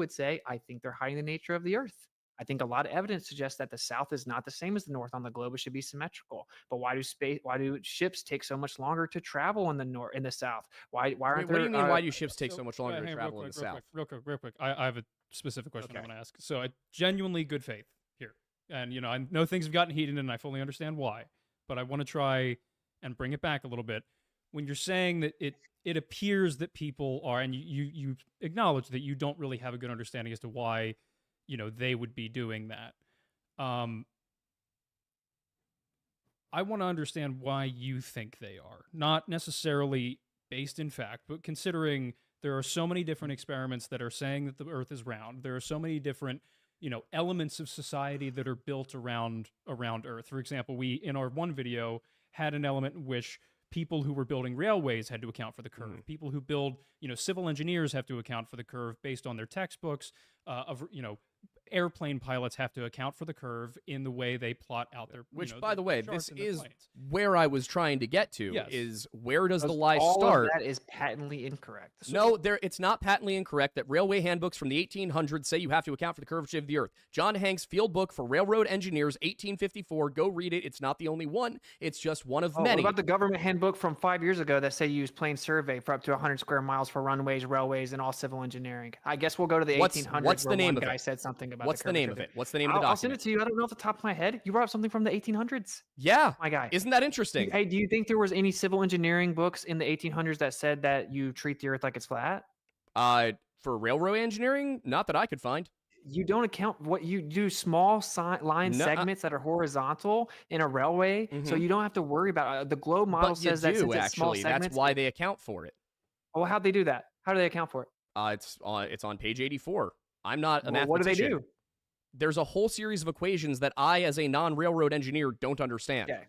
think they're hiding the nature of the Earth. I think a lot of evidence suggests that the South is not the same as the North on the globe. It should be symmetrical. But why do ships take so much longer to travel in the North, in the South? Why Wait, aren't what do there? you mean? Why do ships take So so much longer to hang on, travel in the South? real quick. I have a specific question I Okay. want to ask. So I genuinely good faith here, and I know things have gotten heated, and I fully understand why. But I want to try and bring it back a little bit. When you're saying that it appears that people are, and you acknowledge that you don't really have a good understanding as to why they would be doing that. I want to understand why you think they are, not necessarily based in fact, but considering there are so many different experiments that are saying that the Earth is round. There are so many different elements of society that are built around Earth. For example, we in our one video had an element in which people who were building railways had to account for the curve. People who build civil engineers have to account for the curve based on their textbooks. Airplane pilots have to account for the curve in the way they plot out their By the way, charts this in their is planes. where I was trying to get to. Yes. Is where does the Because lie all start? of that is patently incorrect. No, it's not patently incorrect that railway handbooks from the 1800s say you have to account for the curvature of the Earth. John Hanks' Field Book for Railroad Engineers, 1854. Go read it. It's not the only one. It's just one of many. What about the government handbook from 5 years ago that say you use plane survey for up to 100 square miles for runways, railways, and all civil engineering? I guess we'll go to the 1800s. What's the where name one of guy it? said something about What's the name of it? What's the name of the I'll send document? it to you. I don't know off the top of my head. You brought up something from the 1800s. Yeah. My guy. Isn't that interesting? Hey, do you think there was any civil engineering books in the 1800s that said that you treat the Earth like it's flat? For railroad engineering, not that I could find. You don't account what you do small line segments that are horizontal in a railway, so you don't have to worry about the globe model But you says that do since it's small actually. segments. That's why they account for it. Well, how'd they do that? How do they account for it? It's on page 84. I'm not a Well, what do they mathematician. do? There's a whole series of equations that I, as a non-railroad engineer, don't understand. Okay.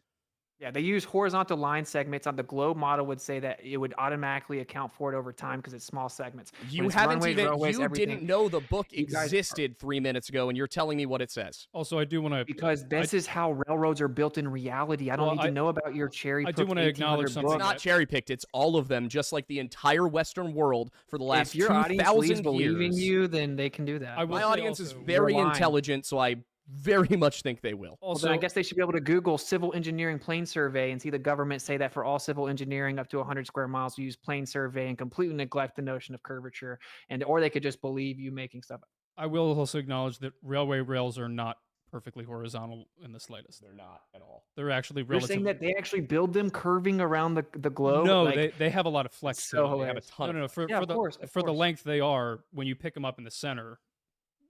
Yeah, they use horizontal line segments. On the globe model would say that it would automatically account for it over time because it's small segments. You When it's haven't runways, even railways, you everything, didn't know the book You guys are- existed 3 minutes ago, and you're telling me what it says. Also, I do want to because this is how railroads are built in reality. I don't Well, need to know about your cherry. I do wanna acknowledge something It's not cherry picked. It's all of them, just like the entire Western world for the last If your audience leaves 2,000 believing years. you, then they can do that. I will My say audience is also- very You're lying. intelligent, so I very much think they will. Well, Also, then I guess they should be able to Google civil engineering plane survey and see the government say that for all civil engineering up to 100 square miles, we use plane survey and completely neglect the notion of curvature. Or they could just believe you making stuff up. I will also acknowledge that railway rails are not perfectly horizontal in the slightest. They're not at all. They're actually You're saying relatively. that they actually build them curving around the globe? No, Like, they have a lot of flex it's to so them. They have a hilarious. ton. No, of for, Yeah, for of the course, of for the course. length they are, when you pick them up in the center.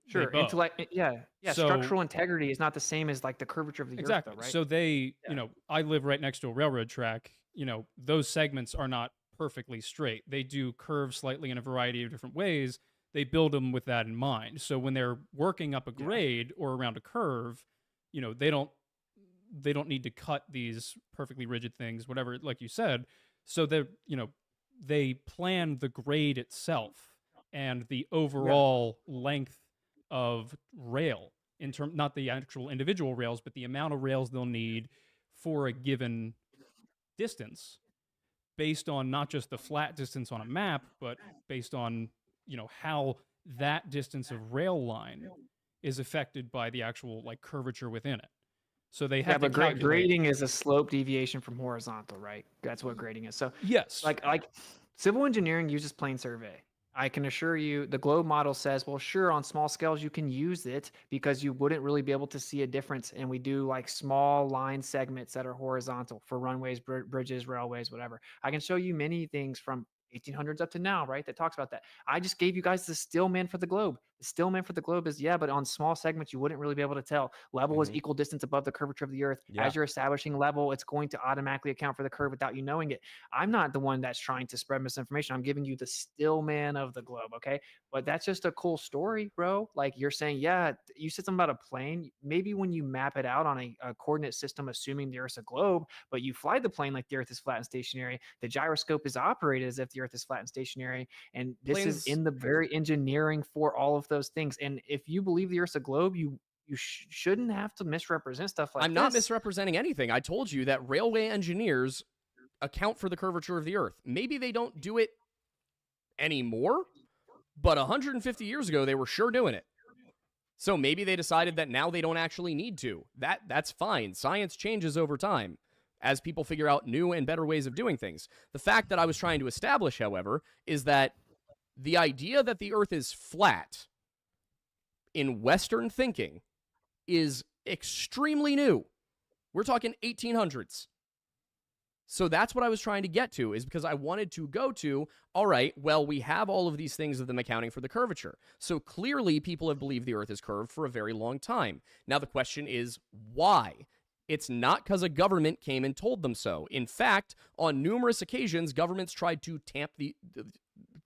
they Sure, bow. intellect. Yeah. So- Structural integrity is not the same as like the curvature of the Exactly. Earth, though, right? So they, Yeah. I live right next to a railroad track. Those segments are not perfectly straight. They do curve slightly in a variety of different ways. They build them with that in mind. So when they're working up a grade or around a curve, they don't need to cut these perfectly rigid things, whatever, like you said. So they plan the grade itself and the overall length of rail not the actual individual rails, but the amount of rails they'll need for a given distance based on not just the flat distance on a map, but based on, how that distance of rail line is affected by the actual like curvature within it. So they have to but calculate. grading is a slope deviation from horizontal, right? That's what grading is. So Yes. like civil engineering uses plane survey. I can assure you the globe model says, well, sure, on small scales you can use it because you wouldn't really be able to see a difference. And we do like small line segments that are horizontal for runways, bridges, railways, whatever. I can show you many things from 1800s up to now, right? That talks about that. I just gave you guys the still man for the globe. The still man for the globe is, but on small segments, you wouldn't really be able to tell. Level is equal distance above the curvature of the Earth. Yeah. As you're establishing level, it's going to automatically account for the curve without you knowing it. I'm not the one that's trying to spread misinformation. I'm giving you the still man of the globe, okay? But that's just a cool story, bro. Like you're saying, you said something about a plane. Maybe when you map it out on a coordinate system, assuming the Earth's a globe, but you fly the plane like the Earth is flat and stationary, the gyroscope is operated as if the Earth is flat and stationary. And this is in the very engineering for all of those things. And if you believe the Earth's a globe, you shouldn't have to misrepresent stuff like I'm not misrepresenting anything. I told you that railway engineers account for the curvature of the Earth. Maybe they don't do it anymore, but 150 years ago, they were sure doing it. So maybe they decided that now they don't actually need to. That's fine. Science changes over time as people figure out new and better ways of doing things. The fact that I was trying to establish, however, is that the idea that the Earth is flat in Western thinking is extremely new. We're talking 1800s. So that's what I was trying to get to, is because I wanted to go to, all right, well, we have all of these things of them accounting for the curvature. So clearly people have believed the Earth is curved for a very long time. Now the question is, why? It's not because a government came and told them so. In fact, on numerous occasions, governments tried to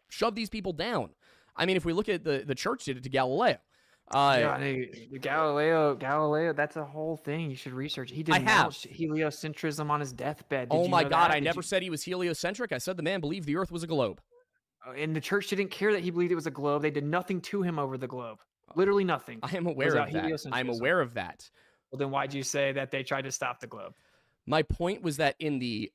shove these people down. I mean, if we look at the church did it to Galileo. Galileo, that's a whole thing. You should research. He denounced heliocentrism on his deathbed. Oh my God, I never said he was heliocentric. I said the man believed the Earth was a globe. And the church didn't care that he believed it was a globe. They did nothing to him over the globe. Literally nothing. I am aware of that. I'm aware of that. Well, then why'd you say that they tried to stop the globe? My point was that in the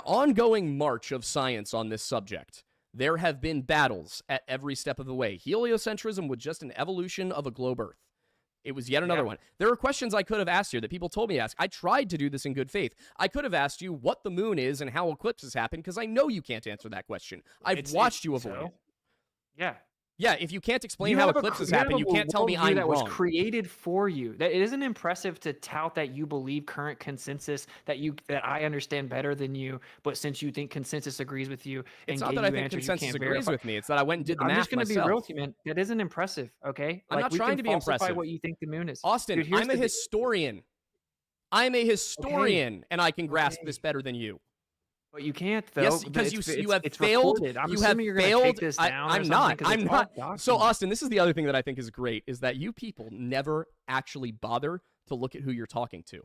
ongoing march of science on this subject, there have been battles at every step of the way. Heliocentrism was just an evolution of a globe Earth. It was yet another one. There are questions I could have asked here that people told me to ask. I tried to do this in good faith. I could have asked you what the moon is and how eclipses happen, because I know you can't answer that question. I've watched you avoid it. Yeah. Yeah, if you can't explain how eclipses happen, you can't tell me I'm that wrong. Was created for you. That it isn't impressive to tout that you believe current consensus, that I understand better than you, but since you think consensus agrees with you, it's not that I think consensus agrees with me. It's that I went and did the math myself. I'm just going to be real with you, man. That isn't impressive, okay? I'm not trying to be impressive. What you think the moon is, Austin. Dude, I'm a historian. I'm a historian, and I can grasp this better than you. But you can't, though. Yes, because you have failed. You have failed. I'm not. So, Austin, this is the other thing that I think is great, is that you people never actually bother to look at who you're talking to.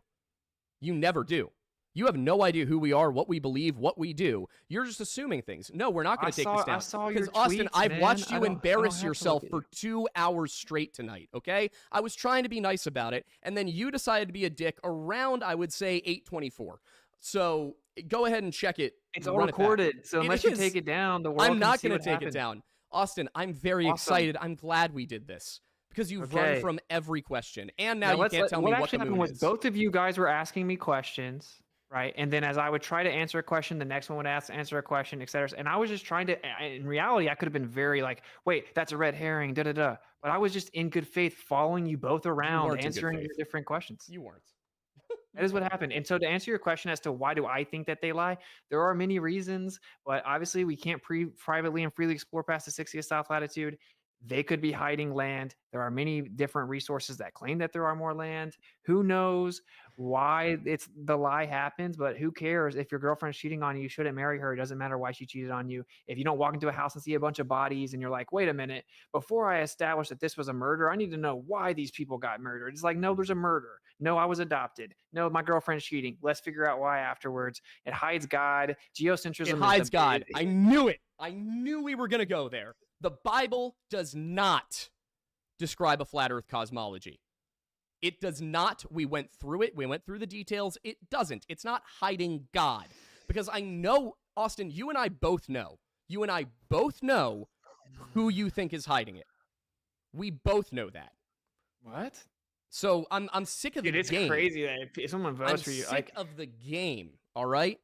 You never do. You have no idea who we are, what we believe, what we do. You're just assuming things. No, we're not going to take this down. Because, Austin, I've watched you embarrass yourself for 2 hours straight tonight, okay? I was trying to be nice about it, and then you decided to be a dick around, I would say, 8:24. So go ahead and check it. It's all recorded, so unless you take it down, the world I'm not going to take it down. Austin, I'm very excited. I'm glad we did this, because you've run from every question, and now you can't tell me what the moon is. Both of you guys were asking me questions, right? And then as I would try to answer a question, the next one would answer a question, etc. And I was just trying to, in reality, I could have been very like, wait, that's a red herring, da-da-da. But I was just in good faith following you both around, answering your different questions. You weren't. That is what happened. And so to answer your question as to why do I think that they lie, there are many reasons, but obviously we can't privately and freely explore past the 60th south latitude. They could be hiding land. There are many different resources that claim that there are more land. Who knows why the lie happens, but who cares? If your girlfriend's cheating on you, you shouldn't marry her. It doesn't matter why she cheated on you. If you don't walk into a house and see a bunch of bodies and you're like, wait a minute, before I establish that this was a murder, I need to know why these people got murdered. It's like, no, there's a murder. No, I was adopted. No, my girlfriend's cheating. Let's figure out why afterwards. It hides God. Geocentrism. It hides God. I knew it. I knew we were going to go there. The Bible does not describe a flat earth cosmology. It does not. We went through it. We went through the details. It doesn't. It's not hiding God. Because I know, Austin, you and I both know. You and I both know who you think is hiding it. We both know that. What? So I'm sick of the game. It's crazy that if someone votes for you. I'm sick of the game, all right?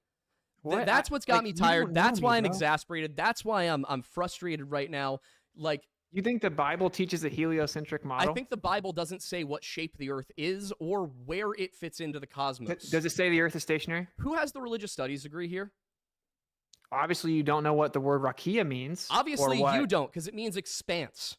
What? That's what's got me tired. That's why I'm exasperated. That's why I'm frustrated right now. Like, you think the Bible teaches a heliocentric model? I think the Bible doesn't say what shape the Earth is or where it fits into the cosmos. Does it say the Earth is stationary? Who has the religious studies degree here? Obviously, you don't know what the word rakia means. Obviously, you don't, because it means expanse.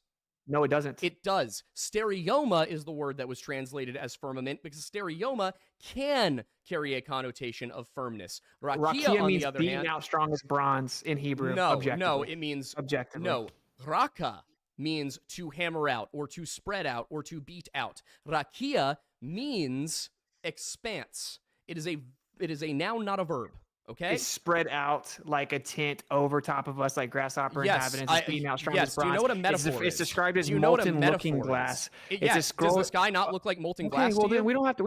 No, it doesn't. It does. Stereoma is the word that was translated as firmament, because stereoma can carry a connotation of firmness. Rakia on means the other beaten hand, out strong as bronze in Hebrew. No, it means objectively. No, raka means to hammer out or to spread out or to beat out. Rakia means expanse. It is a noun, not a verb. Okay, it's spread out like a tent over top of us, like grasshopper inhabitants. It's beating out strong as bronze. Do you know what a metaphor is? It's described as molten looking glass. Does the sky not look like molten glass? Well, then we don't have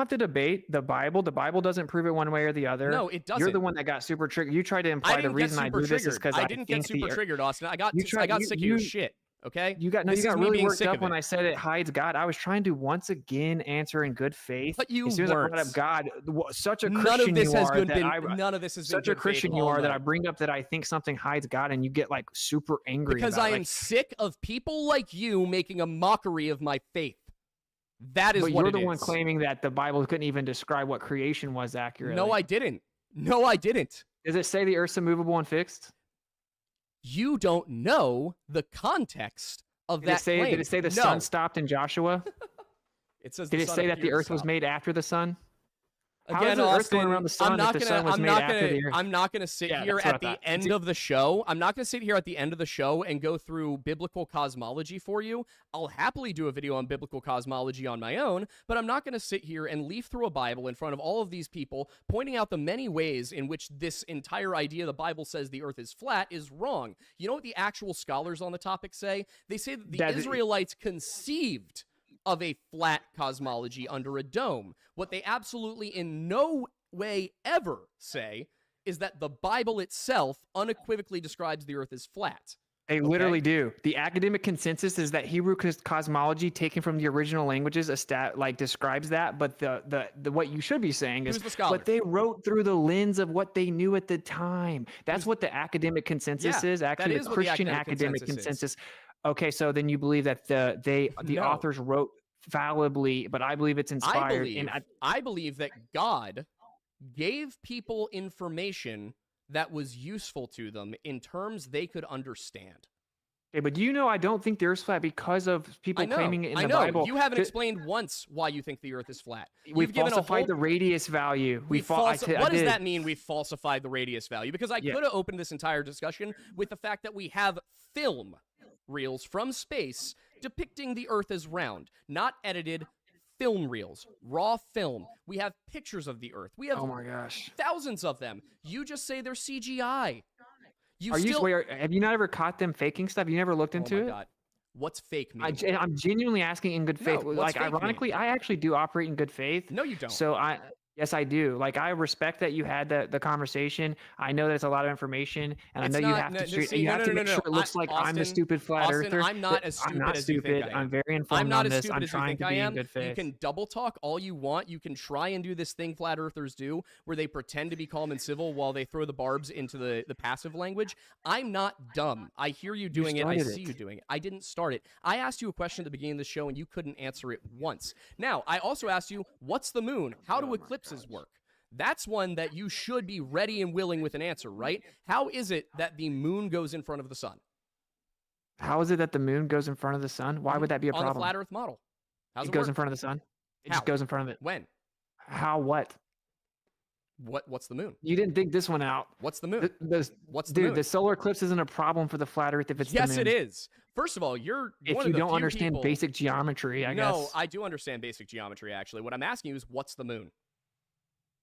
to debate the Bible. The Bible doesn't prove it one way or the other. No, it doesn't. You're the one that got super triggered. You tried to imply the reason I do this is because I didn't get super triggered, Austin. I got sick of your shit. Okay? You got This is me really being worked sick up of when it. I said it hides God. I was trying to once again answer in good faith. But you As soon as I brought weren't. up God, such a None of Christian this you has are been that none of this has been such a good faith Christian you all are that I night. bring up that I think something hides God, and you get like super angry Because about I it. am sick of people like you making a mockery of my faith. That is But what you're it the one is. claiming that the Bible couldn't even describe what creation was accurately. No, I didn't. No, I didn't. Does it say the earth's immovable and fixed? You don't know the context of that claim. Did it say the sun stopped in Joshua? It says Did the it sun say that the appeared to earth was stop. made after the sun? How Again, is the earth Austin, going around the sun if the sun was made after the earth? I'm not gonna sit Yeah, here that's what at I the thought. end of the show. I'm not gonna sit here at the end of the show and go through biblical cosmology for you. I'll happily do a video on biblical cosmology on my own, but I'm not gonna sit here and leaf through a Bible in front of all of these people, pointing out the many ways in which this entire idea the Bible says the earth is flat is wrong. You know what the actual scholars on the topic say? They say that the Israelites conceived of a flat cosmology under a dome. What they absolutely in no way ever say is that the Bible itself unequivocally describes the earth as flat. They literally do. The academic consensus is that Hebrew cosmology, taken from the original languages, describes that. But the what you should be saying is what they wrote through the lens of what they knew at the time. That's what the academic consensus is. Actually, the Christian academic consensus. Okay, so then you believe that the authors wrote fallibly, but I believe it's inspired. I believe that God gave people information that was useful to them in terms they could understand. Okay, but I don't think the Earth's flat because of people claiming it in the Bible. You haven't explained once why you think the Earth is flat. We've falsified the radius value. What does that mean, we've falsified the radius value? Because I could have opened this entire discussion with the fact that we have film reels from space depicting the Earth as round, not edited film reels, raw film. We have pictures of the Earth. We have thousands of them. You just say they're CGI. Have you not ever caught them faking stuff? You never looked into it? Oh my God. What's fake mean? I'm genuinely asking in good faith. No, like, ironically, I actually do operate in good faith. No, you don't. Yes, I do. Like, I respect that you had the conversation. I know that it's a lot of information, and I know you have to make sure it looks like I'm the stupid flat earther. I'm not as stupid as you think I am. I'm very informed I'm not on as this. stupid I'm as you trying think to I be am. in good faith. You can double talk all you want. You can try and do this thing flat earthers do, where they pretend to be calm and civil while they throw the barbs into the passive language. I'm not dumb. I hear you doing it. I see you doing it. I didn't start it. I asked you a question at the beginning of the show, and you couldn't answer it once. Now, I also asked you, what's the moon? How do eclipses work? That's one that you should be ready and willing with an answer, right? How is it that the moon goes in front of the sun? How is it that the moon goes in front of the sun? Why would that be a problem? On the flat earth model. It goes in front of the sun? It just goes in front of it. When? How? What? What's the moon? You didn't think this one out. What's the moon? What's the moon? The solar eclipse isn't a problem for the flat earth if it's the moon. Yes, it is. First of all, if you don't understand basic geometry, I guess. No, I do understand basic geometry, actually. What I'm asking you is, what's the moon?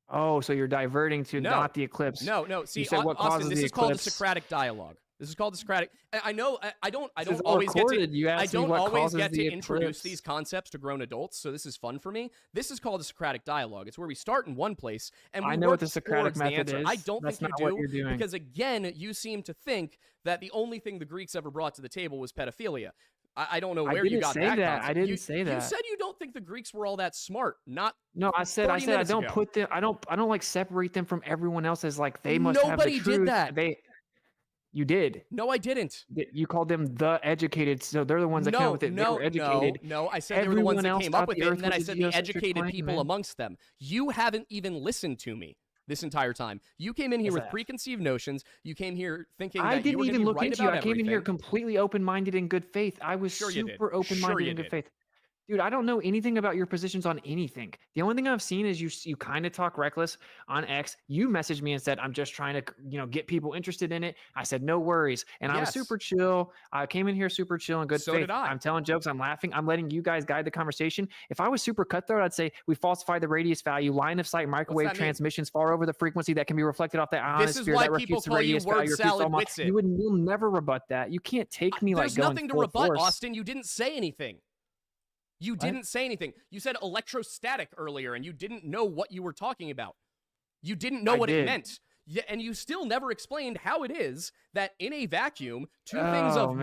Oh, so you're diverting to not the eclipse. No. See, you said what Austin, causes this the is called the eclipse? Socratic dialogue. This is called the Socratic. I know. I don't This is always get to. recorded. You I asked me don't what always causes get to the introduce eclipse. these concepts to grown adults, so this is fun for me. This is called the Socratic dialogue. It's where we start in one place and we I know work what the Socratic towards method the answer. is. I don't That's think not you what do you're doing. because again, you seem to think that the only thing the Greeks ever brought to the table was pedophilia. I don't know where you got that concept. I didn't say that. You said you don't think the Greeks were all that smart. No, I said I don't put them. I don't like separate them from everyone else as like they must have the truth. Nobody did that. You did. No, I didn't. You called them the educated, so they're the ones that came up with it. They were educated. No, I said they were the ones that Everyone came else up with thought it, the and then Earth I was a said the geocentric educated plane, people man. amongst them. You haven't even listened to me this entire time. You came in here with that? preconceived notions. You came here thinking I that you were didn't going to even be look right into you. about I came in here everything. completely open-minded in good faith. I was Sure you did. super open-minded Sure you in good did. faith. Dude, I don't know anything about your positions on anything. The only thing I've seen is you kind of talk reckless on X. You messaged me and said, I'm just trying to, get people interested in it. I said, no worries. And I was Yes. super chill. I came in here super chill and good So faith. did I. I'm telling jokes. I'm laughing. I'm letting you guys guide the conversation. If I was super cutthroat, I'd say we falsify the radius value, line of sight, microwave that mean? transmissions far over the frequency that can be reflected off the This is ionosphere. why That people refutes the call you radius word value. salad Whitsit. You'll never rebut that. You can't take me There's like going nothing to full rebut, force. Austin. You didn't say anything. You didn't say anything. You said electrostatic earlier, and you didn't know what you were talking about. You didn't know what it meant. Yeah, and you still never explained how it is that in a vacuum, two things of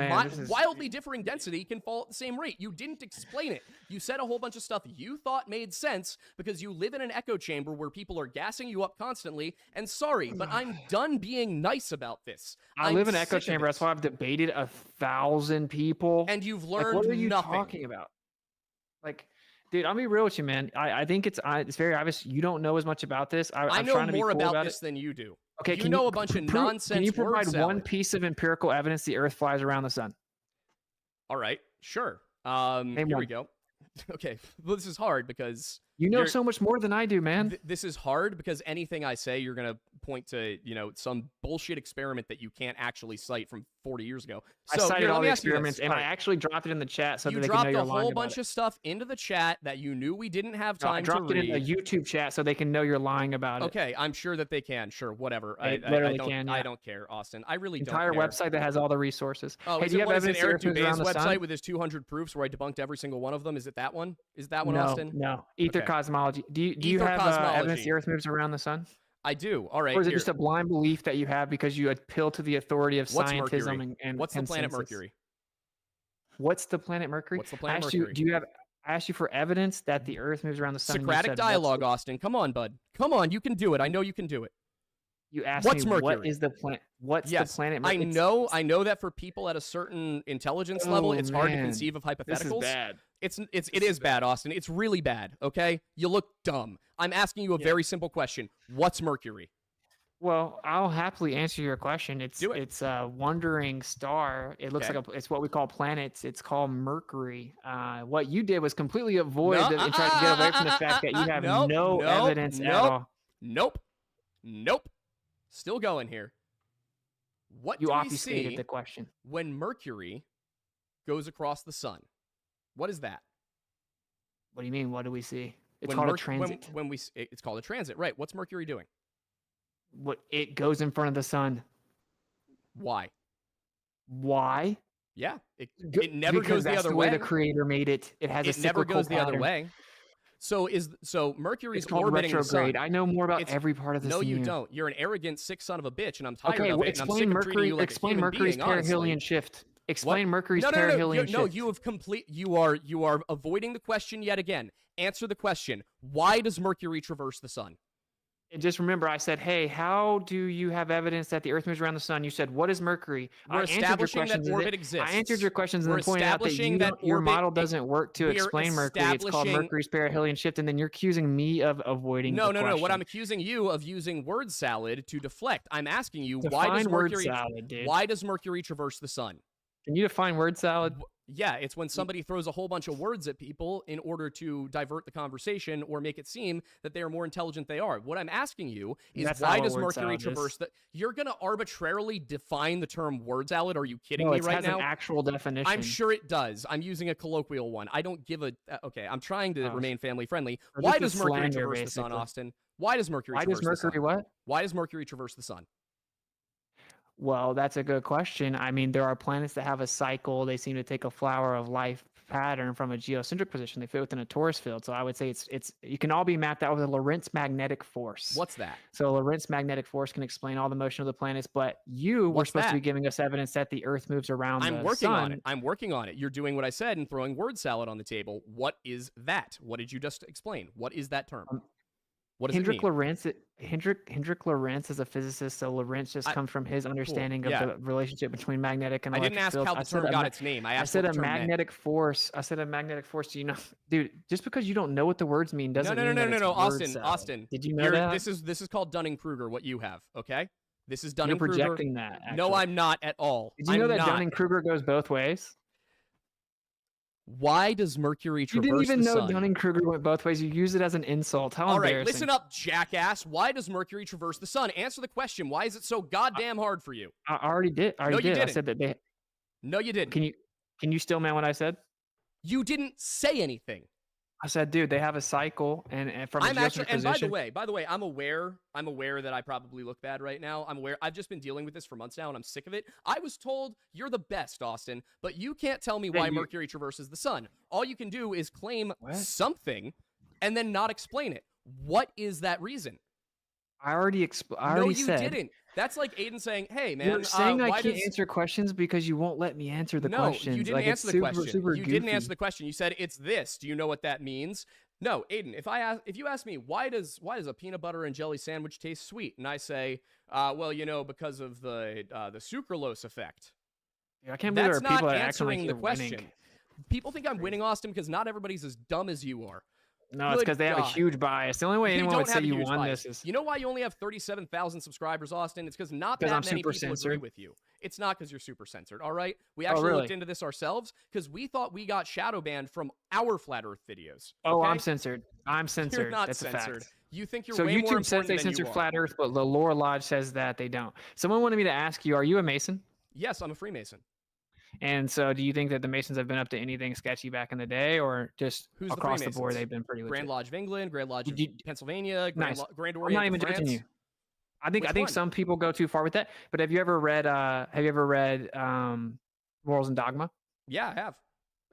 wildly differing density can fall at the same rate. You didn't explain it. You said a whole bunch of stuff you thought made sense because you live in an echo chamber where people are gassing you up constantly. And sorry, but I'm done being nice about this. I live in an echo chamber. That's why I've debated 1,000 people. And you've learned what are you nothing. talking about? Like, dude, I'll be real with you, man. I think it's very obvious you don't know as much about this. I know more about this than you do. Okay, you know a bunch of nonsense. Can you provide one piece of empirical evidence the Earth flies around the sun? All right, sure. Here we go. Okay, well, this is hard because you know so much more than I do, man. This is hard because anything I say, you're gonna point to, some bullshit experiment that you can't actually cite from 40 years ago. So, I cited all the experiments, and I actually dropped it in the chat so that they can know you're lying about it. You dropped a whole bunch of stuff into the chat that you knew we didn't have time to read. I dropped it in the YouTube chat so they can know you're lying about it. Okay, I'm sure that they can. Sure, whatever. They literally can. Yeah. I don't care, Austin. I really don't care. Entire website that has all the resources. Oh, hey, do you have evidence Eric Dubé's website with his 200 proofs where I debunked every single one of them? Is it that one? Is that one, Austin? No. Ether cosmology. Do you have evidence the Earth moves around the sun? I do. All right. Or is it just a blind belief that you have because you appeal to the authority of scientism and what's the planet Mercury? What's the planet Mercury? What's the planet Mercury? I asked you for evidence that the Earth moves around the sun. Socratic dialogue, Austin. Come on, bud. Come on, you can do it. I know you can do it. You asked me Mercury? What is the planet? What's the planet Mercury? I know that for people at a certain intelligence level, it's hard to conceive of hypotheticals. This is bad. It is bad, Austin. It's really bad, okay? You look dumb. I'm asking you a very simple question. What's Mercury? Well, I'll happily answer your question. It's a wandering star. It looks like it's what we call planets. It's called Mercury. What you did was completely avoid and try to get away from the fact that you have no evidence at all. Nope. Still going here. What do we see the question when Mercury goes across the sun? What is that? What do you mean? What do we see? It's called a transit. It's called a transit, right? What's Mercury doing? It goes in front of the sun. Why? Yeah, it never goes the other way. The way the Creator made it. It has a cyclical never goes the pattern. other way. So Mercury's it's called orbiting retrograde. the sun. I know more about every part of this. No, you don't. You're an arrogant, sick son of a bitch, and I'm tired of it. Explain Mercury. Explain Mercury's perihelion shift. Explain Mercury's perihelion shift. No, you are avoiding the question yet again. Answer the question. Why does Mercury traverse the sun? And just remember, I said, hey, how do you have evidence that the Earth moves around the sun? You said, what is Mercury? We're establishing that orbit exists. I answered your questions and then pointed out that your model doesn't work to explain Mercury. It's called Mercury's perihelion shift, and then you're accusing me of avoiding the question. No. What I'm accusing you of using word salad to deflect. I'm asking you, why does Mercury traverse the sun? Can you define word salad? Yeah, it's when somebody throws a whole bunch of words at people in order to divert the conversation or make it seem that they are more intelligent than they are. What I'm asking you is why does Mercury traverse the... You're going to arbitrarily define the term word salad? Are you kidding me right now? It has an actual definition. I'm sure it does. I'm using a colloquial one. I don't give a... Okay, I'm trying to remain family friendly. Why does Mercury traverse the sun, Austin? Why does Mercury traverse the sun? Why does Mercury traverse the sun? Well, that's a good question. I mean, there are planets that have a cycle. They seem to take a flower of life pattern from a geocentric position. They fit within a torus field. So I would say it's you can all be mapped out with a Lorentz magnetic force. What's that? So Lorentz magnetic force can explain all the motion of the planets, but you were supposed to be giving us evidence that the Earth moves around the sun. I'm working on it. You're doing what I said and throwing word salad on the table. What is that? What did you just explain? What is that term? What does it mean? Hendrik Lorentz is a physicist, so Lorentz just comes from his understanding of the relationship between magnetic and electric fields. I didn't ask how the term got its name. I said a magnetic force. I said a magnetic force. Do you know, dude? Just because you don't know what the words mean doesn't mean that it's Austin. Did you know that? This is called Dunning-Kruger. What you have, okay? This is Dunning-Kruger. You're projecting that. Actually. No, I'm not at all. Did you know that Dunning-Kruger goes both ways? Why does Mercury traverse the sun? You didn't even know Dunning-Kruger went both ways. You use it as an insult. How embarrassing. All right, listen up, jackass. Why does Mercury traverse the sun? Answer the question. Why is it so goddamn hard for you? I already did. No, you didn't. I said that they... No, you didn't. Can you still man what I said? You didn't say anything. I said, dude, they have a cycle, and from a geocentric position. And by the way, I'm aware that I probably look bad right now. I'm aware. I've just been dealing with this for months now, and I'm sick of it. I was told you're the best, Austin, but you can't tell me why Mercury traverses the sun. All you can do is claim something, and then not explain it. What is that reason? I already No, you said. didn't. That's like Aiden saying, "Hey, You're man, saying I why can't does?" answer questions because you won't let me answer the No, you questions. didn't Like it's answer the super question. super You goofy. didn't answer the question. You said it's this. Do you know what that means? No, Aiden. If you ask me why does a peanut butter and jelly sandwich taste sweet, and I say, well, because of the sucralose effect. I can't believe there That's are people not that acting like answering the you're question. winning. People think I'm winning, Austin, because not everybody's as dumb as you are. No, it's because they have a God. huge bias. The only way They anyone would don't say have a you huge won bias. this is You know why you only have 37,000 subscribers, Austin? It's because not 'cause that I'm many super people agree censored. with you. It's not because you're super censored, all right? We Oh, actually looked really? into this ourselves because we thought we got shadow banned from our Flat Earth videos. Oh, I'm Okay? censored. I'm You're censored. not That's a censored. fact. You think you're So way more YouTube says important they than censor you are. flat Earth, but the Lore Lodge says that they don't. Someone wanted me to ask you, are you a Mason? Yes, I'm a Freemason. And so do you think that the Masons have been up to anything sketchy back in the day, or just Who's across the the board Freemasons? they've been pretty legit? Grand Lodge of England, Grand Lodge of You- Pennsylvania, nice. Grand I'm Orient not of even France. judging you. I think Which one? some people go too far with that. But have you ever read Morals and Dogma? Yeah, I have.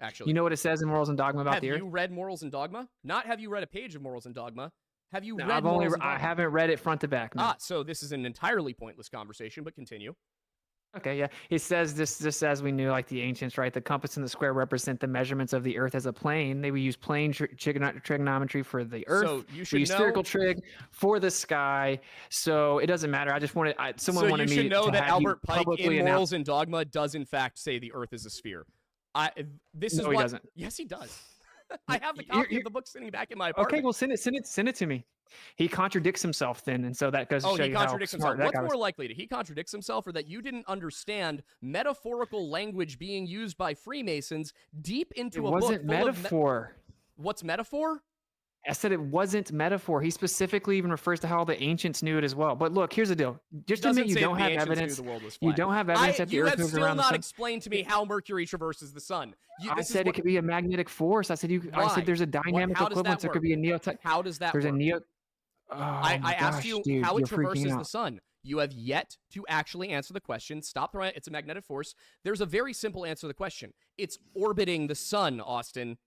Actually. You know what it says in Morals and Dogma about have the Earth? you read Morals and Dogma? Not have you read a page of Morals and Dogma. Have you No, read Morals and Dogma? I haven't read it front to back. No. So this is an entirely pointless conversation, but continue. Okay, yeah. It says this just as we knew, like the ancients, right? The compass and the square represent the measurements of the Earth as a plane. They would use plane trigonometry for the Earth. So you We should use know. spherical trig for the sky. So it doesn't matter. I just wanted someone So wanted you me should know to that have you Albert Pike in publicly announce. Morals and Dogma does in fact say the Earth is a sphere. This is No, what. he doesn't. Yes, he does. I have the You're- copy of the book sitting back in my apartment. Okay, well send it to me. He contradicts himself then, and so that goes to show he you contradicts how himself. smart that What's guy was. more likely, he contradicts himself, or that you didn't understand metaphorical language being used by Freemasons deep into It a wasn't book full metaphor. What's metaphor? I said it wasn't metaphor. He specifically even refers to how the ancients knew it as well. But look, here's the deal. Just to Doesn't admit you say don't that the have ancients knew evidence. the world was You flat. don't have evidence that the You Earth have moves still around the not sun. explained to me how Mercury traverses the sun. I said it could be a magnetic force. I said Why? there's a dynamic How does equivalence. that There could be a neotype. How does that There's work? a neo. Oh I my asked gosh, you dude, how it you're freaking traverses the out. sun. You have yet to actually answer the question. Stop throwing it. It's a magnetic force. There's a very simple answer to the question. It's orbiting the sun, Austin.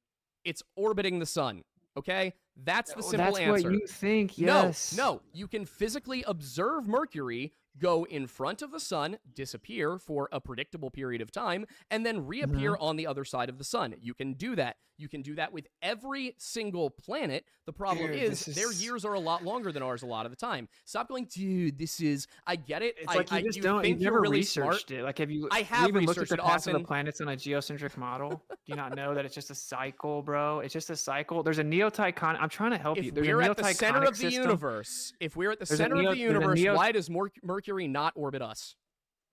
It's orbiting the sun. Okay? That's the simple answer. That's what you think, yes. No. You can physically observe Mercury go in front of the sun, disappear for a predictable period of time, and then reappear on the other side of the sun. You can do that. You can do that with every single planet. The problem Dude, is their years are a lot longer than ours a lot of the time. Stop going, dude, this is, I get it. It's like you just think you've you're never really researched smart. it. Like, have you I have even looked at researched the it, paths of the Austin. planets on a geocentric model? Do you not know that it's just a cycle, bro? It's just a cycle. There's a neotyconic. I'm trying to help you. If There's we're a at the center neotyconic of the system. universe, if we're at the There's a center of the there's a universe, why does Mercury not orbit us?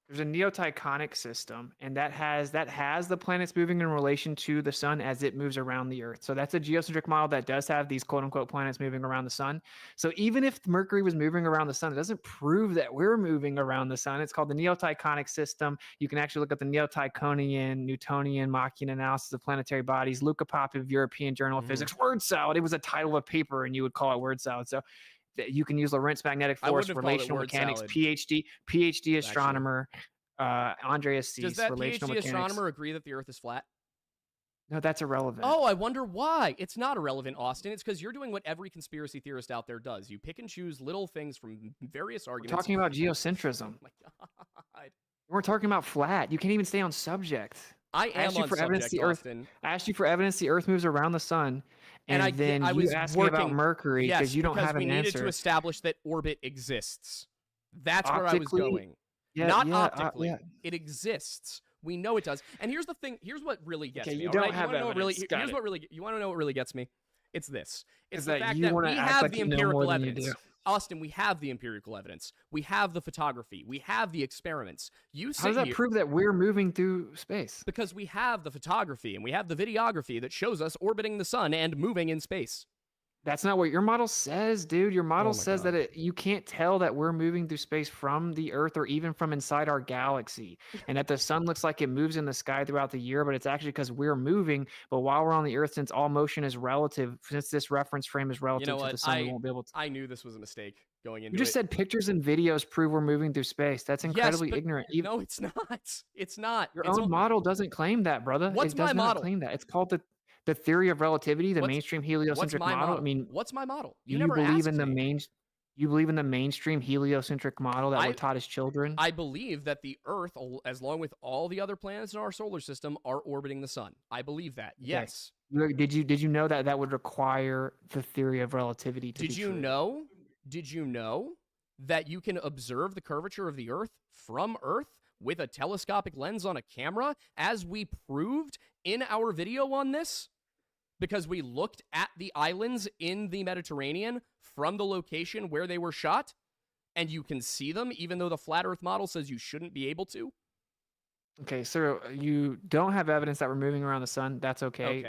There's a neotyconic system, and that has the planets moving in relation to the sun as it moves around the Earth. So that's a geocentric model that does have these quote unquote planets moving around the sun. So even if Mercury was moving around the sun, it doesn't prove that we're moving around the sun. It's called the neotyconic system. You can actually look at the Neotychonian, Newtonian, Machian analysis of planetary bodies. Luca Popov, European Journal of Physics, word salad. It was a title of a paper, and you would call it word salad. So you can use Lorentz magnetic I force, wouldn't have called it relational word mechanics, salad, PhD astronomer, Andreas Cease, Does that relational PhD mechanics. astronomer agree that the Earth is flat? No, that's irrelevant. Oh, I wonder why. It's not irrelevant, Austin. It's because you're doing what every conspiracy theorist out there does. You pick and choose little things from various we're arguments. talking about geocentrism. Oh my God. We're talking about flat. You can't even stay on subject. I am asked you on for evidence subject, the Earth- Austin. I asked you for evidence the Earth moves around the sun, and I then I you was asked me about working- Mercury Yes, because you don't have we an needed answer. to establish that orbit exists. That's where I was Optically, going. Yeah, Not yeah, optically. yeah. It exists. We know it does. And here's the thing. Here's what really gets Okay, me. you all don't right? have wanna know what really, evidence. Got here's it. what really. You want to know what really gets me? It's this. It's Is the that fact you that wanna we act have like the you know empirical more than you evidence. do. Austin, we have the empirical evidence. We have the photography. We have the experiments. You How sit does that here prove that we're moving through space? because we have the photography and we have the videography that shows us orbiting the sun and moving in space. That's not what your model says, dude. Your model my says God. that you can't tell that we're moving through space from the Earth or even from inside our galaxy, and that the sun looks like it moves in the sky throughout the year, but it's actually because we're moving. But while we're on the Earth, since all motion is relative, since this reference frame is relative know to what? the sun, we won't be able to. I knew this was a mistake going into You just it. said pictures and videos prove we're moving through space. That's incredibly but ignorant. No, it's not. It's not. Your It's own model doesn't claim that, brother. What's it does my not model? claim that. It's called the theory of relativity, the What's- mainstream What's heliocentric my model. model? I mean, what's my model? you never believe asked in the me. You believe in the mainstream heliocentric model that we're taught as children? I believe that the Earth, as long with all the other planets in our solar system, are orbiting the sun. I believe that. Yes. Did you know that that would require the theory of relativity to be true? Did you know that you can observe the curvature of the Earth from Earth with a telescopic lens on a camera, as we proved in our video on this? Because we looked at the islands in the Mediterranean from the location where they were shot, and you can see them, even though the flat Earth model says you shouldn't be able to. Okay, so you don't have evidence that we're moving around the sun. That's okay.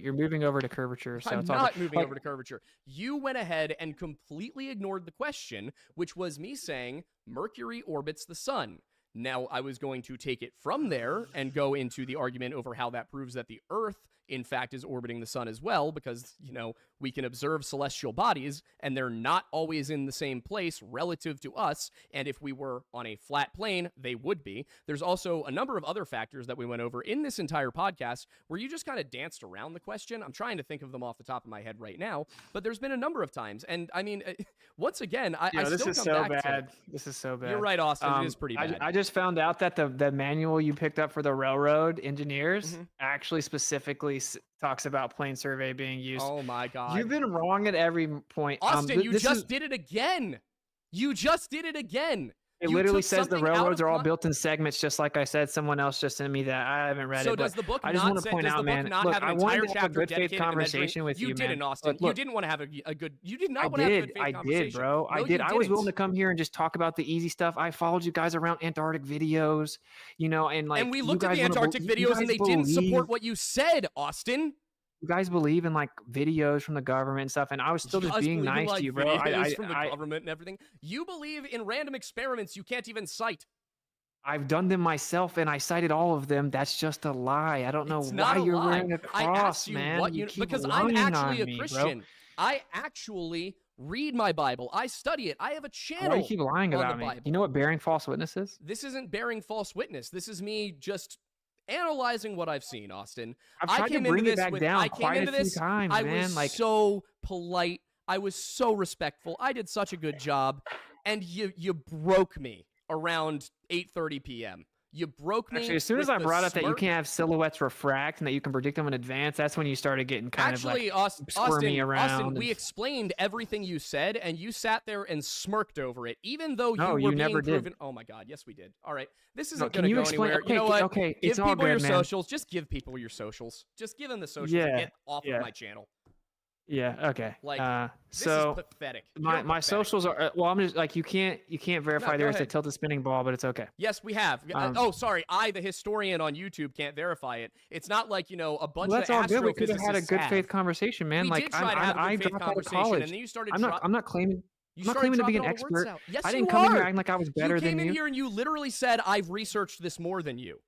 You're moving over to curvature. So I'm not moving over to curvature. You went ahead and completely ignored the question, which was me saying Mercury orbits the sun. Now, I was going to take it from there and go into the argument over how that proves that the Earth, in fact, is orbiting the sun as well, because, we can observe celestial bodies, and they're not always in the same place relative to us, and if we were on a flat plane, they would be. There's also a number of other factors that we went over in this entire podcast where you just kind of danced around the question. I'm trying to think of them off the top of my head right now, but there's been a number of times, and I mean, once again, I this still is come so back bad. to... This is so bad. You're right, Austin. It is pretty bad. I just found out that the manual you picked up for the railroad engineers actually specifically talks about plane survey being used. Oh my God. You've been wrong at every point. Austin, you just did it again. You just did it again. It literally says the railroads are all built in segments, just like I said. Someone else just sent me that. I haven't read it. So does the book I just not want to say, point does out, the book man, not look, have an I entire wanted to have a chapter good faith dedicated to conversation measuring? with you, You didn't, man. Austin. Look, You didn't want to have a good. You did not want to have a good faith conversation. I did, bro. No, I did. I was willing to didn't. come here and just talk about the easy stuff. I followed you guys around Antarctic videos, and like. And we looked at the Antarctic videos, and they didn't support what you said, Austin. You guys believe in like videos from the government and stuff, and I was still just being nice to you, bro. Videos from the government and everything. You believe in random experiments you can't even cite. I've done them myself, and I cited all of them. That's just a lie. I don't know why you're wearing a cross, man. Because I'm actually a Christian. I actually read my Bible. I study it. I have a channel. Why do you keep lying about me? You know what bearing false witness is? This isn't bearing false witness. This is me just analyzing what I've seen, Austin. I've tried to bring it back down quite a few times, man. I was so polite. I was so respectful. I did such a good job, and you broke me around 8:30 p.m. You broke me. Actually, as soon as I brought up that you can't have silhouettes refract and that you can predict them in advance, that's when you started getting kind of like squirmy around. Austin, we explained everything you said, and you sat there and smirked over it, even though you were being proven. Oh my God, yes, we did. All right, this isn't going to go anywhere. Okay, you know what? Okay, give it's all people good, your man. socials. Just give people your socials. Just give them the socials and get off of my channel. Yeah. Okay. Like, so this is pathetic. My socials are I'm just like you can't verify there's a tilted spinning ball, but it's okay. Yes, we have. Sorry, I, the historian on YouTube, can't verify it. It's not like a bunch of that's all good. We could have had a good have. faith conversation, man. We like did try to have a good faith dropped out of conversation, college. and then you started. I'm not claiming. You I'm not claiming to be an dropping all the expert. words out. Yes, I didn't you come in are. here acting like I was better than you. You came in here and you literally said, "I've researched this more than you."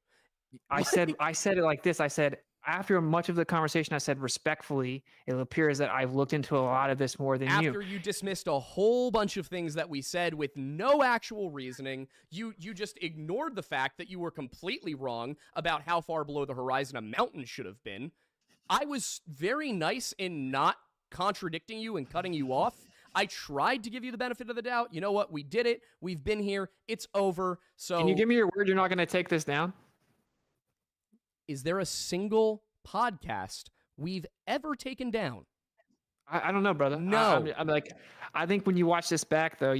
I said it like this. I said, after much of the conversation, I said respectfully, it appears that I've looked into a lot of this more than you. After you dismissed a whole bunch of things that we said with no actual reasoning, you just ignored the fact that you were completely wrong about how far below the horizon a mountain should have been. I was very nice in not contradicting you and cutting you off. I tried to give you the benefit of the doubt. You know what? We did it. We've been here. It's over. So can you give me your word you're not going to take this down? Is there a single podcast we've ever taken down? I don't know, brother. No. I'm like, I think when you watch this back, though,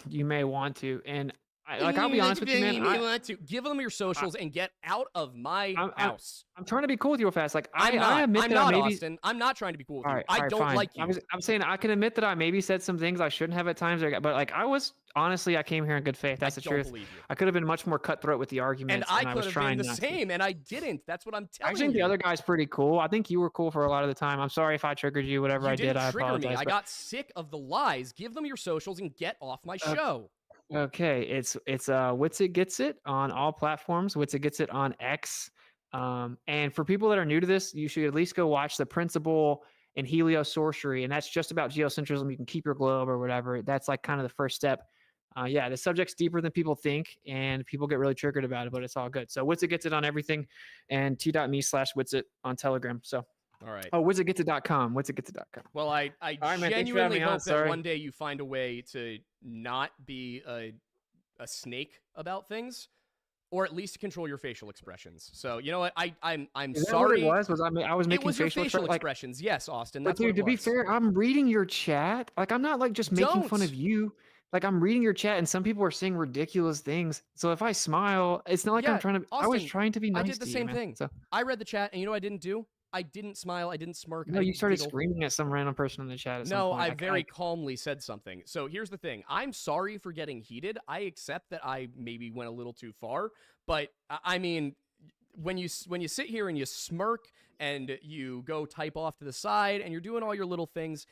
you may want to. And I'll be honest with you, man. Want to give them your socials and get out of my house. I'm trying to be cool with you real fast. Like I'm not, Austin. I'm not trying to be cool with you. I don't fine. like you. I'm saying I can admit that I maybe said some things I shouldn't have at times, but like honestly, I came here in good faith. That's the truth. I could have been much more cutthroat with the arguments, and I was could trying have been the same, and I didn't. That's what I'm telling you. I think the other guy's pretty cool. I think you were cool for a lot of the time. I'm sorry if I triggered you. Whatever I did, I apologize. I got sick of the lies. Give them your socials and get off my show. Okay, it's Witsit Gets It on all platforms. Witsit Gets It on X. And for people that are new to this, you should at least go watch The Principle in Heliosorcery, and that's just about geocentrism. You can keep your globe or whatever. That's like kind of the first step. The subject's deeper than people think, and people get really triggered about it, but it's all good. So Witsit Gets It on everything, and t.me/Witsit on Telegram. So All right. Oh, wizardgets.com. Wizardgets.com. Well, I All right, man. Thanks for genuinely having me on. hope that Sorry. one day you find a way to not be a snake about things, or at least control your facial expressions. So you know what? I'm Is that sorry. what it was? I was It making was your facial facial like, expressions. Yes, Austin. but That's what dude, it to be was. fair, I'm reading your chat. Like, I'm not like just making fun of Don't. you. Like, I'm reading your chat, and some people are saying ridiculous things. So if I smile, it's not like I'm Yeah, trying to. I was Austin, trying to be I nice did the to you, same man. thing. So I read the chat, and you know what I didn't do? I didn't smile. I didn't smirk. I no, you didn't started giggle. screaming at some random person in the chat at some No, point. I very calmly said something. So here's the thing. I'm sorry for getting heated. I accept that I maybe went a little too far, but I mean, when you sit here and you smirk and you go type off to the side and you're doing all your little things,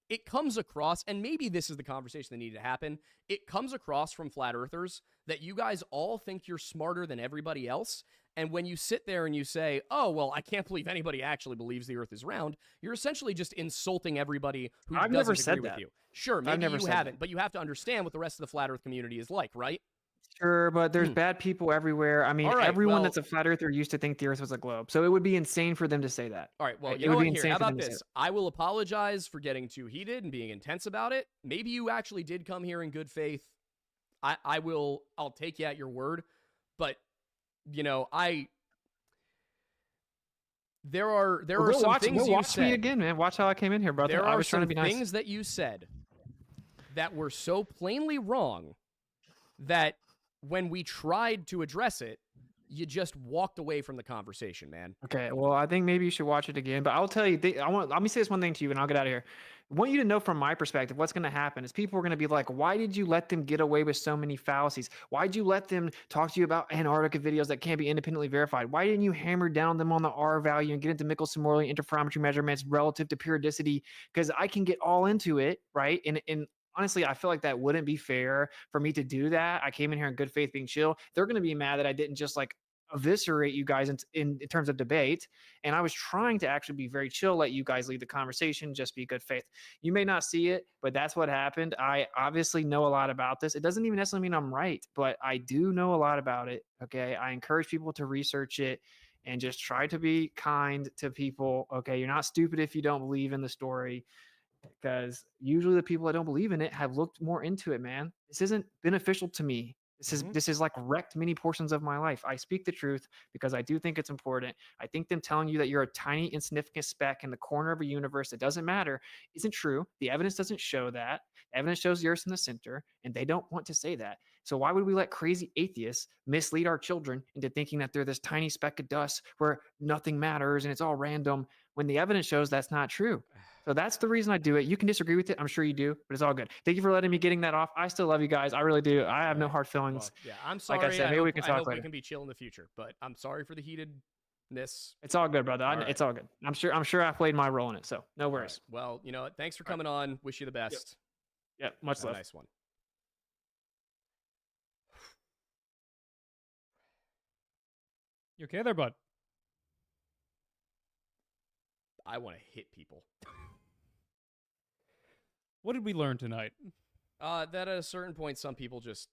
it comes across, and maybe this is the conversation that needed to happen. It comes across from flat earthers that you guys all think you're smarter than everybody else. And when you sit there and you say, oh, well, I can't believe anybody actually believes the earth is round, you're essentially just insulting everybody who I've doesn't never agree said with that. you. Sure, I've maybe never you said haven't, that. but you have to understand what the rest of the flat earth community is like, right? Sure, but there's bad people everywhere. I mean, All right, everyone well, that's a flat earther used to think the earth was a globe. So it would be insane for them to say that. all right, well, Right? you It know would what? be Here, insane how for them about to say this? that. I will apologize for getting too heated and being intense about it. Maybe you actually did come here in good faith. I'll take you at your word. But, you know, there are some things you watch me said. again, man. Watch how I came in here, brother. There I are was trying to some be nice. things that you said that were so plainly wrong that when we tried to address it, you just walked away from the conversation, man. Okay, well, I think maybe you should watch it again. But I'll tell you, let me say this one thing to you, and I'll get out of here. I want you to know from my perspective, what's going to happen is people are going to be like, "Why did you let them get away with so many fallacies? Why did you let them talk to you about Antarctica videos that can't be independently verified? Why didn't you hammer down them on the R value and get into Michelson-Morley interferometry measurements relative to periodicity? Because I can get all into it, right? And honestly, I feel like that wouldn't be fair for me to do that. I came in here in good faith, being chill. They're going to be mad that I didn't just like eviscerate you guys in terms of debate. And I was trying to actually be very chill, let you guys lead the conversation, just be good faith. You may not see it, but that's what happened. I obviously know a lot about this. It doesn't even necessarily mean I'm right, but I do know a lot about it. Okay. I encourage people to research it and just try to be kind to people. Okay. You're not stupid if you don't believe in the story, because usually the people that don't believe in it have looked more into it, man. This isn't beneficial to me. This is like wrecked many portions of my life. I speak the truth because I do think it's important. I think them telling you that you're a tiny insignificant speck in the corner of a universe that doesn't matter isn't true. The evidence doesn't show that. The evidence shows the Earth's in the center, and they don't want to say that. So why would we let crazy atheists mislead our children into thinking that they're this tiny speck of dust where nothing matters and it's all random when the evidence shows that's not true? So that's the reason I do it. You can disagree with it. I'm sure you do, but it's all good. Thank you for letting me getting that off. I still love you guys. I really do. I have no hard feelings. Well, yeah, I'm Like sorry. I said, maybe we can I talk hope later. we can be chill in the future, but I'm sorry for the heatedness. It's all good, brother. All right. It's all good. I'm sure I played my role in it, so no All right. worries. Well, you know what? Thanks for coming on. Wish you the best. Yeah, much Have a love. nice one. You okay there, bud? I want to hit people. What did we learn tonight? That at a certain point, some people just.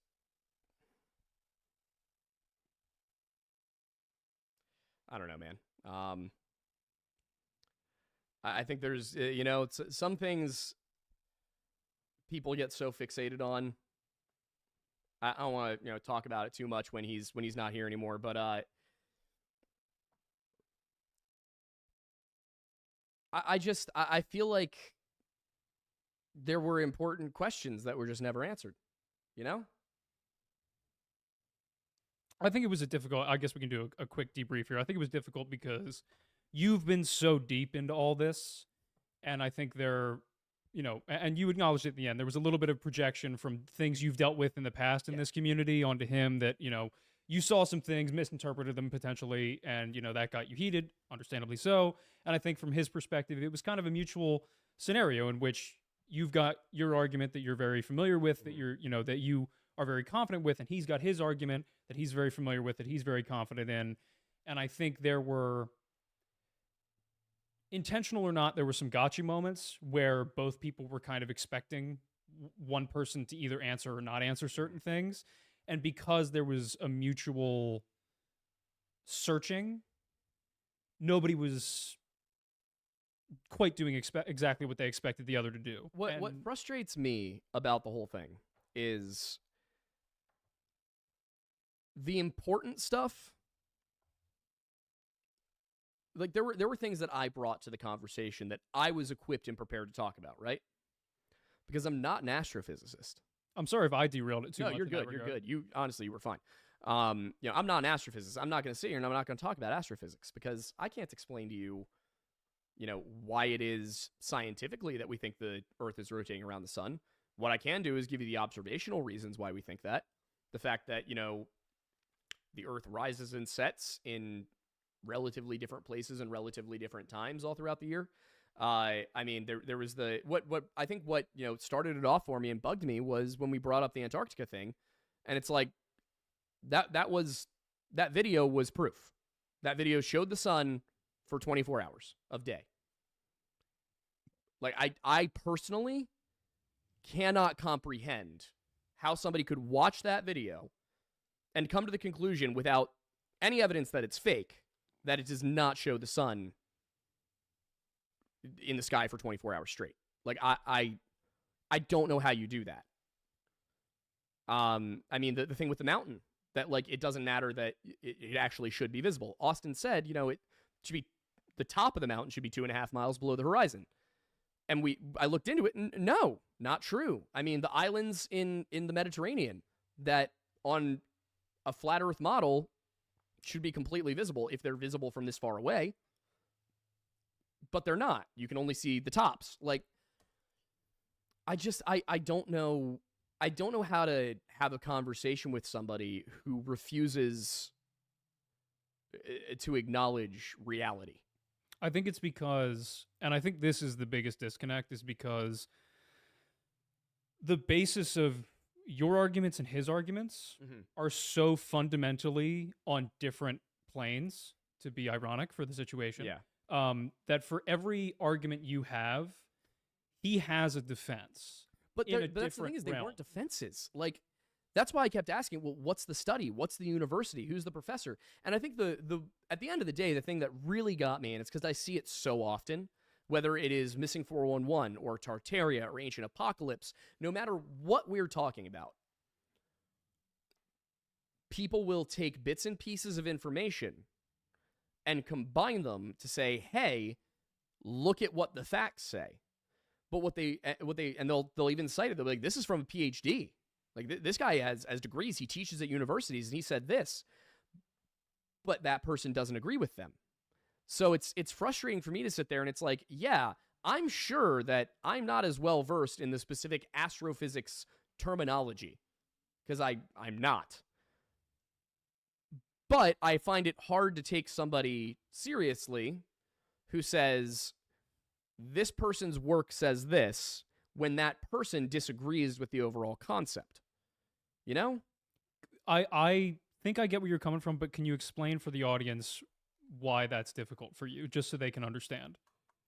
I don't know, man. I think there's, you know, some things people get so fixated on. I don't want to, you know, talk about it too much when he's not here anymore. But I feel like there were important questions that were just never answered. You know. I think it was a difficult. I guess we can do a quick debrief here. I think it was difficult because you've been so deep into all this, and I think there, you know, and you acknowledged at the end there was a little bit of projection from things you've dealt with in the past in this community onto him. That, you know, you saw some things, misinterpreted them potentially, and, you know, that got you heated, understandably so. And I think from his perspective, it was kind of a mutual scenario in which you've got your argument that you're very familiar with, that you're, you know, that you are very confident with, and he's got his argument that he's very familiar with, that he's very confident in. And I think there were, intentional or not, there were some gotcha moments where both people were kind of expecting one person to either answer or not answer certain things. And because there was a mutual searching, nobody was quite doing exactly what they expected the other to do. What frustrates me about the whole thing is the important stuff. Like there were things that I brought to the conversation that I was equipped and prepared to talk about, right? Because I'm not an astrophysicist. I'm sorry if I derailed it too No, much. you're good. You're good. You honestly, you were fine. I'm not an astrophysicist. I'm not going to sit here and I'm not going to talk about astrophysics because I can't explain to you, why it is scientifically that we think the Earth is rotating around the sun. What I can do is give you the observational reasons why we think that. The fact that, the Earth rises and sets in relatively different places and relatively different times all throughout the year. There was what I think what started it off for me and bugged me was when we brought up the Antarctica thing, and it's like that video was proof. That video showed the sun for 24 hours of day. Like I personally cannot comprehend how somebody could watch that video and come to the conclusion without any evidence that it's fake that it does not show the sun in the sky for 24 hours straight. Like I don't know how you do that. The thing with the mountain that like it doesn't matter that it actually should be visible. Austin said, it should be the top of the mountain should be 2.5 miles below the horizon. And I looked into it and no, not true. The islands in the Mediterranean that on a flat earth model should be completely visible if they're visible from this far away. But they're not. You can only see the tops. Like, I don't know. I don't know how to have a conversation with somebody who refuses to acknowledge reality. I think it's because, and I think this is the biggest disconnect, is because the basis of your arguments and his arguments are so fundamentally on different planes, to be ironic for the situation. Yeah. That for every argument you have, he has a defense. But that's the thing is, they weren't defenses. Like, that's why I kept asking, well, what's the study? What's the university? Who's the professor? And I think at the end of the day, the thing that really got me, and it's because I see it so often, whether it is Missing 411 or Tartaria or Ancient Apocalypse, no matter what we're talking about, people will take bits and pieces of information and combine them to say, hey, look at what the facts say. But they'll even cite it. They'll be like, this is from a PhD. Like this guy has degrees. He teaches at universities, and he said this. But that person doesn't agree with them. So it's frustrating for me to sit there and it's like, yeah, I'm sure that I'm not as well versed in the specific astrophysics terminology because I'm not. But I find it hard to take somebody seriously who says this person's work says this when that person disagrees with the overall concept. I think I get where you're coming from, but can you explain for the audience why that's difficult for you, just so they can understand?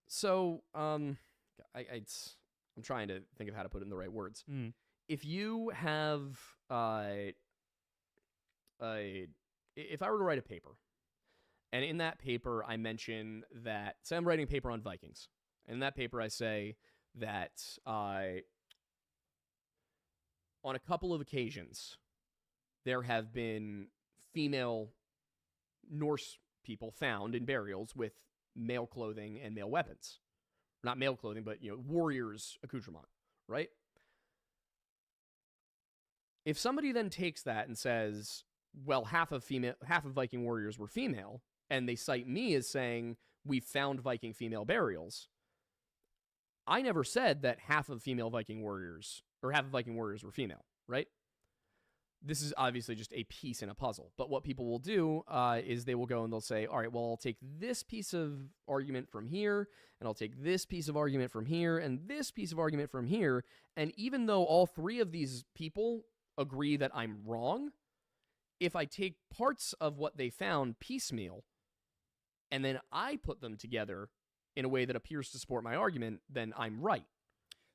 So, I'm trying to think of how to put it in the right words. If you have, if I were to write a paper, and in that paper I mention that, say I'm writing a paper on Vikings, and in that paper I say that on a couple of occasions there have been female Norse people found in burials with male clothing and male weapons. Not male clothing, but warriors' accoutrement, right? If somebody then takes that and says, well, half of Viking warriors were female, and they cite me as saying we found Viking female burials, I never said that half of Viking warriors were female, right? This is obviously just a piece in a puzzle. But what people will do is they will go and they'll say, all right, well, I'll take this piece of argument from here, and I'll take this piece of argument from here, and this piece of argument from here. And even though all three of these people agree that I'm wrong, if I take parts of what they found piecemeal, and then I put them together in a way that appears to support my argument, then I'm right.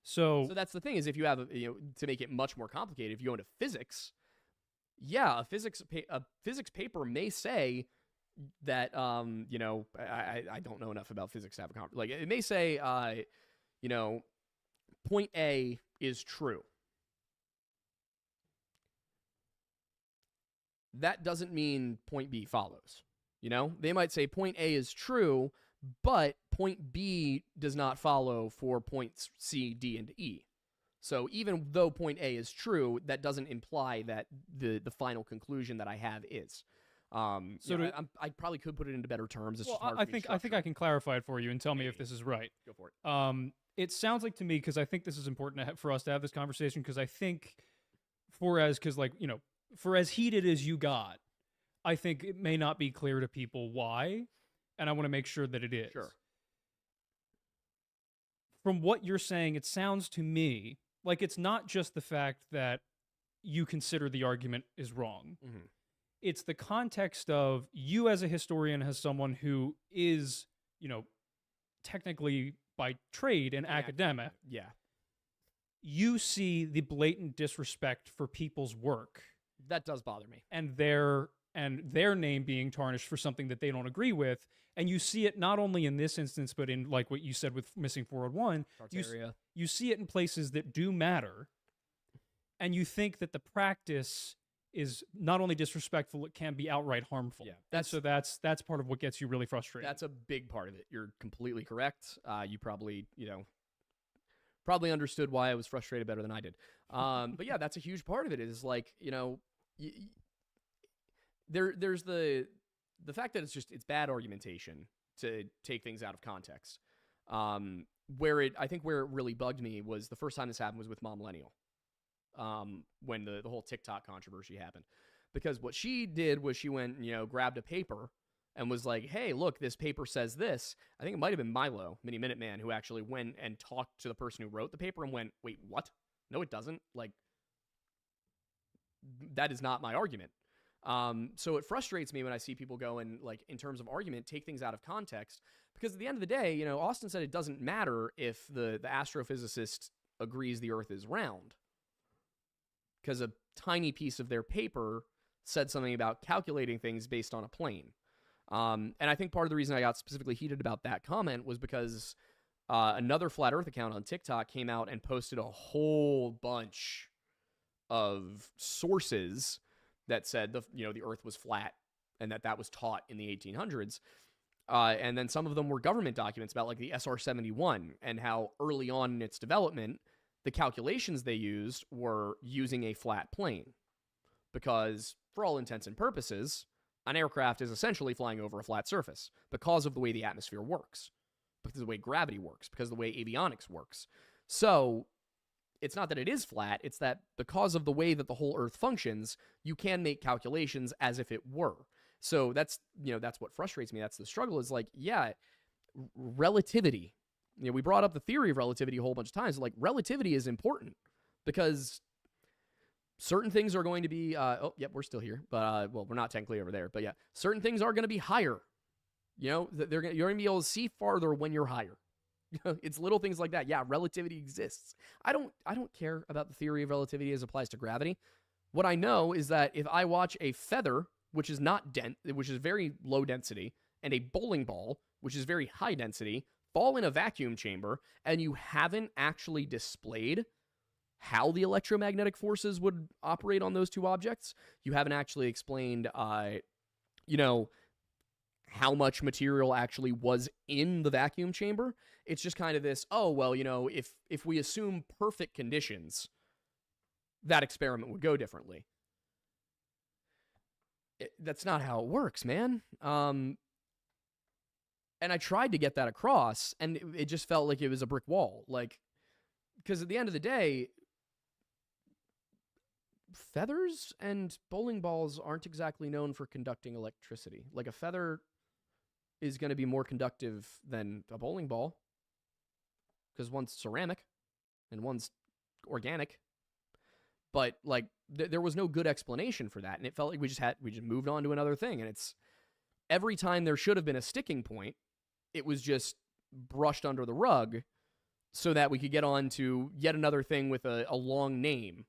So that's the thing is if you have, to make it much more complicated, if you go into physics, yeah, a physics paper may say that you know, I don't know enough about physics to have a like it may say you know, point A is true. That doesn't mean point B follows. You know, they might say point A is true, but point B does not follow for points C, D, and E. So even though point A is true, that doesn't imply that the final conclusion that I have is. So I probably could put it into better terms. It's just hard I think I can clarify it for you and tell me if this is right. Go for it. It sounds like to me, because I think this is important for us to have this conversation, because I think for as heated as you got, I think it may not be clear to people why, and I want to make sure that it is. Sure. From what you're saying, it sounds to me like it's not just the fact that you consider the argument is wrong. Mm-hmm. It's the context of you as a historian, as someone who is, you know, technically by trade an academic. Yeah. You see the blatant disrespect for people's work. That does bother me. And their name being tarnished for something that they don't agree with. And you see it not only in this instance, but in like what you said with Missing 401. You see it in places that do matter. And you think that the practice is not only disrespectful, it can be outright harmful. Yeah, that's part of what gets you really frustrated. That's a big part of it. You're completely correct. You probably, you know, understood why I was frustrated better than I did. But yeah, that's a huge part of it. Is like, you know, there's the fact that it's bad argumentation to take things out of context. Where it really bugged me was the first time this happened was with Mom Millennial. When the whole TikTok controversy happened, because what she did was she went and, you know, grabbed a paper and was like, hey, look, this paper says this. I think it might have been Milo, Mini Minuteman, who actually went and talked to the person who wrote the paper and went, wait, what? No, it doesn't. Like, that is not my argument. So it frustrates me when I see people go and, like, in terms of argument, take things out of context, because at the end of the day, you know, Austin said it doesn't matter if the astrophysicist agrees the Earth is round, because a tiny piece of their paper said something about calculating things based on a plane. And I think part of the reason I got specifically heated about that comment was because another Flat Earth account on TikTok came out and posted a whole bunch of sources that said the Earth was flat and that was taught in the 1800s. And then some of them were government documents about like the SR-71 and how early on in its development, the calculations they used were using a flat plane, because for all intents and purposes, an aircraft is essentially flying over a flat surface because of the way the atmosphere works, because of the way gravity works, because of the way avionics works. So it's not that it is flat, it's that because of the way that the whole Earth functions, you can make calculations as if it were. So that's what frustrates me. That's the struggle, is like, yeah, relativity. You know, we brought up the theory of relativity a whole bunch of times. Like, relativity is important because certain things are going to be, we're still here, but, we're not technically over there, but yeah, certain things are going to be higher. You know, you're going to be able to see farther when you're higher. It's little things like that. Yeah, relativity exists. I don't care about the theory of relativity as applies to gravity. What I know is that if I watch a feather, which is very low density, and a bowling ball, which is very high density, fall in a vacuum chamber, and you haven't actually displayed how the electromagnetic forces would operate on those two objects, you haven't actually explained, how much material actually was in the vacuum chamber. It's just kind of this, if we assume perfect conditions, that experiment would go differently. That's not how it works, man. And I tried to get that across, and it just felt like it was a brick wall. Like, because at the end of the day, feathers and bowling balls aren't exactly known for conducting electricity. Like, a feather is going to be more conductive than a bowling ball, because one's ceramic and one's organic. But, like, there was no good explanation for that, and it felt like we just moved on to another thing. And it's every time there should have been a sticking point, it was just brushed under the rug so that we could get on to yet another thing with a long name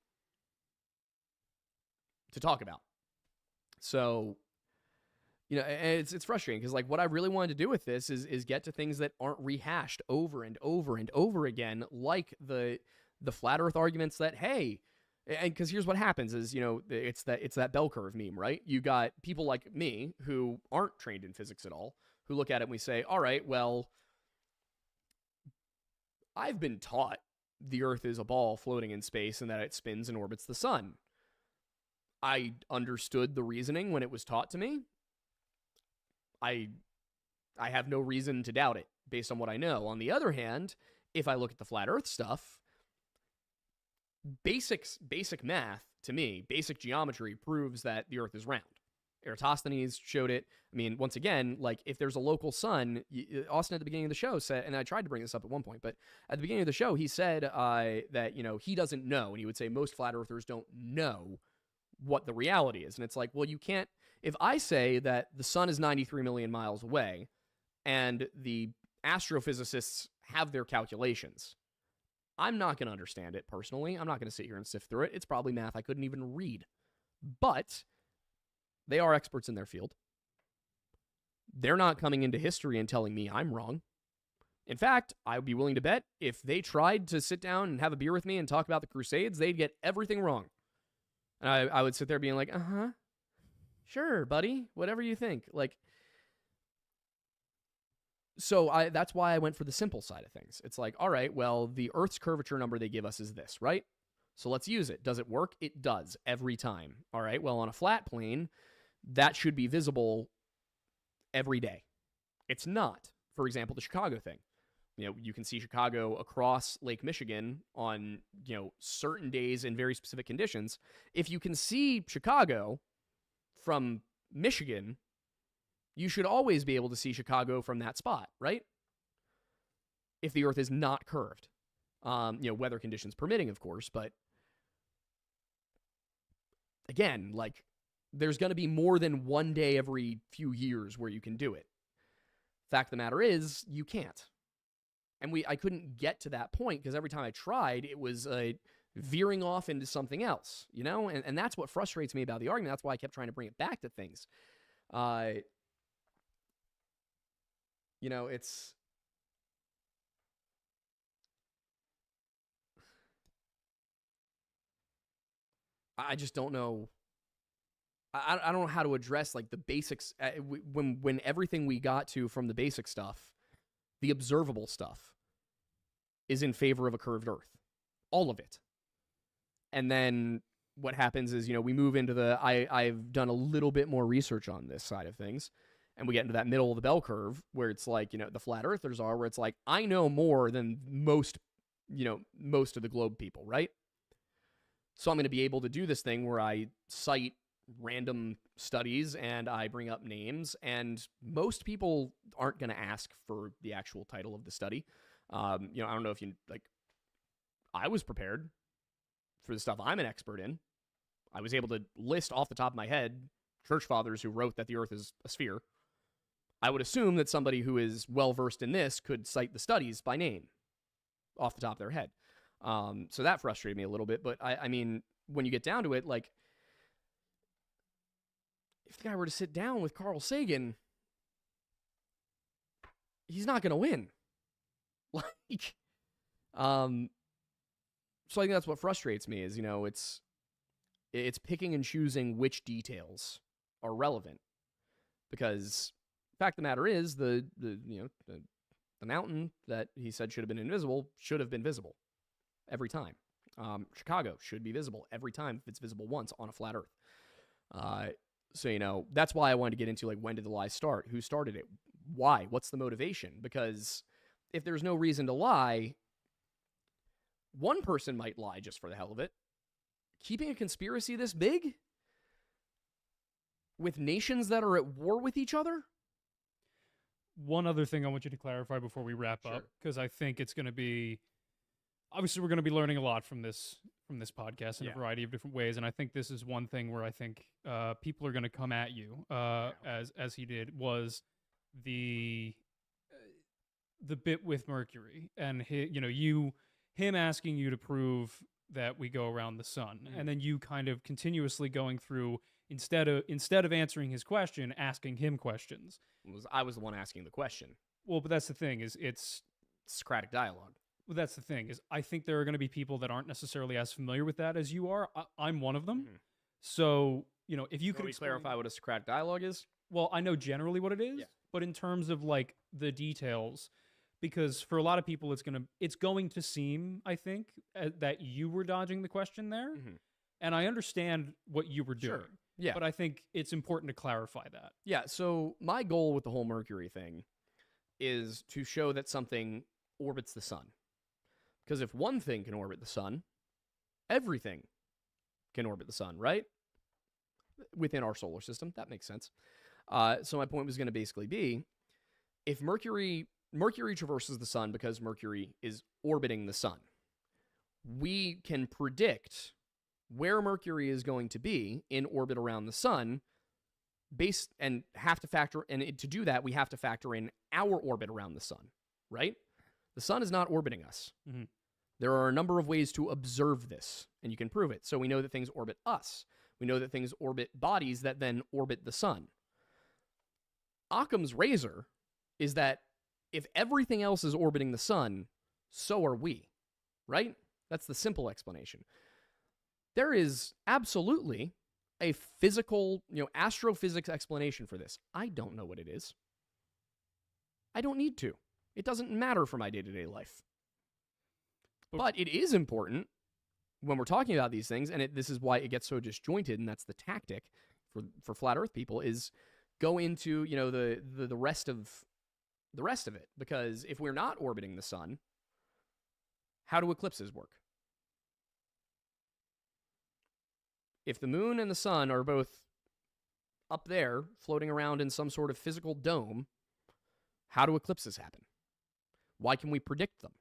to talk about. So, and it's frustrating because like what I really wanted to do with this is get to things that aren't rehashed over and over and over again, like the flat Earth arguments that hey, and because here's what happens is it's that bell curve meme, right? You got people like me who aren't trained in physics at all, who look at it and we say, all right, well, I've been taught the Earth is a ball floating in space and that it spins and orbits the sun. I understood the reasoning when it was taught to me. I have no reason to doubt it based on what I know. On the other hand, if I look at the flat Earth stuff, basic math to me, basic geometry proves that the Earth is round. Eratosthenes showed it. I mean, once again, like if there's a local sun, Austin at the beginning of the show said, and I tried to bring this up at one point, but at the beginning of the show, he said that, he doesn't know. And he would say most flat earthers don't know what the reality is. And it's like, well, you can't, if I say that the sun is 93 million miles away and the astrophysicists have their calculations, I'm not going to understand it personally. I'm not going to sit here and sift through it. It's probably math I couldn't even read. But they are experts in their field. They're not coming into history and telling me I'm wrong. In fact, I would be willing to bet if they tried to sit down and have a beer with me and talk about the Crusades, they'd get everything wrong. And I would sit there being like, sure, buddy, whatever you think. Like, so that's why I went for the simple side of things. It's like, all right, well, the Earth's curvature number they give us is this, right? So let's use it. Does it work? It does every time. All right, well, on a flat plane, that should be visible every day. It's not. For example, the Chicago thing. You can see Chicago across Lake Michigan on, certain days in very specific conditions. If you can see Chicago from Michigan, you should always be able to see Chicago from that spot, right? If the Earth is not curved. Weather conditions permitting, of course, but again, like, there's going to be more than one day every few years where you can do it. Fact of the matter is, you can't. And I couldn't get to that point because every time I tried, it was veering off into something else, And that's what frustrates me about the argument. That's why I kept trying to bring it back to things. It's... I just don't know. I don't know how to address like the basics when everything we got to from the basic stuff, the observable stuff, is in favor of a curved Earth, all of it. And then what happens is we move into I've done a little bit more research on this side of things, and we get into that middle of the bell curve where it's like the flat earthers are, where it's like I know more than most of the globe people, right? So I'm going to be able to do this thing where I cite random studies and I bring up names, and most people aren't going to ask for the actual title of the study. I don't know if I was prepared for the stuff I'm an expert in. I was able to list off the top of my head church fathers who wrote that the Earth is a sphere. I would assume that somebody who is well-versed in this could cite the studies by name off the top of their head. So that frustrated me a little bit, but I mean, when you get down to it, like, if the guy were to sit down with Carl Sagan, he's not going to win. Like, so I think that's what frustrates me is, it's picking and choosing which details are relevant, because the fact of the matter is the mountain that he said should have been invisible should have been visible every time. Chicago should be visible every time if it's visible once on a flat Earth. So, that's why I wanted to get into, like, when did the lies start? Who started it? Why? What's the motivation? Because if there's no reason to lie, one person might lie just for the hell of it. Keeping a conspiracy this big with nations that are at war with each other? One other thing I want you to clarify before we wrap up, because I think it's going to be... Obviously, we're going to be learning a lot from this podcast in a variety of different ways, and I think this is one thing where I think people are going to come at you, as he did, was the bit with Mercury and him asking you to prove that we go around the sun, and then you kind of continuously going through instead of answering his question, asking him questions. I was the one asking the question. Well, but that's the thing is it's Socratic dialogue. well, that's the thing is I think there are going to be people that aren't necessarily as familiar with that as you are. I'm one of them. Mhm. So, if you Can could we explain, clarify what a Socratic dialogue is? well, I know generally what it is, Yeah. but in terms of like the details, because for a lot of people it's going to seem, I think, that you were dodging the question there, Mhm. and I understand what you were doing. Sure. Yeah. But I think it's important to clarify that. Yeah, so my goal with the whole Mercury thing is to show that something orbits the sun. Because if one thing can orbit the sun, everything can orbit the sun, right? Within our solar system. That makes sense. So my point was going to basically be, if Mercury traverses the sun because Mercury is orbiting the sun, we can predict where Mercury is going to be in orbit around the sun to do that, we have to factor in our orbit around the sun, right? The sun is not orbiting us. Mhm. There are a number of ways to observe this, and you can prove it. So we know that things orbit us. We know that things orbit bodies that then orbit the sun. Occam's razor is that if everything else is orbiting the sun, so are we, right? That's the simple explanation. There is absolutely a physical, astrophysics explanation for this. I don't know what it is. I don't need to. It doesn't matter for my day-to-day life. But it is important when we're talking about these things, and this is why it gets so disjointed, and that's the tactic for flat Earth people, is go into the rest of it. Because if we're not orbiting the sun, how do eclipses work? If the moon and the sun are both up there, floating around in some sort of physical dome, how do eclipses happen? Why can we predict them?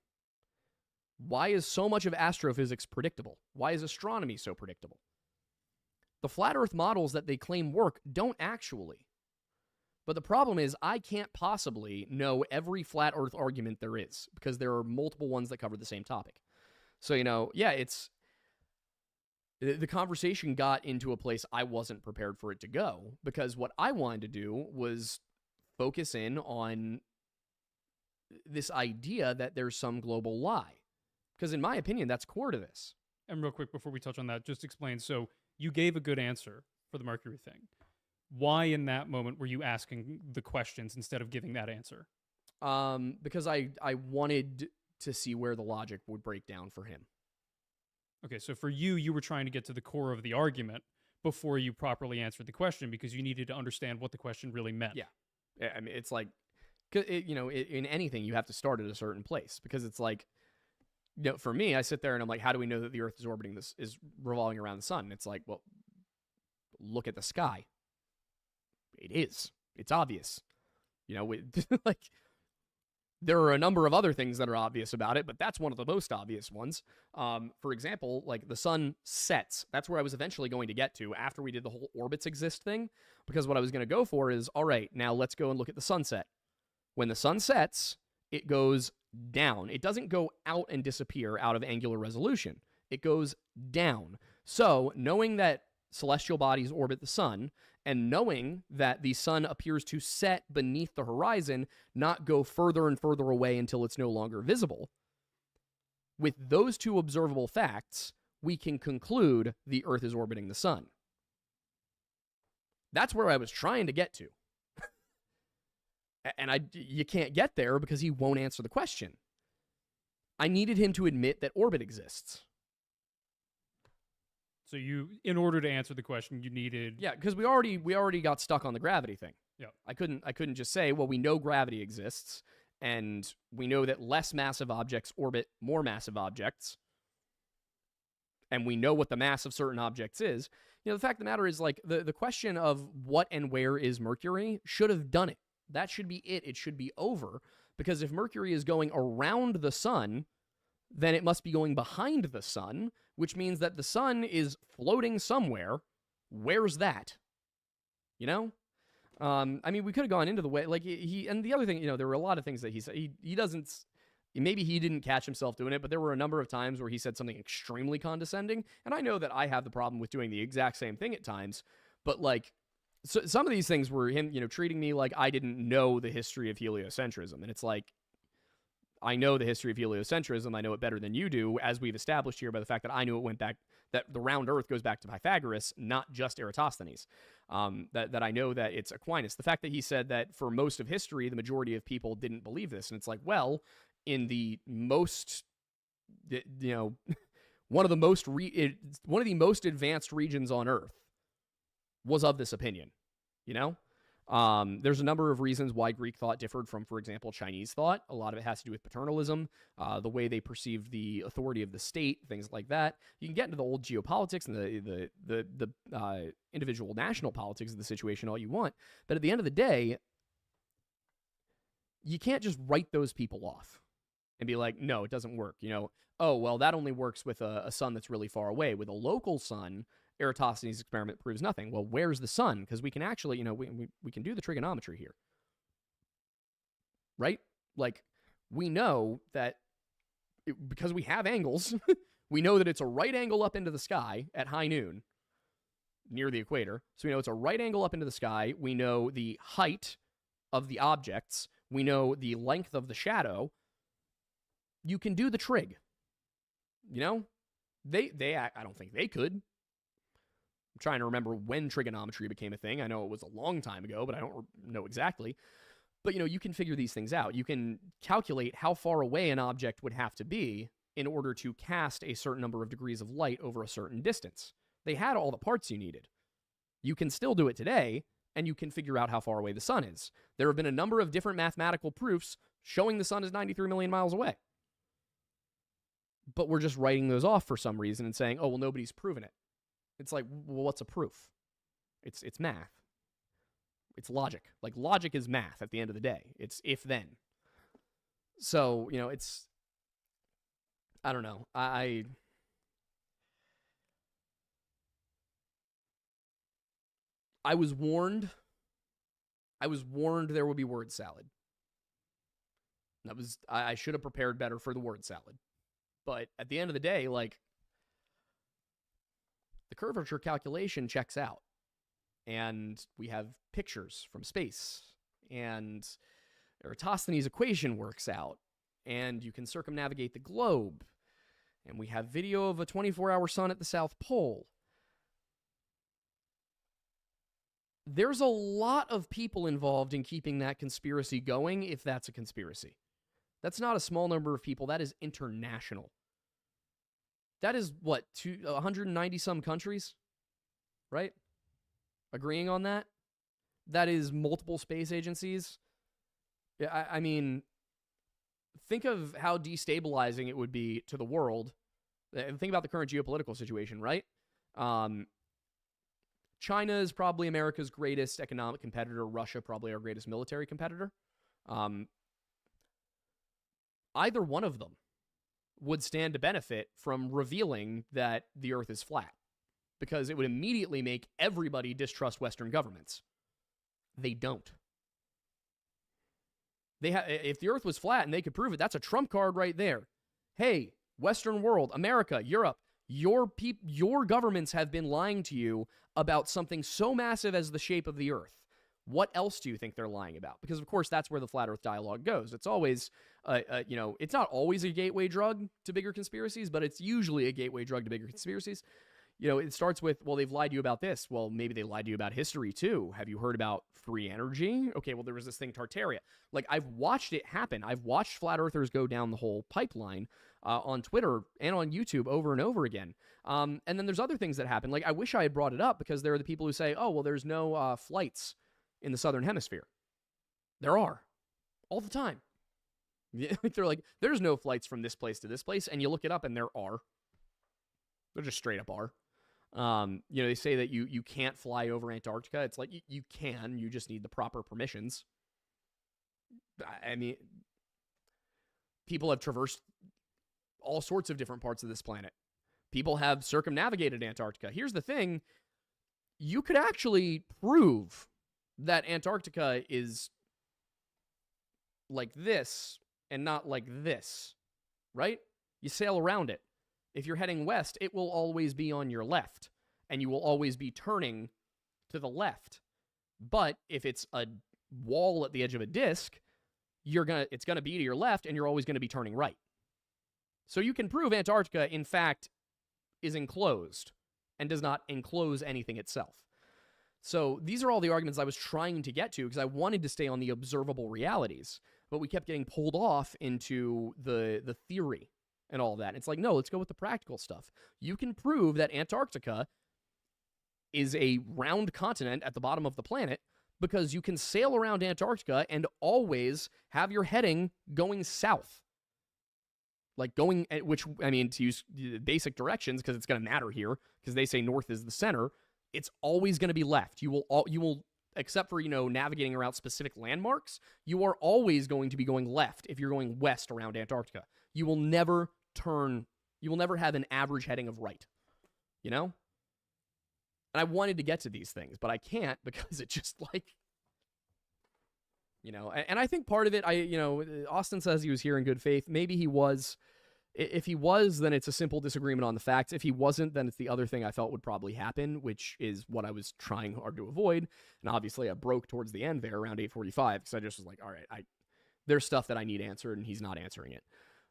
Why is so much of astrophysics predictable? Why is astronomy so predictable? The flat Earth models that they claim work don't actually. But the problem is, I can't possibly know every flat Earth argument there is, because there are multiple ones that cover the same topic. So, the conversation got into a place I wasn't prepared for it to go, because what I wanted to do was focus in on this idea that there's some global lie. Because in my opinion, that's core to this. And real quick, before we touch on that, just explain. So you gave a good answer for the Mercury thing. Why in that moment were you asking the questions instead of giving that answer? Because I wanted to see where the logic would break down for him. Okay, so for you were trying to get to the core of the argument before you properly answered the question because you needed to understand what the question really meant. Yeah. I mean, it's like, in anything, you have to start at a certain place, because it's like, for me, I sit there and I'm like, how do we know that the Earth is revolving around the sun? And it's like, well, look at the sky. It is. It's obvious. Like, there are a number of other things that are obvious about it, but that's one of the most obvious ones. For example, like the sun sets. That's where I was eventually going to get to after we did the whole orbits exist thing, because what I was going to go for is, all right, now let's go and look at the sunset. When the sun sets, it goes down. It doesn't go out and disappear out of angular resolution. It goes down. So, knowing that celestial bodies orbit the sun, and knowing that the sun appears to set beneath the horizon, not go further and further away until it's no longer visible, with those two observable facts, we can conclude the Earth is orbiting the sun. That's where I was trying to get to. And you can't get there because he won't answer the question. I needed him to admit that orbit exists. So in order to answer the question, you needed... Yeah, because we already got stuck on the gravity thing. Yeah. I couldn't just say, well, we know gravity exists, and we know that less massive objects orbit more massive objects, and we know what the mass of certain objects is. The fact of the matter is, like, the question of what and where is Mercury should have done it. That should be it. It should be over, because if Mercury is going around the sun, then it must be going behind the sun, which means that the sun is floating somewhere. Where's that? I mean, we could have gone into the way, like, and the other thing, there were a lot of things that he said. He doesn't, maybe he didn't catch himself doing it, but there were a number of times where he said something extremely condescending, and I know that I have the problem with doing the exact same thing at times, But like, so some of these things were him, treating me like I didn't know the history of heliocentrism, and it's like, I know the history of heliocentrism. I know it better than you do, as we've established here by the fact that I knew it went back, that the round Earth goes back to Pythagoras, not just Eratosthenes. That I know that it's Aquinas. The fact that he said that for most of history, the majority of people didn't believe this, and it's like, well, in the most, one of the most advanced regions on Earth was of this opinion. There's a number of reasons why Greek thought differed from, for example, Chinese thought. A lot of it has to do with paternalism, the way they perceived the authority of the state, things like that. You can get into the old geopolitics and the individual national politics of the situation all you want, but at the end of the day, you can't just write those people off and be like, no, it doesn't work. Oh, well, that only works with a sun that's really far away. With a local sun, Eratosthenes' experiment proves nothing. Well, where's the sun? Because we can actually, we can do the trigonometry here. Right? Like, we know that because we have angles, we know that it's a right angle up into the sky at high noon near the equator. So we know it's a right angle up into the sky. We know the height of the objects. We know the length of the shadow. You can do the trig. I don't think they could. I'm trying to remember when trigonometry became a thing. I know it was a long time ago, but I don't know exactly. But, you can figure these things out. You can calculate how far away an object would have to be in order to cast a certain number of degrees of light over a certain distance. They had all the parts you needed. You can still do it today, and you can figure out how far away the sun is. There have been a number of different mathematical proofs showing the sun is 93 million miles away. But we're just writing those off for some reason and saying, oh, well, nobody's proven it. It's like, well, what's a proof? It's math. It's logic. Like, logic is math at the end of the day. It's if-then. So, it's... I don't know. I was warned. I was warned there would be word salad. I should have prepared better for the word salad. But at the end of the day, like, the curvature calculation checks out. And we have pictures from space. And Eratosthenes' equation works out. And you can circumnavigate the globe. And we have video of a 24-hour sun at the South Pole. There's a lot of people involved in keeping that conspiracy going, if that's a conspiracy. That's not a small number of people. That is international. That is, 190-some countries? Right? Agreeing on that? That is multiple space agencies. Yeah, I mean, think of how destabilizing it would be to the world. And think about the current geopolitical situation, right? China is probably America's greatest economic competitor. Russia probably our greatest military competitor. Either one of them would stand to benefit from revealing that the Earth is flat, because it would immediately make everybody distrust Western governments. They don't. If the Earth was flat and they could prove it, that's a trump card right there. Hey, Western world, America, Europe, your governments have been lying to you about something so massive as the shape of the Earth. What else do you think they're lying about? Because, of course, that's where the flat Earth dialogue goes. It's always, it's not always a gateway drug to bigger conspiracies, but it's usually a gateway drug to bigger conspiracies. It starts with, well, they've lied to you about this. Well, maybe they lied to you about history, too. Have you heard about free energy? Okay, well, there was this thing, Tartaria. Like, I've watched it happen. I've watched flat earthers go down the whole pipeline on Twitter and on YouTube over and over again. And then there's other things that happen. Like, I wish I had brought it up, because there are the people who say, oh, well, there's no flights in the southern hemisphere. There are. All the time. They're like, there's no flights from this place to this place, and you look it up and there are. They're just straight up are. They say that you can't fly over Antarctica. It's like, you can, you just need the proper permissions. I mean, people have traversed all sorts of different parts of this planet. People have circumnavigated Antarctica. Here's the thing. You could actually prove that Antarctica is like this and not like this, right? You sail around it. If you're heading west, it will always be on your left, and you will always be turning to the left. But if it's a wall at the edge of a disk, it's gonna be to your left, and you're always gonna be turning right. So you can prove Antarctica, in fact, is enclosed and does not enclose anything itself. So these are all the arguments I was trying to get to because I wanted to stay on the observable realities, but we kept getting pulled off into the theory and all that. And it's like, no, let's go with the practical stuff. You can prove that Antarctica is a round continent at the bottom of the planet because you can sail around Antarctica and always have your heading going south. Like going, which, I mean, to use basic directions, because it's going to matter here, because they say north is the center, it's always going to be left. You will, except for, navigating around specific landmarks, you are always going to be going left if you're going west around Antarctica. You will never have an average heading of right, And I wanted to get to these things, but I can't because it just and I think part of it, Austin says he was here in good faith. Maybe he was. If he was, then it's a simple disagreement on the facts. If he wasn't, then it's the other thing I felt would probably happen, which is what I was trying hard to avoid. And obviously I broke towards the end there around 8:45 because I just was like, all right, there's stuff that I need answered and he's not answering it.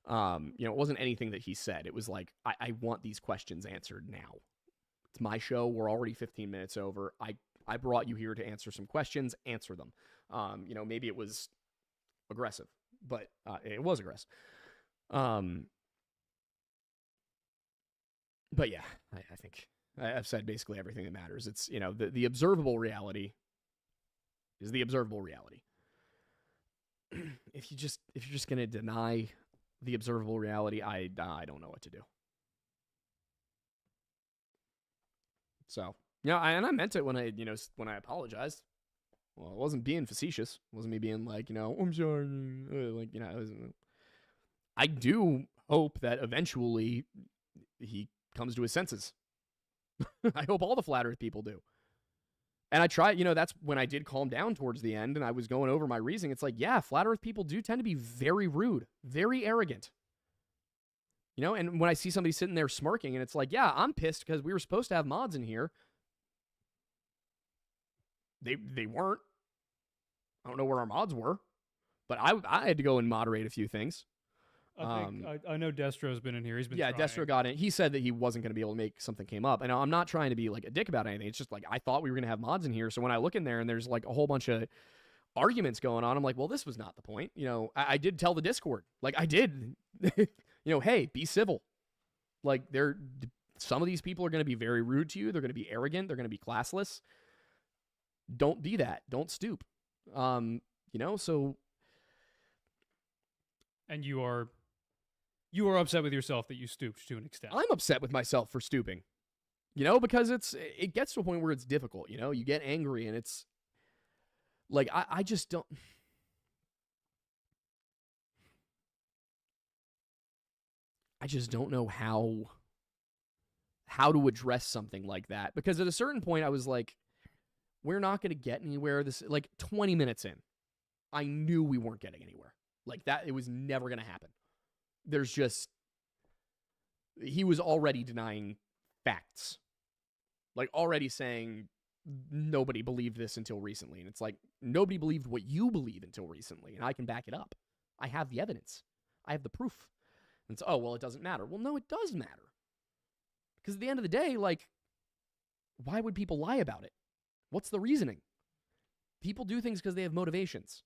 It wasn't anything that he said. It was like, I want these questions answered now. It's my show. We're already 15 minutes over. I brought you here to answer some questions. Answer them. Maybe it was aggressive, but it was aggressive. But yeah, I think I've said basically everything that matters. It's, the observable reality is the observable reality. If you're just going to deny the observable reality, I don't know what to do. So, and I meant it when I apologized. Well, it wasn't being facetious. It wasn't me being like, I'm sorry. I do hope that eventually he comes to his senses. I hope all the flat earth people do. And I try, that's when I did calm down towards the end and I was going over my reasoning. It's like, yeah, flat earth people do tend to be very rude, very arrogant. And when I see somebody sitting there smirking and it's like, yeah, I'm pissed because we were supposed to have mods in here. They weren't. I don't know where our mods were, but I had to go and moderate a few things. I know Destro's been in here. He's been trying. Destro got in. He said that he wasn't going to be able to make something came up. And I'm not trying to be like a dick about anything. It's just like I thought we were going to have mods in here. So when I look in there and there's like a whole bunch of arguments going on, I'm like, well, this was not the point. I did tell the Discord. Like I did, hey, be civil. Like some of these people are going to be very rude to you. They're going to be arrogant. They're going to be classless. Don't be that. Don't stoop. So. And you are upset with yourself that you stooped to an extent. I'm upset with myself for stooping, because it gets to a point where it's difficult. You get angry and it's like, I just don't. I just don't know how to address something like that, because at a certain point I was like, we're not going to get anywhere. This, like 20 minutes in, I knew we weren't getting anywhere. Like that, it was never going to happen. He was already denying facts. Like already saying nobody believed this until recently. And it's like, nobody believed what you believe until recently. And I can back it up. I have the evidence. I have the proof. And it's, oh, well, it doesn't matter. Well, no, it does matter. Because at the end of the day, like, why would people lie about it? What's the reasoning? People do things because they have motivations.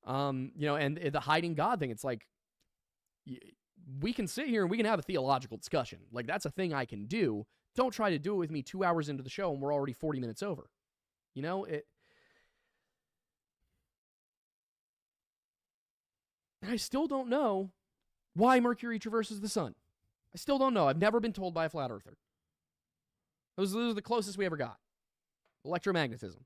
And the hiding God thing, it's like, we can sit here and we can have a theological discussion. Like, that's a thing I can do. Don't try to do it with me 2 hours into the show and we're already 40 minutes over. I still don't know why Mercury traverses the sun. I still don't know. I've never been told by a flat earther. Those are the closest we ever got. Electromagnetism.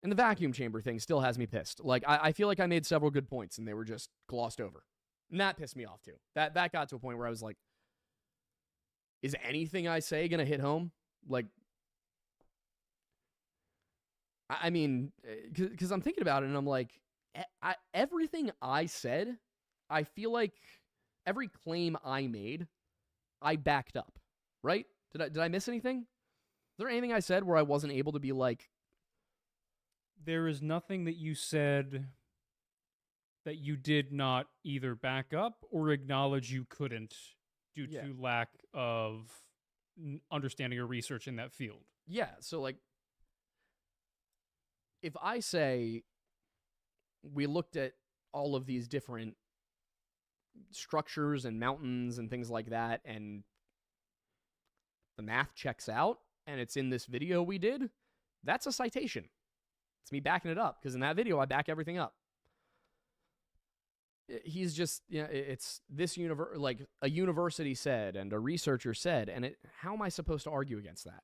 And the vacuum chamber thing still has me pissed. Like, I feel like I made several good points and they were just glossed over. And that pissed me off too. That got to a point where I was like, is anything I say going to hit home? Like, I mean, because I'm thinking about it and I'm like, everything I said, I feel like every claim I made, I backed up, right? Did I miss anything? Is there anything I said where I wasn't able to be like, There is nothing that you said that you did not either back up or acknowledge you couldn't due Yeah. to lack of understanding or research in that field. yeah, so like, if I say we looked at all of these different structures and mountains and things like that, and the math checks out, and it's in this video we did, that's a citation. It's me backing it up, because in that video, I back everything up. He's just, it's this like a university said and a researcher said, and how am I supposed to argue against that?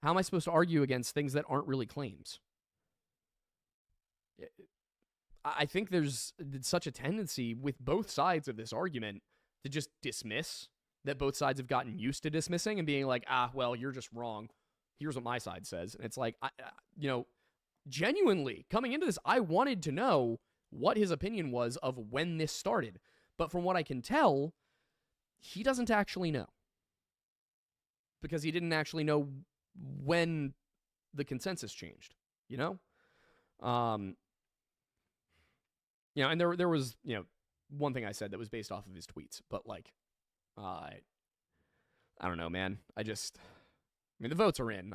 How am I supposed to argue against things that aren't really claims? I think there's such a tendency with both sides of this argument to just dismiss, that both sides have gotten used to dismissing and being like, well, you're just wrong. Here's what my side says. And it's like, genuinely coming into this, I wanted to know what his opinion was of when this started. But from what I can tell, he doesn't actually know. Because he didn't actually know when the consensus changed, and there was, one thing I said that was based off of his tweets, but like, I don't know, man. The votes are in.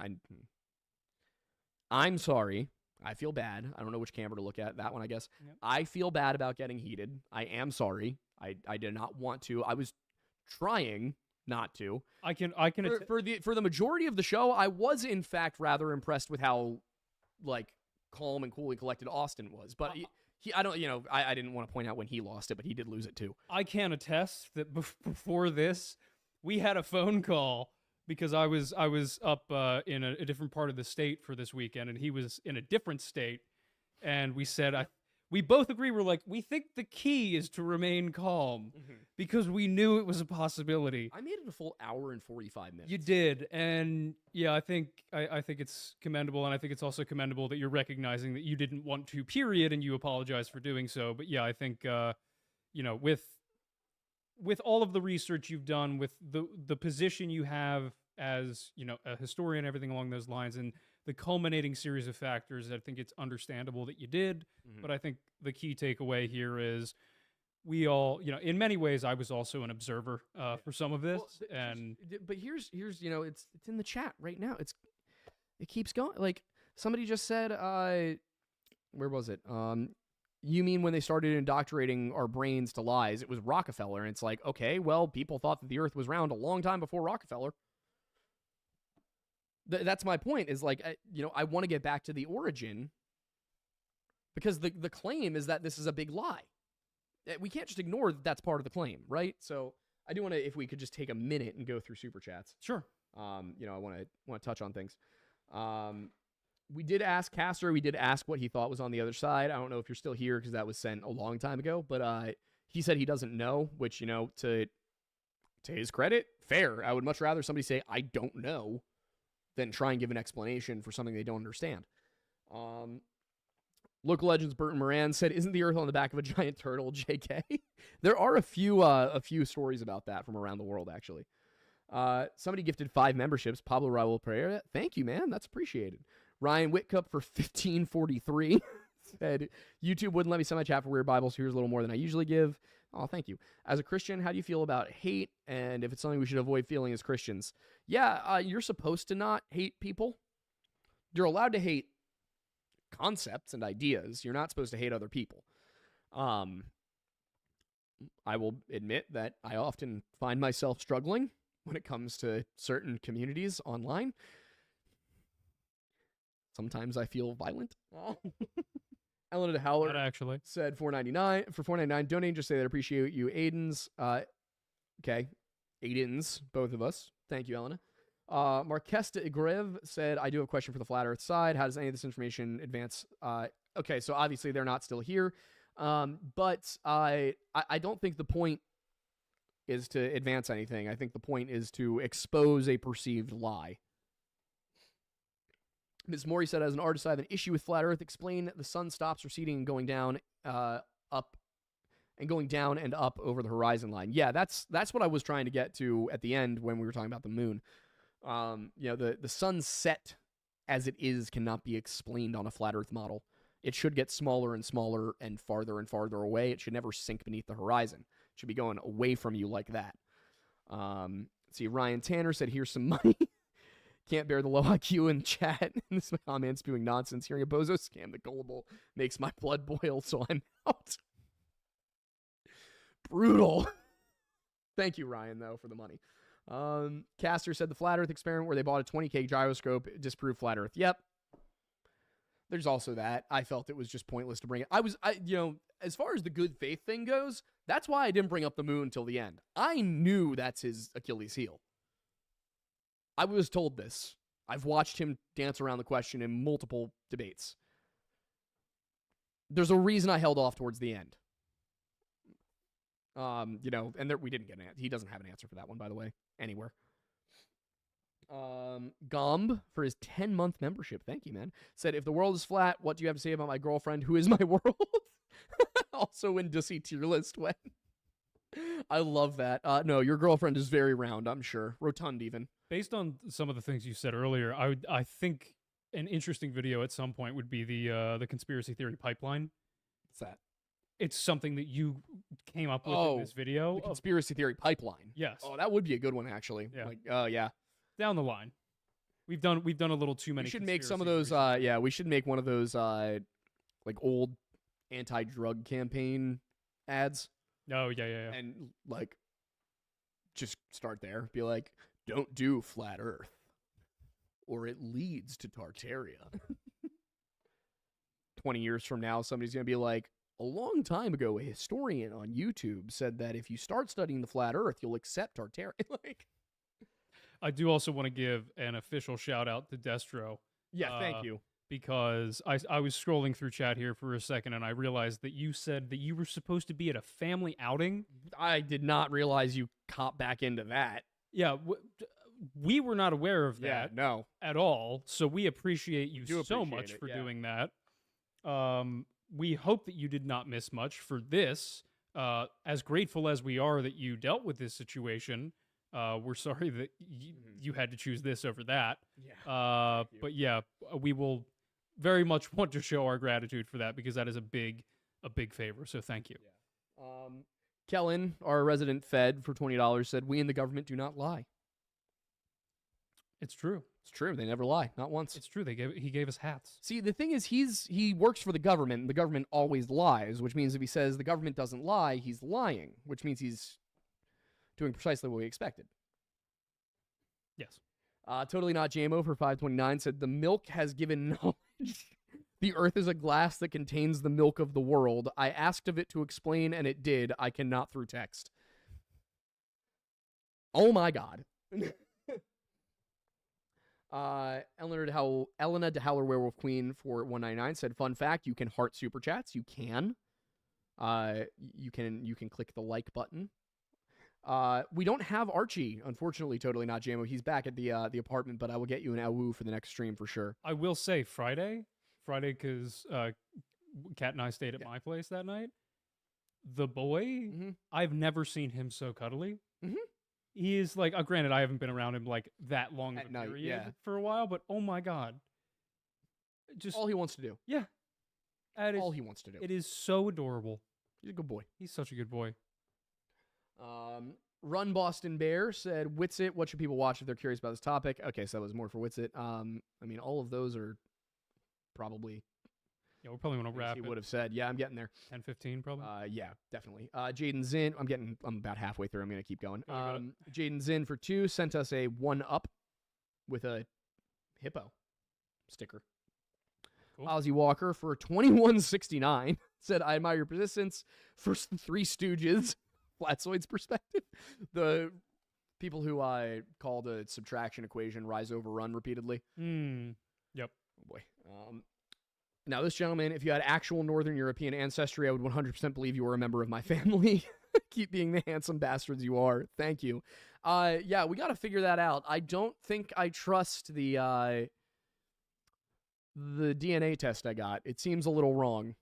I'm sorry. I feel bad. I don't know which camera to look at. That one, I guess. Yep. I feel bad about getting heated. I am sorry. I did not want to. I was trying not to. I can for the majority of the show, I was in fact rather impressed with how like calm and cool and collected Austin was. But I didn't want to point out when he lost it, but he did lose it too. I can attest that before this, we had a phone call because I was up in a different part of the state for this weekend, and he was in a different state, and we said we both agree. We're like, we think the key is to remain calm because we knew it was a possibility. I made it a full hour and 45 minutes. You did, and yeah, I think it's commendable, and I think it's also commendable that you're recognizing that you didn't want to, period, and you apologize for doing so. But yeah, I think with all of the research you've done, with the position you have as a historian, everything along those lines, and the culminating series of factors, I think it's understandable that you did. But I think the key takeaway here is we all, in many ways, I was also an observer for some of this. But here's it's in the chat right now. It keeps going. Like somebody just said, where was it? You mean when they started indoctrinating our brains to lies, it was Rockefeller. And it's like, okay, well, people thought that the earth was round a long time before Rockefeller. That's my point, is like, I want to get back to the origin, because the claim is that this is a big lie. We can't just ignore that that's part of the claim, right? So I do want to, if we could just take a minute and go through super chats. Sure. I want to touch on things. We did ask Castor. We did ask what he thought was on the other side. I don't know if you're still here because that was sent a long time ago, but he said he doesn't know, which, to his credit, fair. I would much rather somebody say, I don't know, than try and give an explanation for something they don't understand. Local Legends Burton Moran said, isn't the earth on the back of a giant turtle, JK? There are a few stories about that from around the world, actually. Somebody gifted 5 memberships. Pablo Raul Pereira. Thank you, man. That's appreciated. Ryan Whitcup for 1543 said, YouTube wouldn't let me semi-chat for Weird Bibles. Here's a little more than I usually give. Oh, thank you. As a Christian, how do you feel about hate, and if it's something we should avoid feeling as Christians? Yeah, you're supposed to not hate people. You're allowed to hate concepts and ideas. You're not supposed to hate other people. I will admit that I often find myself struggling when it comes to certain communities online. Sometimes I feel violent. Elena DeHowler actually said $4.99. Donating, just say that I appreciate you, Aiden's. Okay. Aiden's, both of us. Thank you, Elena. Marquesta Igrev said, I do have a question for the Flat Earth side. How does any of this information advance? Okay, so obviously they're not still here. But I don't think the point is to advance anything. I think the point is to expose a perceived lie. Ms. Mori said, as an artist, I have an issue with Flat Earth. Explain the sun stops receding and going down, up and going down and up over the horizon line. Yeah, that's what I was trying to get to at the end when we were talking about the moon. The sun set as it is cannot be explained on a flat Earth model. It should get smaller and smaller and farther away. It should never sink beneath the horizon. It should be going away from you like that. See, Ryan Tanner said, here's some money. Can't bear the low IQ in chat. This is my comment spewing nonsense. Hearing a bozo scam the gullible makes my blood boil, so I'm out. Brutal. Thank you, Ryan, though, for the money. Caster said the flat Earth experiment where they bought a 20K gyroscope disproved flat Earth. Yep. There's also that. I felt it was just pointless to bring it. As far as the good faith thing goes, that's why I didn't bring up the moon till the end. I knew that's his Achilles heel. I was told this. I've watched him dance around the question in multiple debates. There's a reason I held off towards the end. And we didn't get an answer. He doesn't have an answer for that one, by the way, anywhere. Gomb, for his 10-month membership, thank you, man, said, if the world is flat, what do you have to say about my girlfriend who is my world? Also in Dussy tier list when. I love that. No, your girlfriend is very round, I'm sure. Rotund, even. Based on some of the things you said earlier, I think an interesting video at some point would be the conspiracy theory pipeline. What's that? It's something that you came up with in this video. The conspiracy theory pipeline. Yes. Oh, that would be a good one, actually. Yeah. Yeah. Down the line. We've done a little too many. We should make some of those. We should make one of those old anti-drug campaign ads. Oh yeah. And just start there. Be like, don't do flat Earth, or it leads to Tartaria. 20 years from now, somebody's gonna be like, a long time ago, a historian on YouTube said that if you start studying the flat Earth, you'll accept Tartaria. I do also want to give an official shout out to Destro. Yeah, thank you. Because I was scrolling through chat here for a second and I realized that you said that you were supposed to be at a family outing. I did not realize you caught back into that. Yeah, we were not aware of that no. at all. So we appreciate you so appreciate much it, for yeah. doing that. We hope that you did not miss much for this. As grateful as we are that you dealt with this situation, we're sorry that you had to choose this over that. Yeah. But yeah, we will very much want to show our gratitude for that because that is a big favor. So thank you. Yeah. Kellen, our resident Fed, for $20 said, "We in the government do not lie." It's true. It's true. They never lie. Not once. It's true. He gave us hats. See, the thing is, he works for the government, and the government always lies, which means if he says the government doesn't lie, he's lying, which means he's doing precisely what we expected. Yes. Totally Not JMO for 529 said, the milk has given knowledge. The earth is a glass that contains the milk of the world. I asked of it to explain, and it did. I cannot through text. Oh my God. Elena DeHowler Werewolf Queen for 199 said, fun fact, you can heart super chats. You can. You can click the like button. We don't have Archie, unfortunately. Totally Not JMO. He's back at the apartment, but I will get you an AWU for the next stream for sure. I will say Friday, because Kat and I stayed at my place that night. The boy, I've never seen him so cuddly. He is like, granted, I haven't been around him like that long of a period for a while, but oh my God. Just all he wants to do. Yeah. All he wants to do. It is so adorable. He's a good boy. He's such a good boy. Run Boston Bear said, Witsit, what should people watch if they're curious about this topic? Okay, so that was more for Witsit. I mean, all of those are probably... Yeah, we're probably going to wrap he it. would have said. Yeah, I'm getting there. 10-15 probably? Yeah, definitely. Jaden Zinn, I'm about halfway through. I'm going to keep going. Oh, Jaden Zinn for 2 sent us a 1-up with a hippo sticker. Cool. Ozzy Walker for 21.69 said, I admire your persistence. First 3 Stooges, Flatzoid's perspective. The people who I called a subtraction equation rise over run repeatedly. Yep. Oh boy. Now, this gentleman, if you had actual Northern European ancestry, I would 100% believe you were a member of my family. Keep being the handsome bastards you are. Thank you. Yeah, we got to figure that out. I don't think I trust the DNA test I got. It seems a little wrong.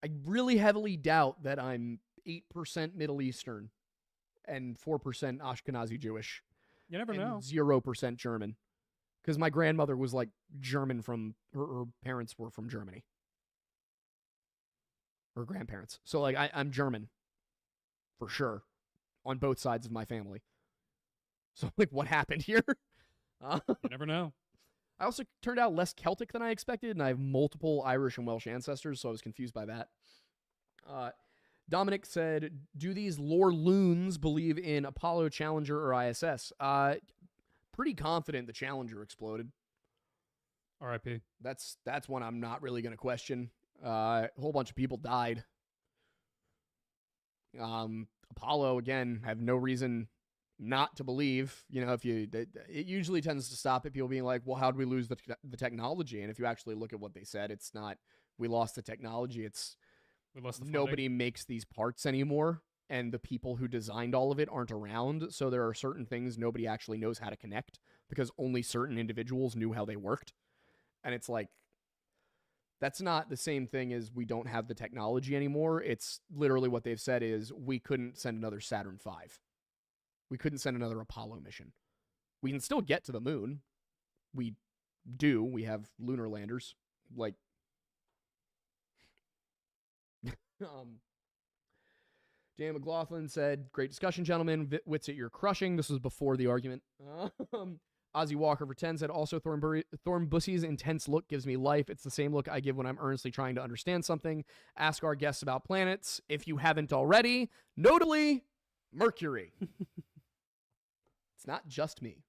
I really heavily doubt that I'm 8% Middle Eastern and 4% Ashkenazi Jewish You never and know. 0% German. Because my grandmother was like German from her parents were from Germany. Her grandparents. So like I'm German for sure on both sides of my family. So like what happened here? You never know. I also turned out less Celtic than I expected, and I have multiple Irish and Welsh ancestors, so I was confused by that. Dominic said, do these lore loons believe in Apollo, Challenger, or ISS? Pretty confident the Challenger exploded. R.I.P. That's one I'm not really going to question. A whole bunch of people died. Apollo, again, have no reason not to believe. You know, it usually tends to stop at people being like, well, how did we lose the technology? And if you actually look at what they said, it's not we lost the technology. It's We lost the funding. nobody makes these parts anymore, and the people who designed all of it aren't around. So there are certain things nobody actually knows how to connect because only certain individuals knew how they worked. And it's like, that's not the same thing as we don't have the technology anymore. It's literally what they've said is we couldn't send another Saturn V. We couldn't send another Apollo mission. We can still get to the moon. We do. We have lunar landers. Like, Dan McLaughlin said, great discussion, gentlemen. Witsit, you're crushing. This was before the argument. Ozzy Walker for 10 said, also Thorn Bussy's intense look gives me life. It's the same look I give when I'm earnestly trying to understand something. Ask our guests about planets, if you haven't already. Notably, Mercury. It's not just me.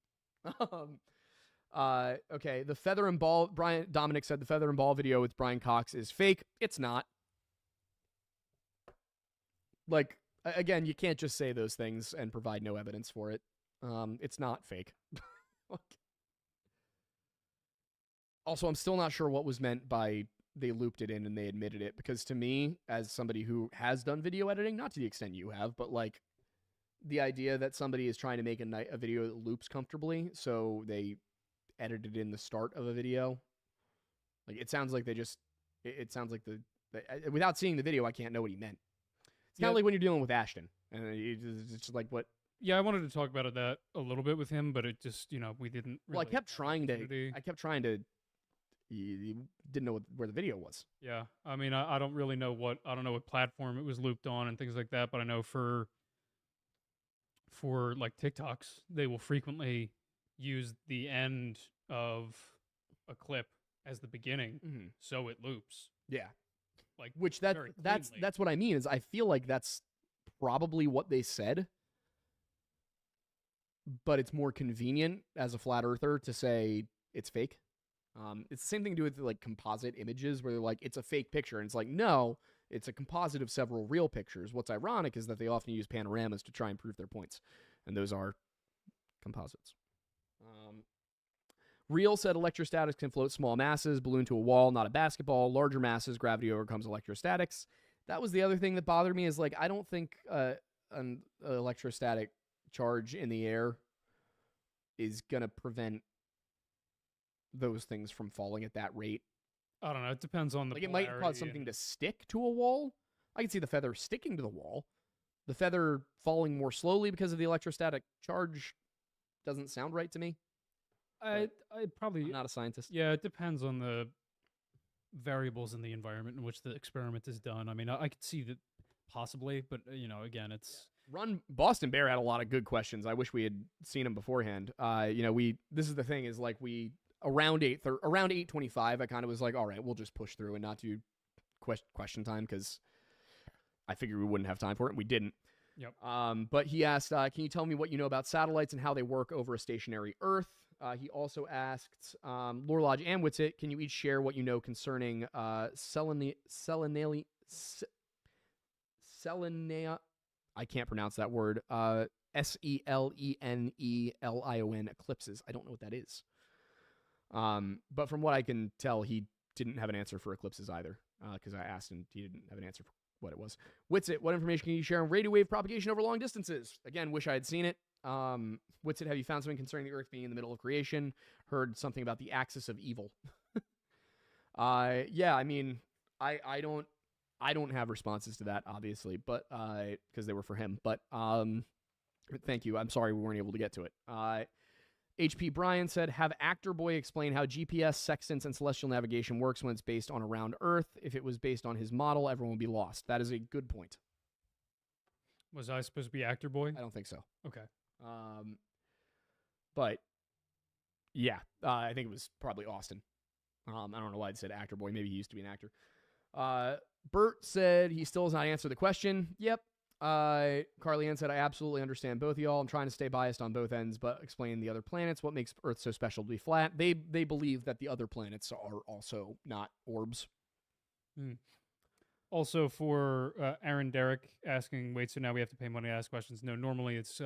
Okay, the feather and ball, Dominic said the feather and ball video with Brian Cox is fake. It's not. Like, again, you can't just say those things and provide no evidence for it. It's not fake. Also, I'm still not sure what was meant by they looped it in and they admitted it, because to me, as somebody who has done video editing, not to the extent you have, but like the idea that somebody is trying to make a video that loops comfortably, so they edited in the start of a video. Like, it sounds like they just, it sounds like without seeing the video, I can't know what he meant. It's kind of like when you're dealing with Ashton, and it's just like what. Yeah, I wanted to talk about that a little bit with him, but it just, we didn't. Really Well, I kept trying to. You didn't know where the video was. Yeah, I mean, I don't really know I don't know what platform it was looped on and things like that, but I know for like TikToks, they will frequently use the end of a clip as the beginning, so it loops. Yeah, like that's what I mean. Is I feel like that's probably what they said, but it's more convenient as a flat earther to say it's fake. It's the same thing to do with like composite images where they're like, it's a fake picture. And it's like, no, it's a composite of several real pictures. What's ironic is that they often use panoramas to try and prove their points. And those are composites. Real said electrostatics can float small masses, balloon to a wall, not a basketball. Larger masses, gravity overcomes electrostatics. That was the other thing that bothered me is like, I don't think an electrostatic charge in the air is going to prevent those things from falling at that rate. I don't know. It depends on the like, it might cause something to stick to a wall. I can see the feather sticking to the wall. The feather falling more slowly because of the electrostatic charge doesn't sound right to me. I probably... I'm not a scientist. Yeah, it depends on the variables in the environment in which the experiment is done. I mean, I could see that possibly, but, again, it's... Boston Bear had a lot of good questions. I wish we had seen him beforehand. This is the thing is like around 8:25, I kind of was like, all right, we'll just push through and not do question time because I figured we wouldn't have time for it. And we didn't. Yep. But he asked, can you tell me what you know about satellites and how they work over a stationary Earth? He also asked, Lore Lodge and Witsit, can you each share what you know concerning selenea? I can't pronounce that word. SELENELION eclipses. I don't know what that is. But from what I can tell, he didn't have an answer for eclipses either, because I asked and he didn't have an answer for what it was. Witsit, what information can you share on radio wave propagation over long distances? Again, wish I had seen it. Witsit, have you found something concerning the Earth being in the middle of creation? Heard something about the axis of evil. Yeah, I mean, I don't I don't have responses to that, obviously, but because they were for him. But thank you. I'm sorry we weren't able to get to it. HP Bryan said, have Actor Boy explain how GPS, sextants, and celestial navigation works when it's based on around Earth. If it was based on his model, everyone would be lost. That is a good point. Was I supposed to be Actor Boy? I don't think so. Okay. But yeah, I think it was probably Austin. I don't know why I said Actor Boy. Maybe he used to be an actor. Bert said he still has not answered the question. Yep. Carly Ann said, I absolutely understand both of y'all. I'm trying to stay biased on both ends, but explain the other planets. What makes Earth so special to be flat? They believe that the other planets are also not orbs. Also for Aaron Derrick asking, wait, so now we have to pay money to ask questions. No, normally it's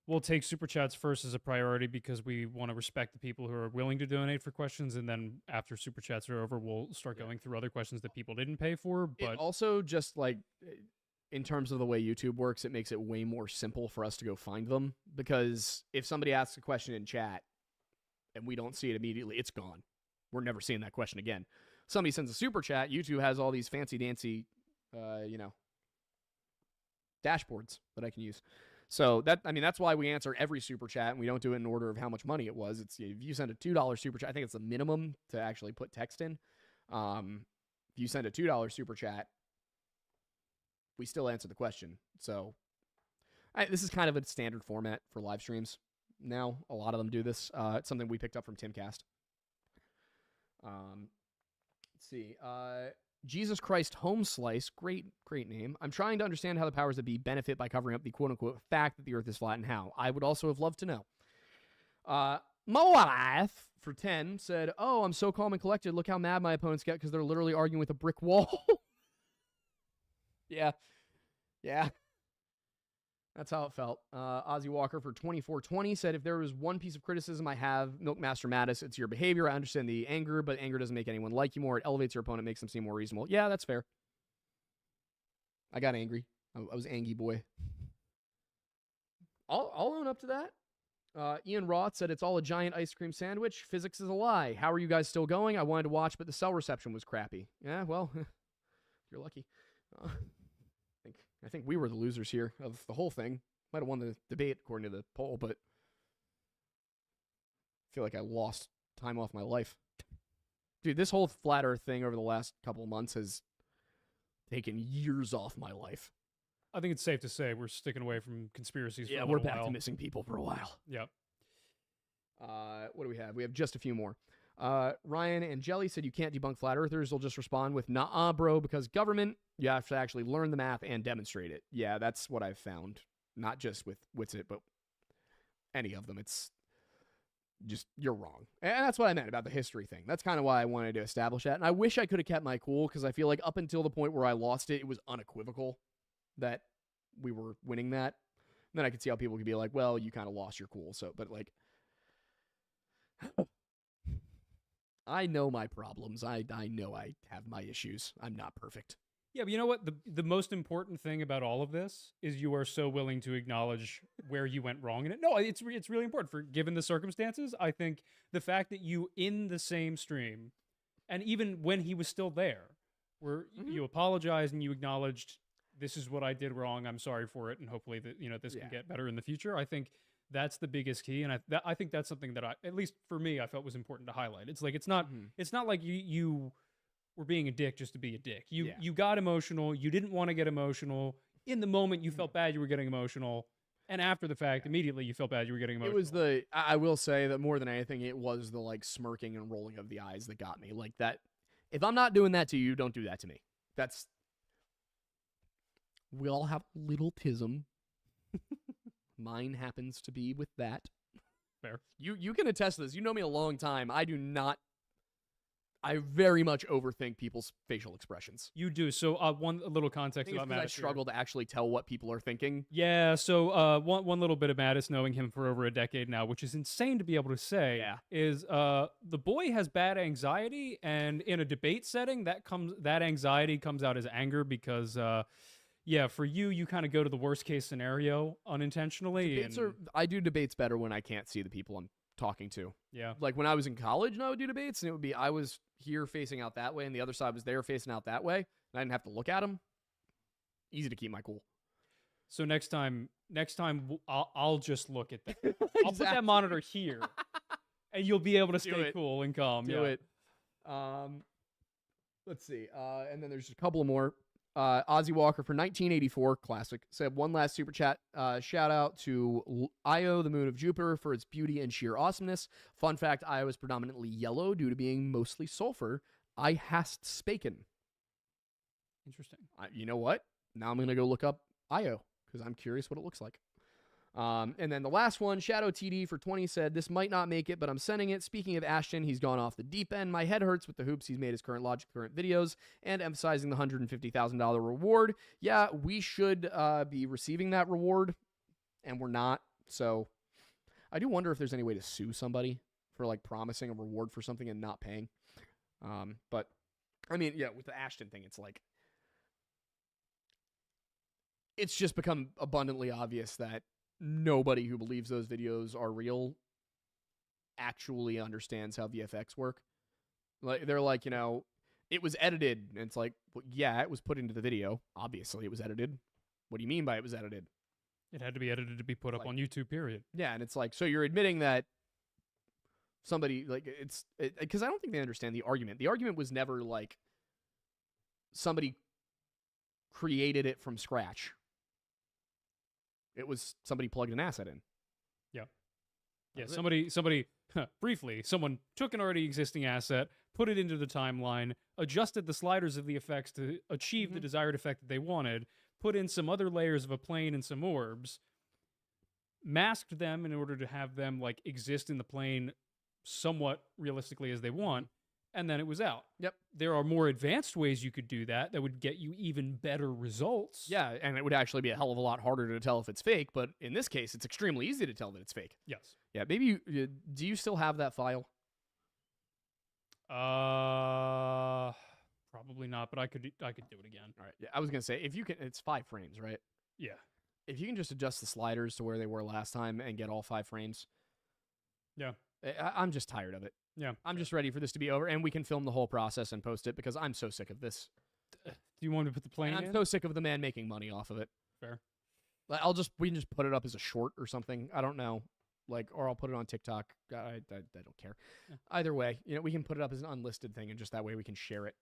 we'll take super chats first as a priority because we want to respect the people who are willing to donate for questions, and then after super chats are over, we'll start going through other questions that people didn't pay for. But it also just like in terms of the way YouTube works, it makes it way more simple for us to go find them, because if somebody asks a question in chat and we don't see it immediately, it's gone. We're never seeing that question again. Somebody sends a super chat, YouTube has all these fancy dancy, dashboards that I can use. So that's why we answer every super chat and we don't do it in order of how much money it was. It's if you send a $2 super chat, I think it's the minimum to actually put text in. If you send a $2 super chat, we still answer the question. So this is kind of a standard format for live streams now. A lot of them do this. It's something we picked up from Timcast. Let's see. Jesus Christ Home Slice, great name. I'm trying to understand how the powers that be benefit by covering up the quote-unquote fact that the Earth is flat, and how. I would also have loved to know. Moath for 10 said, oh, I'm so calm and collected. Look how mad my opponents get because they're literally arguing with a brick wall. Yeah. That's how it felt. Ozzy Walker for 2420 said, if there was one piece of criticism I have, Milkmaster Mattis, it's your behavior. I understand the anger, but anger doesn't make anyone like you more. It elevates your opponent, makes them seem more reasonable. Yeah, that's fair. I got angry. I was angry boy. I'll own up to that. Ian Roth said, it's all a giant ice cream sandwich. Physics is a lie. How are you guys still going? I wanted to watch, but the cell reception was crappy. Yeah, well, you're lucky. I think we were the losers here of the whole thing. Might have won the debate according to the poll, but I feel like I lost time off my life. Dude, this whole flat earth thing over the last couple of months has taken years off my life. I think it's safe to say we're sticking away from conspiracies for a we're little back while. to missing people for a while. Yep. What do we have? We have just a few more. Ryan and Jelly said you can't debunk flat earthers. They'll just respond with, nah, bro, because government, you have to actually learn the math and demonstrate it. Yeah, that's what I've found. Not just with Witsit, but any of them. It's just, you're wrong. And that's what I meant about the history thing. That's kind of why I wanted to establish that. And I wish I could have kept my cool, because I feel like up until the point where I lost it, it was unequivocal that we were winning that. And then I could see how people could be like, well, you kind of lost your cool. So, but like, I know my problems. I know I have my issues. I'm not perfect. Yeah, but you know what? The most important thing about all of this is you are so willing to acknowledge where you went wrong in it. No, it's really important for given the circumstances. I think the fact that you in the same stream, and even when he was still there, where you apologized and you acknowledged this is what I did wrong. I'm sorry for it, and hopefully that this can get better in the future. I think that's the biggest key, and I think that's something that at least for me, I felt was important to highlight. It's like it's not like you were being a dick just to be a dick. You got emotional. You didn't want to get emotional. In the moment, you felt bad you were getting emotional, and after the fact, immediately you felt bad you were getting emotional. It was I will say that more than anything, it was the like smirking and rolling of the eyes that got me. Like that. If I'm not doing that to you, don't do that to me. We all have a little tism. Mine happens to be with that. Fair. You can attest to this. You know me a long time. I very much overthink people's facial expressions. You do. So a little context about Mattis. I struggle to actually tell what people are thinking. Yeah. So one little bit of Mattis, knowing him for over a decade now, which is insane to be able to say, is the boy has bad anxiety, and in a debate setting, that anxiety comes out as anger because. For you kind of go to the worst case scenario unintentionally. I do debates better when I can't see the people I'm talking to. Yeah. Like when I was in college and I would do debates, and it would be I was here facing out that way and the other side was there facing out that way. and I didn't have to look at them, easy to keep my cool. So next time, I'll just look at that. I'll put that Exactly. monitor here, and you'll be able to Do stay it. cool and calm. Do it. Let's see. And then there's a couple more. Ozzy Walker for 1984 classic said one last super chat. Shout out to Io, the moon of Jupiter, for its beauty and sheer awesomeness. Fun fact: Io is predominantly yellow due to being mostly sulfur. I hast spaken. Interesting. You know what? Now I'm gonna go look up Io because I'm curious what it looks like. And then the last one, Shadow TD for 20 said, this might not make it, but I'm sending it. Speaking of Ashton, he's gone off the deep end. My head hurts with the hoops he's made his current Logic current videos and emphasizing the $150,000 reward. Yeah, we should be receiving that reward, and we're not. So I do wonder if there's any way to sue somebody for like promising a reward for something and not paying. But I mean, yeah, with the Ashton thing, it's like, it's just become abundantly obvious that nobody who believes those videos are real actually understands how VFX work. Like they're like, it was edited, and it's like, well, yeah, it was put into the video. Obviously, it was edited. What do you mean by it was edited? It had to be edited to be put up on YouTube. Period. Yeah, and it's like, so you're admitting that somebody like because I don't think they understand the argument. The argument was never like somebody created it from scratch. It was somebody plugged an asset in. Yeah, somebody briefly, someone took an already existing asset, put it into the timeline, adjusted the sliders of the effects to achieve the desired effect that they wanted, put in some other layers of a plane and some orbs, masked them in order to have them like exist in the plane somewhat realistically as they want, and then it was out. Yep. There are more advanced ways you could do that would get you even better results. Yeah, and it would actually be a hell of a lot harder to tell if it's fake, but in this case, it's extremely easy to tell that it's fake. Yes. Yeah, maybe do you still have that file? Probably not, but I could do it again. All right. Yeah, I was gonna say if you can, it's 5 frames, right? Yeah. If you can just adjust the sliders to where they were last time and get all 5 frames. Yeah. I'm just tired of it. Yeah. I'm just ready for this to be over, and we can film the whole process and post it because I'm so sick of this. Do you want me to put the plane And I'm in? so sick of the man making money off of it. Fair. Like, we can just put it up as a short or something. I don't know. Like, or I'll put it on TikTok. I don't care. Yeah. Either way, we can put it up as an unlisted thing, and just that way we can share it.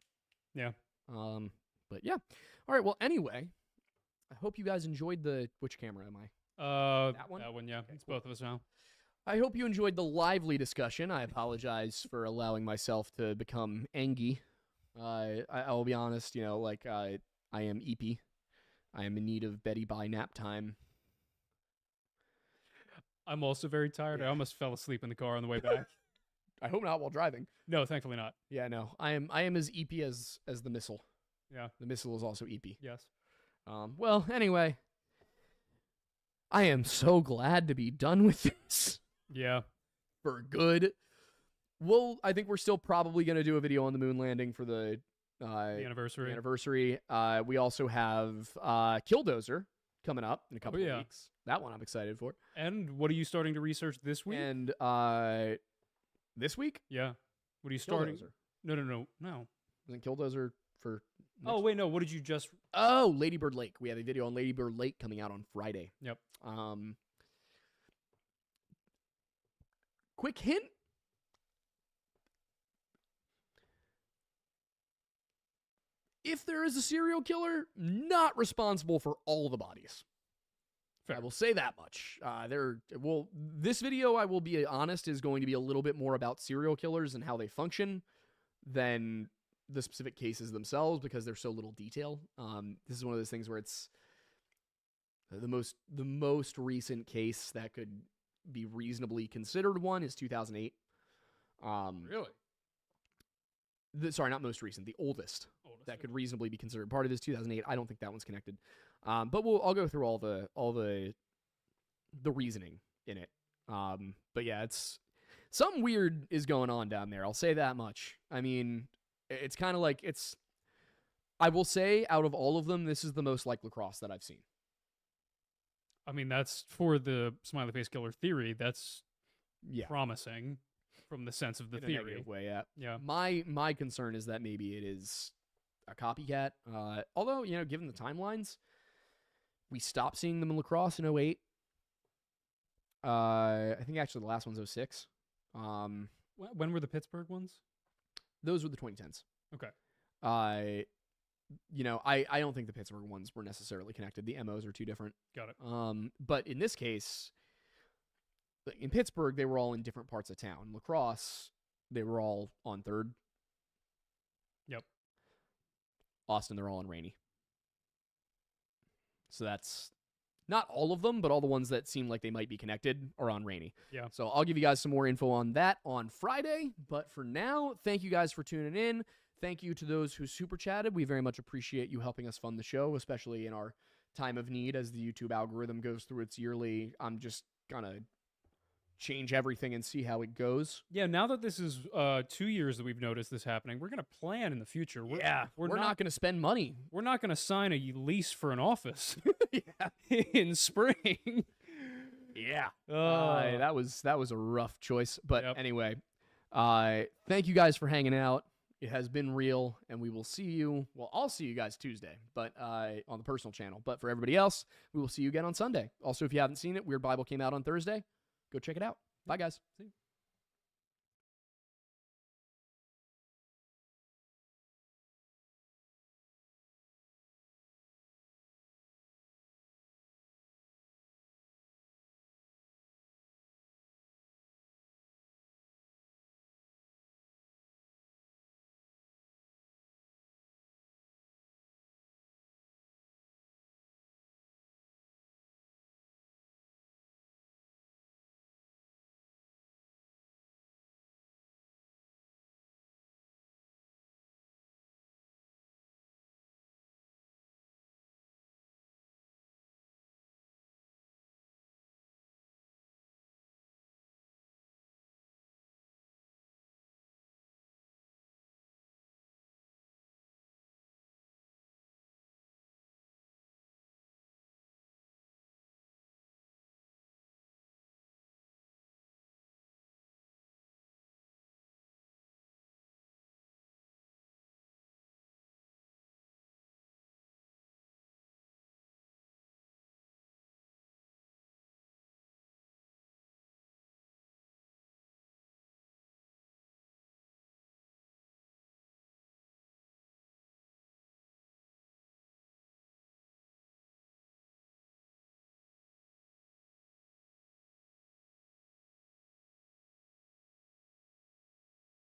Yeah. But yeah. All right. Well, anyway, I hope you guys enjoyed which camera am I? That one, yeah. Okay, It's cool. both of us now. I hope you enjoyed the lively discussion. I apologize for allowing myself to become angry. I'll be honest, I am eepy. I am in need of Betty Bye nap time. I'm also very tired. Yeah. I almost fell asleep in the car on the way back. I hope not while driving. No, thankfully not. Yeah, no. I am as eepy as the missile. Yeah. The missile is also eepy. Yes. Well, anyway, I am so glad to be done with this. Yeah. For good. I think we're still probably going to do a video on the moon landing for the Anniversary. We also have Killdozer coming up in a couple of weeks. That one I'm excited for. And what are you starting to research this week? And this week? Yeah. What are you starting? Killdozer. No. Isn't Killdozer for Oh, wait, no. What did you just... Oh, Lady Bird Lake. We have a video on Lady Bird Lake coming out on Friday. Yep. Quick hint. If there is a serial killer, not responsible for all the bodies. Fair. I will say that much. This video, I will be honest, is going to be a little bit more about serial killers and how they function than the specific cases themselves because there's so little detail. This is one of those things where it's the most recent case that could be reasonably considered one is 2008. Really? Sorry, not most recent. The oldest that could reasonably be considered part of this 2008. I don't think that one's connected. But I'll go through all the reasoning in it. But yeah, it's something weird is going on down there. I'll say that much. I mean, it's kind of like I will say out of all of them, this is the most like lacrosse that I've seen. I mean, that's for the smiley face killer theory. That's promising from the sense of the in a theory. negative way, yeah. Yeah. My concern is that maybe it is a copycat. Although, given the timelines, we stopped seeing them in lacrosse in 08. I think actually the last one's 06. When were the Pittsburgh ones? Those were the 2010s. Okay. I don't think the Pittsburgh ones were necessarily connected. The MOs are too different. Got it. But in this case, in Pittsburgh, they were all in different parts of town. Lacrosse, they were all on 3rd. Yep. Austin, they're all on Rainy. So that's not all of them, but all the ones that seem like they might be connected are on Rainy. Yeah. So I'll give you guys some more info on that on Friday. But for now, thank you guys for tuning in. Thank you to those who super chatted. We very much appreciate you helping us fund the show, especially in our time of need as the YouTube algorithm goes through its yearly. I'm just going to change everything and see how it goes. Yeah, now that this is 2 years that we've noticed this happening, we're going to plan in the future. We're not going to spend money. We're not going to sign a lease for an office Yeah. in spring. Yeah. That was a rough choice. But Yep. anyway, thank you guys for hanging out. It has been real, and we will see you. Well, I'll see you guys Tuesday, but on the personal channel. But for everybody else, we will see you again on Sunday. Also, if you haven't seen it, Weird Bible came out on Thursday. Go check it out. Bye, guys. See you.